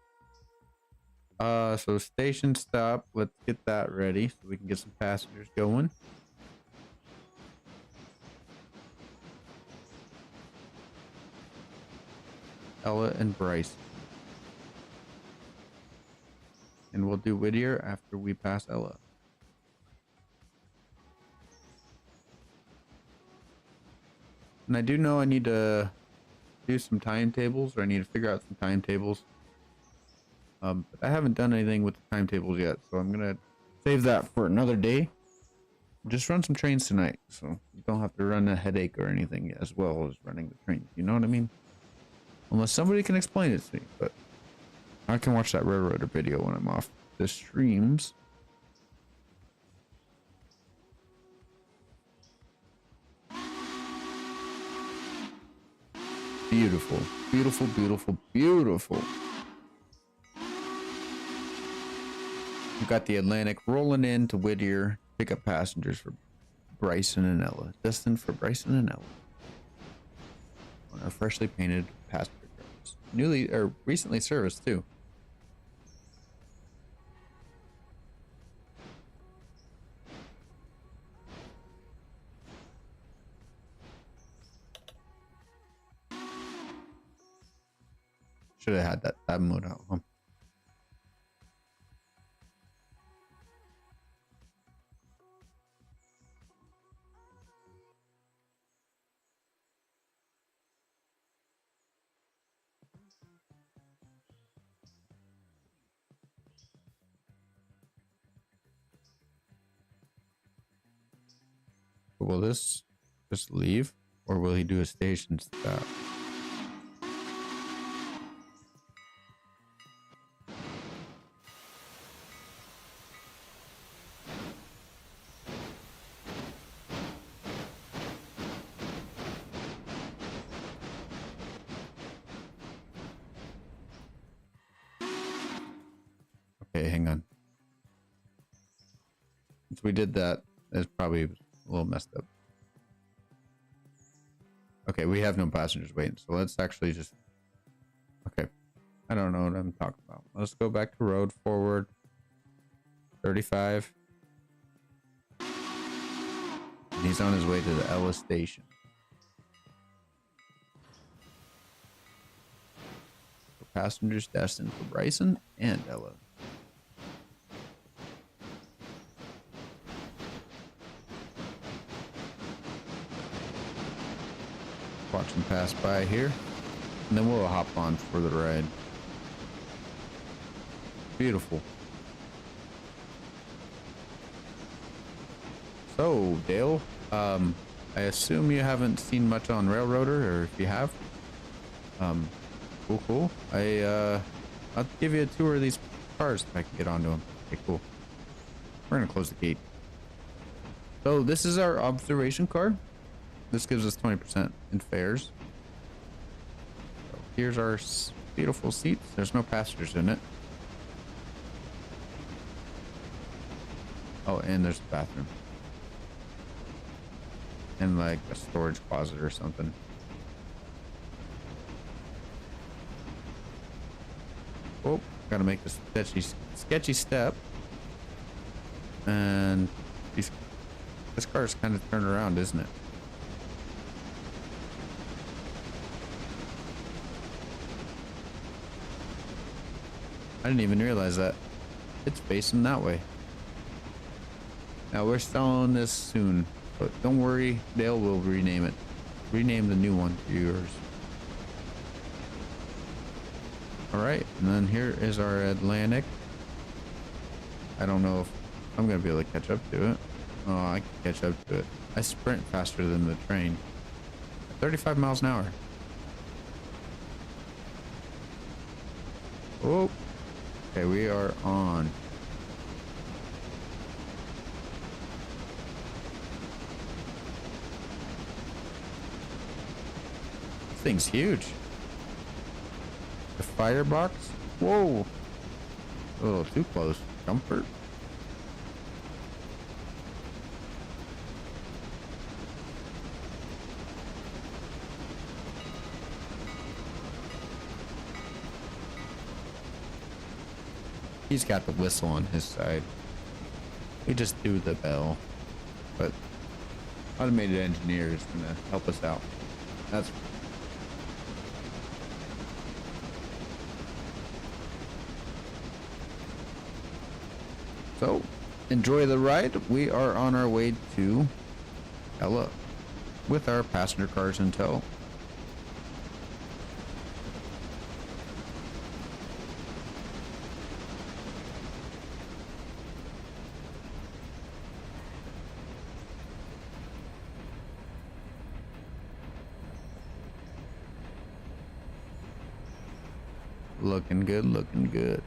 B: now. So station stop. Let's get that ready so we can get some passengers going. Ella and Bryson. And we'll do Whittier after we pass Ella. And I do know I need to do some timetables, or I need to figure out some timetables. But I haven't done anything with the timetables yet, so I'm gonna save that for another day. Just run some trains tonight, so you don't have to run a headache or anything as well as running the trains. You know what I mean? Unless somebody can explain it to me, but I can watch that railroader video when I'm off the streams. Beautiful, beautiful, beautiful, beautiful. We've got the Atlantic rolling in to Whittier, pick up passengers for Bryson and Ella. Destined for Bryson and Ella on our freshly painted passenger cars. Newly or recently serviced too. Should have had that mode out, huh? Will this just leave, or will he do a station stop? Okay, hang on. Since we did that, it's probably a little messed up. Okay, we have no passengers waiting, so let's actually just... Okay, I don't know what I'm talking about. Let's go back to road forward. 35. And he's on his way to the Ella station. For passengers destined for Bryson and Ella. Watch them pass by here, and then we'll hop on for the ride. Beautiful. So, Dale, I assume you haven't seen much on Railroader, or if you have, cool. I'll give you a tour of these cars if I can get onto them. Okay, cool. We're gonna close the gate. So this is our observation car. This gives us 20% in fares. So here's our beautiful seats. There's no passengers in it. Oh, and there's a bathroom. And like a storage closet or something. Oh, gotta make this sketchy step. And this car is kind of turned around, isn't it? I didn't even realize that. It's facing that way. Now we're selling this soon, but don't worry, Dale will rename it. Rename the new one to yours. Alright, and then here is our Atlantic. I don't know if I'm gonna be able to catch up to it. Oh, I can catch up to it. I sprint faster than the train. 35 miles an hour. Oh, okay, we are on. This thing's huge. The firebox? Whoa. A little too close. Comfort. He's got the whistle on his side. We just do the bell. But automated engineer is gonna help us out. That's so enjoy the ride. We are on our way to Ella with our passenger cars in tow. Looking good, looking good.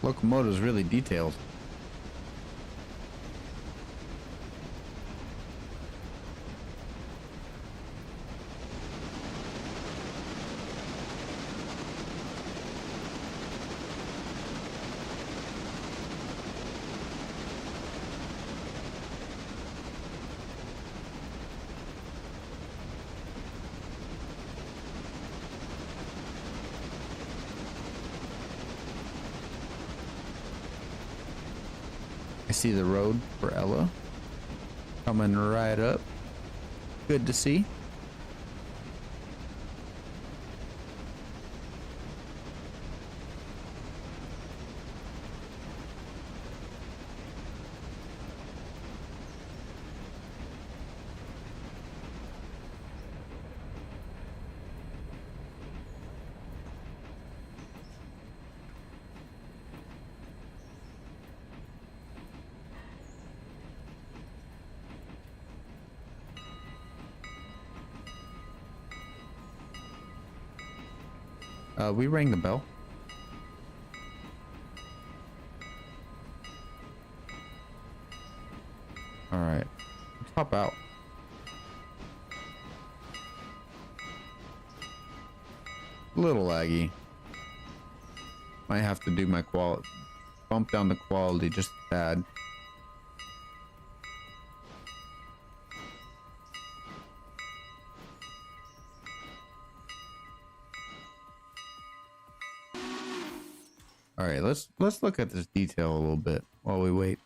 B: Locomotive's really detailed. I see the road for Ella coming right up. Good to see. We rang the bell. All right, let's hop out. A little laggy. Might have to do my quality, bump down the quality just a tad. All right, let's look at this detail a little bit while we wait.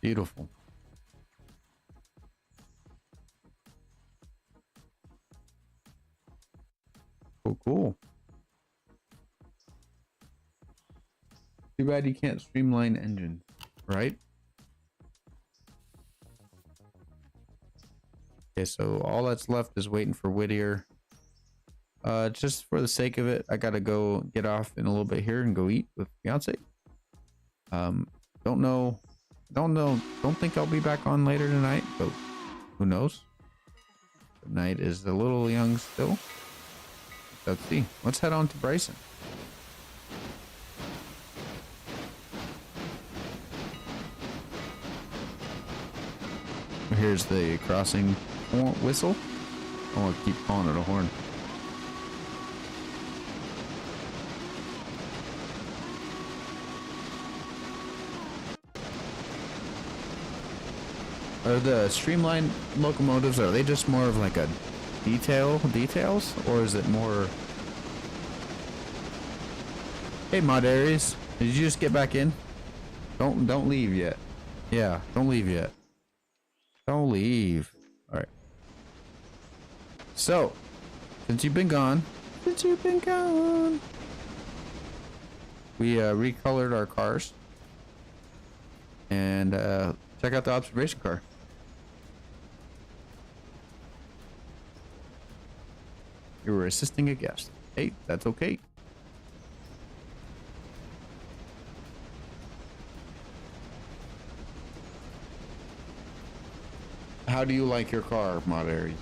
B: Beautiful. Cool. Too bad you can't streamline engines right? Okay, so all that's left is waiting for Whittier. Just for the sake of it, I gotta go get off in a little bit here and go eat with fiance. Don't know, don't think I'll be back on later tonight, but who knows? The night is a little young still. Let's see. Let's head on to Bryson. Here's the crossing whistle. I want to keep calling it a horn. Are the streamlined locomotives, are they just more of like a details, or is it more... Hey, Mod Aries, did you just get back in? Don't leave yet. Yeah, don't leave yet. Don't leave. All right. So, since you've been gone, we recolored our cars, and check out the observation car. You were assisting a guest. Hey, that's okay. How do you like your car, Mod Aries?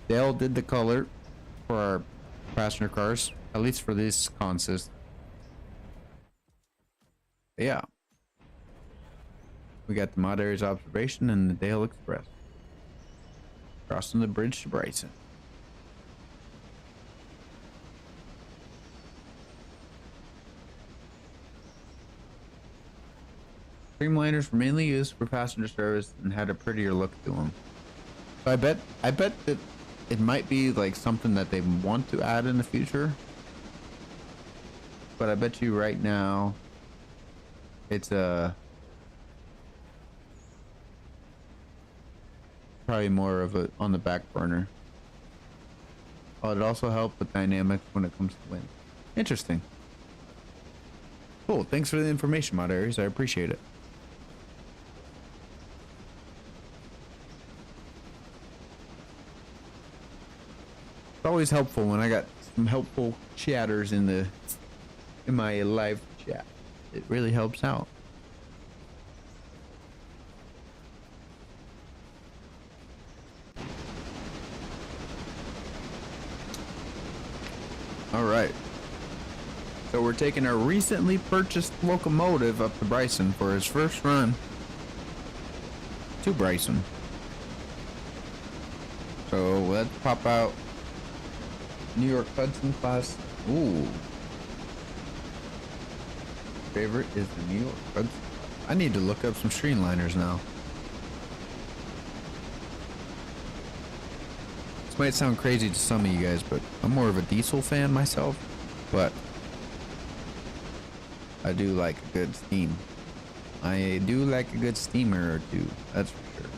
B: Dale did the color for our passenger cars, at least for this consist. Yeah. We got the Mod Aries observation and the Dale Express. Crossing the bridge to Bryson. Streamliners were mainly used for passenger service and had a prettier look to them. So I bet that it might be like something that they want to add in the future. But I bet you right now it's probably more of a on the back burner. Oh, it also helped with dynamics when it comes to wind. Interesting. Cool. Thanks for the information, Mod Aries. I appreciate it. It's always helpful when I got some helpful chatters in my live chat. It really helps out. All right. So we're taking our recently purchased locomotive up to Bryson for his first run to Bryson. So let's pop out New York Hudson class. Ooh. Favorite is the New York Hudson. I need to look up some streamliners now. This might sound crazy to some of you guys, but I'm more of a diesel fan myself. But I do like a good steam. I do like a good steamer or two, that's for sure.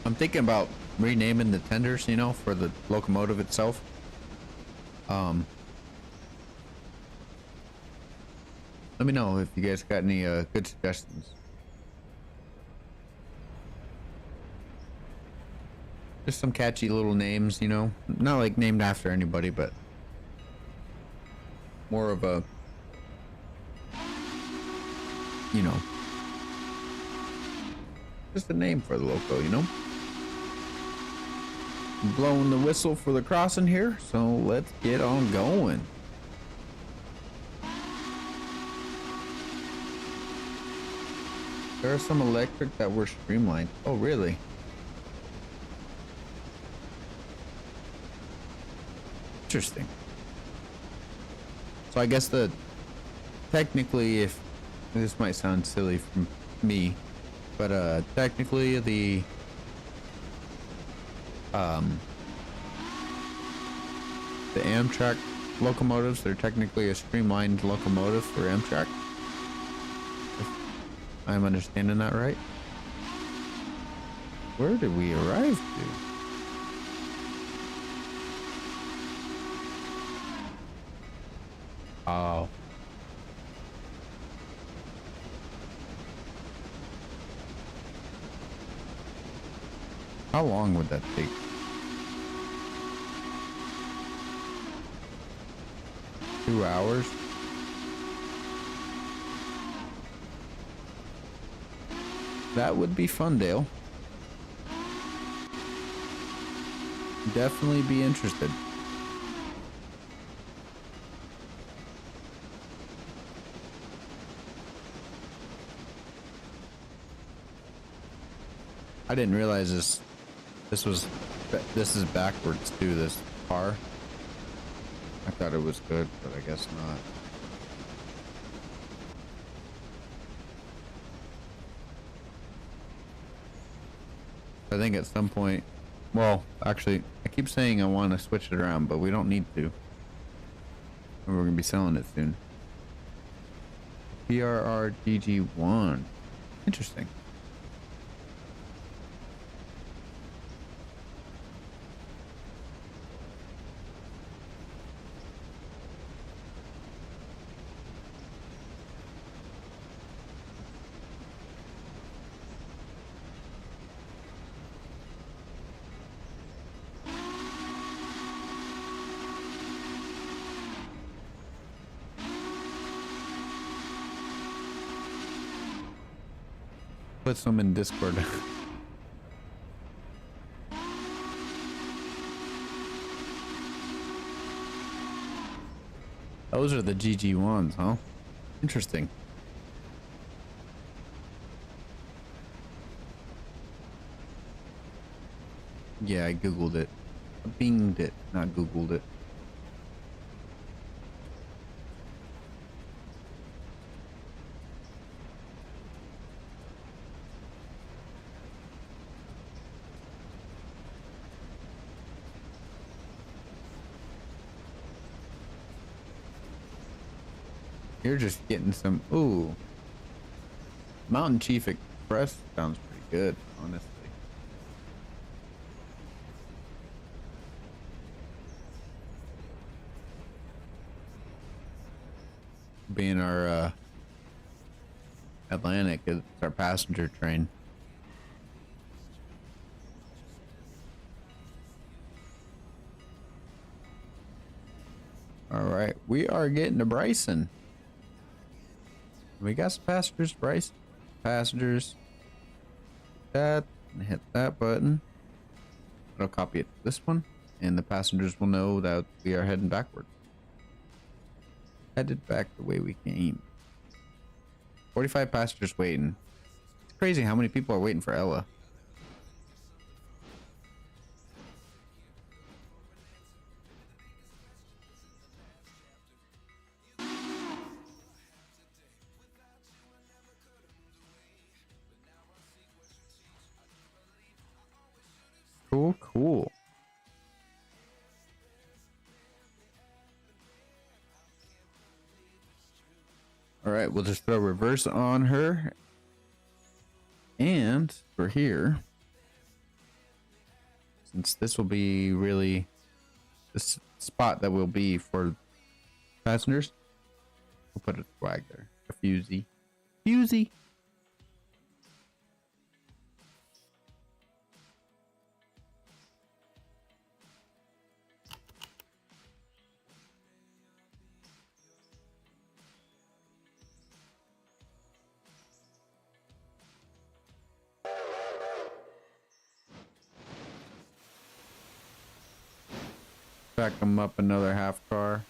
B: I'm thinking about renaming the tenders, you know, for the locomotive itself. Let me know if you guys got any good suggestions. Just some catchy little names, you know, not like named after anybody, but more of a, you know, just a name for the loco, you know. Blowing the whistle for the crossing here, so let's get on going. There are some electric that were streamlined. Oh, really? Interesting. So I guess technically, if this might sound silly from me, but technically the Amtrak locomotives, they're technically a streamlined locomotive for Amtrak. I'm understanding that right. Where did we arrive to? Oh. How long would that take? Two hours? That would be fun, Dale. Definitely be interested. I didn't realize this is backwards too, this car. I thought it was good, but I guess not. I think at some point, well, actually, I keep saying I want to switch it around, but we don't need to. We're going to be selling it soon. PRRGG1. Interesting. Put some in Discord. Those are the GG1s, huh? Interesting. Yeah, I googled it. I binged it, not googled it. You're just getting some. Ooh. Mountain Chief Express sounds pretty good, honestly. Being our Atlantic, it's our passenger train. All right, we are getting to Bryson. We got some passengers, Bryson. Passengers. That, hit that button. I'll copy it to this one, and the passengers will know that we are heading backwards. Headed back the way we came. 45 passengers waiting. It's crazy how many people are waiting for Ella. Cool, cool. All right, we'll just throw reverse on her. And we're here. Since this will be really the spot that will be for passengers, we'll put a flag there. A fusee. Fusee. Back them up another half car.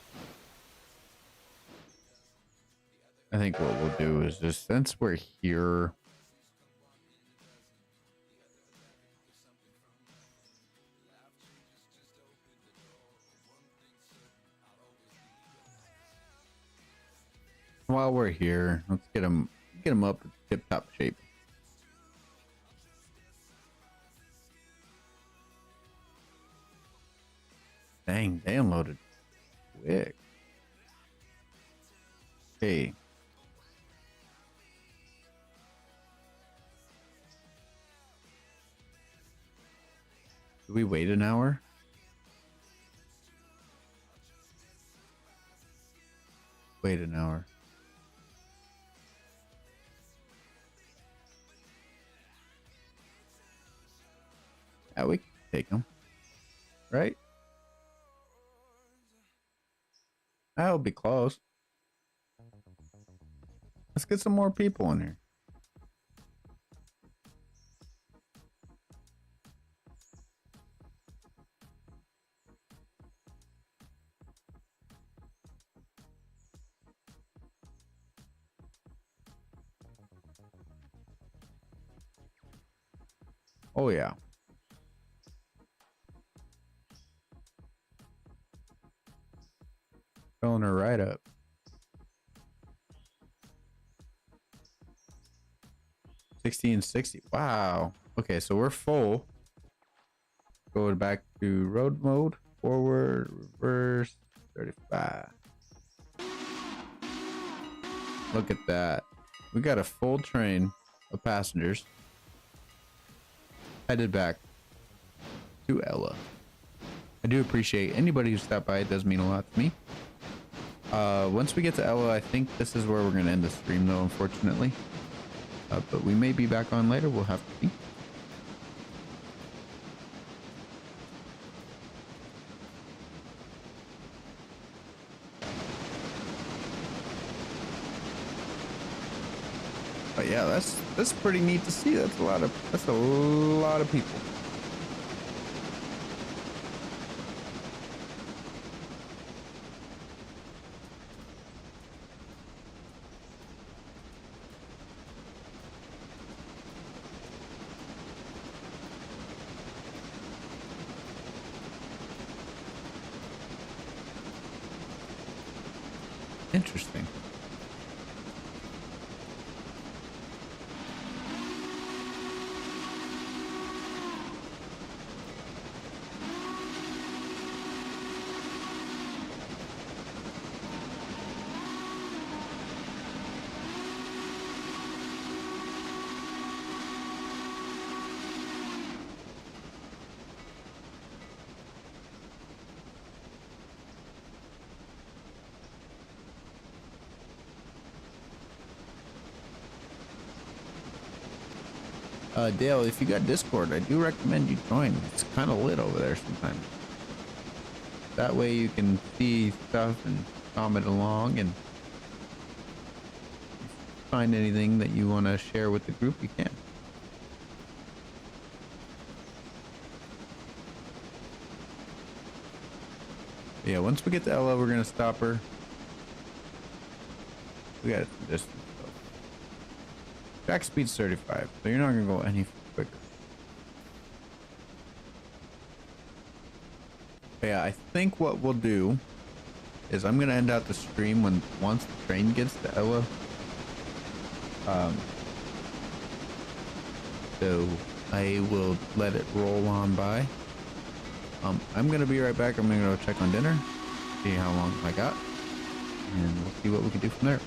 B: I think what we'll do is just, since we're here, while we're here, let's get them up in tip-top shape. Dang, they unloaded quick. Okay. Do we wait an hour? Wait an hour. Yeah, we can take them. Right? That'll be close. Let's get some more people in here. Oh, yeah. Filling her right up. 1660. Wow. Okay, so we're full. Go back to road mode. Forward, reverse, 35. Look at that. We got a full train of passengers headed back to Ella. I do appreciate anybody who stopped by. It does mean a lot to me. Once we get to Ella, I think this is where we're going to end the stream, though, unfortunately. But we may be back on later. We'll have to see. But yeah, that's pretty neat to see. That's a lot of people. Interesting. Dale, if you got Discord, I do recommend you join. It's kind of lit over there sometimes. That way you can see stuff and comment along, and find anything that you want to share with the group, you can. Yeah, once we get to Ella, we're going to stop her. We got some distance. Track speed's 35, so you're not gonna go any quicker. But yeah, I think what we'll do is I'm gonna end out the stream once the train gets to Ella. So I will let it roll on by. I'm gonna be right back. I'm gonna go check on dinner, see how long I got, and we'll see what we can do from there.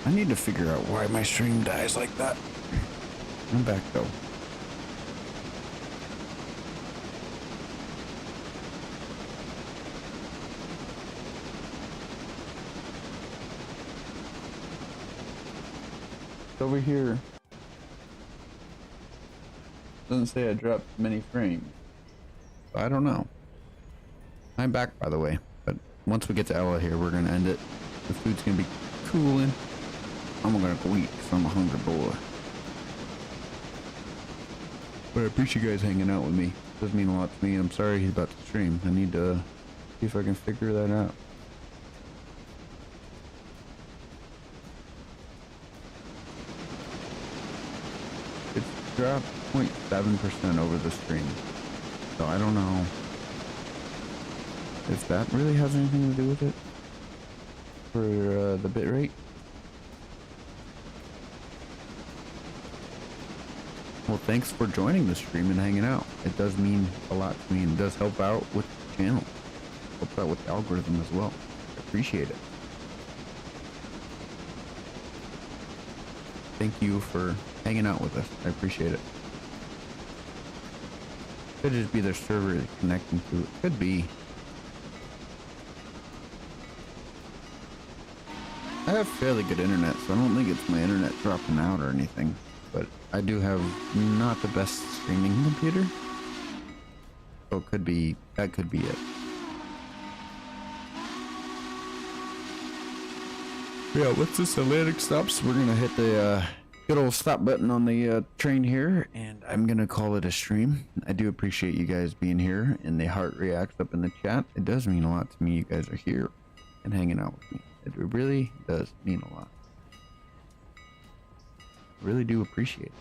B: I need to figure out why my stream dies like that. I'm back though. Over here doesn't say I dropped many frames. I don't know. I'm back, by the way, but once we get to Ella here, we're gonna end it. The food's gonna be cooling. I'm gonna go eat because I'm a hungry boy. But I appreciate you guys hanging out with me. It does mean a lot to me. I'm sorry he's about to stream. I need to see if I can figure that out. It's dropped 0.7% over the stream. So I don't know if that really has anything to do with it for the bitrate. Well, thanks for joining the stream and hanging out. It does mean a lot to me and does help out with the channel. Helps out with the algorithm as well. I appreciate it. Thank you for hanging out with us. I appreciate it. Could just be their server connecting to it. Could be. I have fairly good internet, so I don't think it's my internet dropping out or anything. But I do have not the best streaming computer. So it could be, that could be it. Yeah, once this Atlantic stops, we're gonna hit the good old stop button on the train here, and I'm gonna call it a stream. I do appreciate you guys being here, and the heart reacts up in the chat. It does mean a lot to me you guys are here and hanging out with me. It really does mean a lot. I really do appreciate it.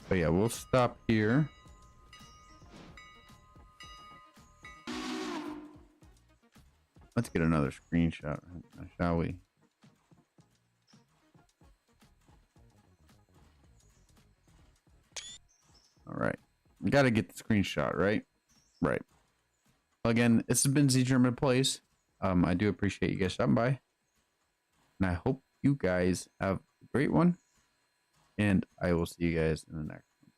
B: But yeah, we'll stop here. Let's get another screenshot, shall we? All right, we got to get the screenshot, right? Right. Again, this has been Z German Plays. I do appreciate you guys stopping by, and I hope you guys have a great one. And I will see you guys in the next one.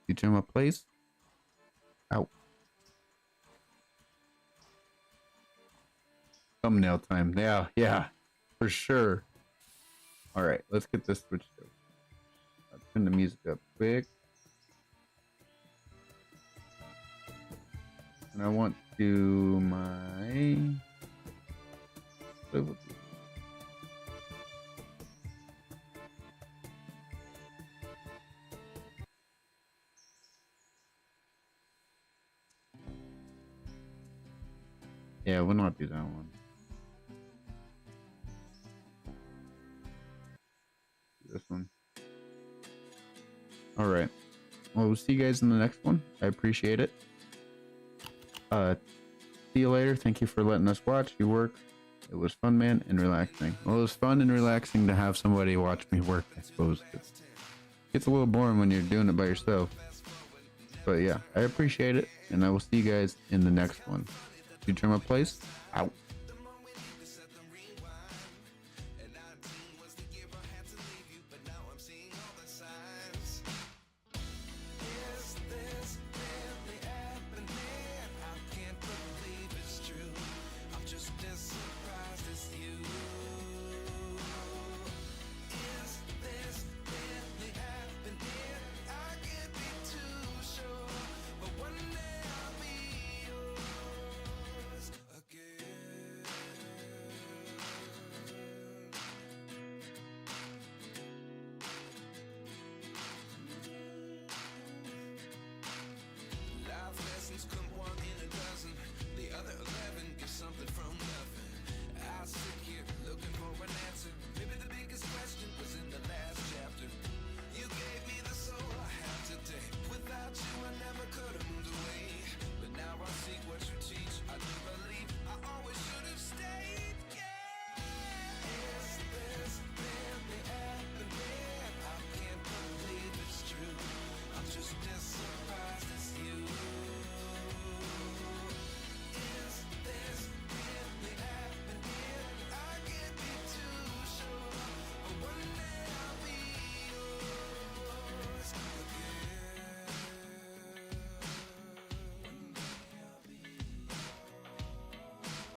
B: Z German Plays. Out. Thumbnail time. Yeah, for sure. All right, let's get this switched over. I'll turn the music up quick. And I want to my yeah, we'll not do that one. This one. All right. Well, we'll see you guys in the next one. I appreciate it. See you later. Thank you for letting us watch you work. It was fun, man, and relaxing. Well, it was fun and relaxing to have somebody watch me work, I suppose. It gets a little boring when you're doing it by yourself. But yeah, I appreciate it, and I will see you guys in the next one. You turn my place out.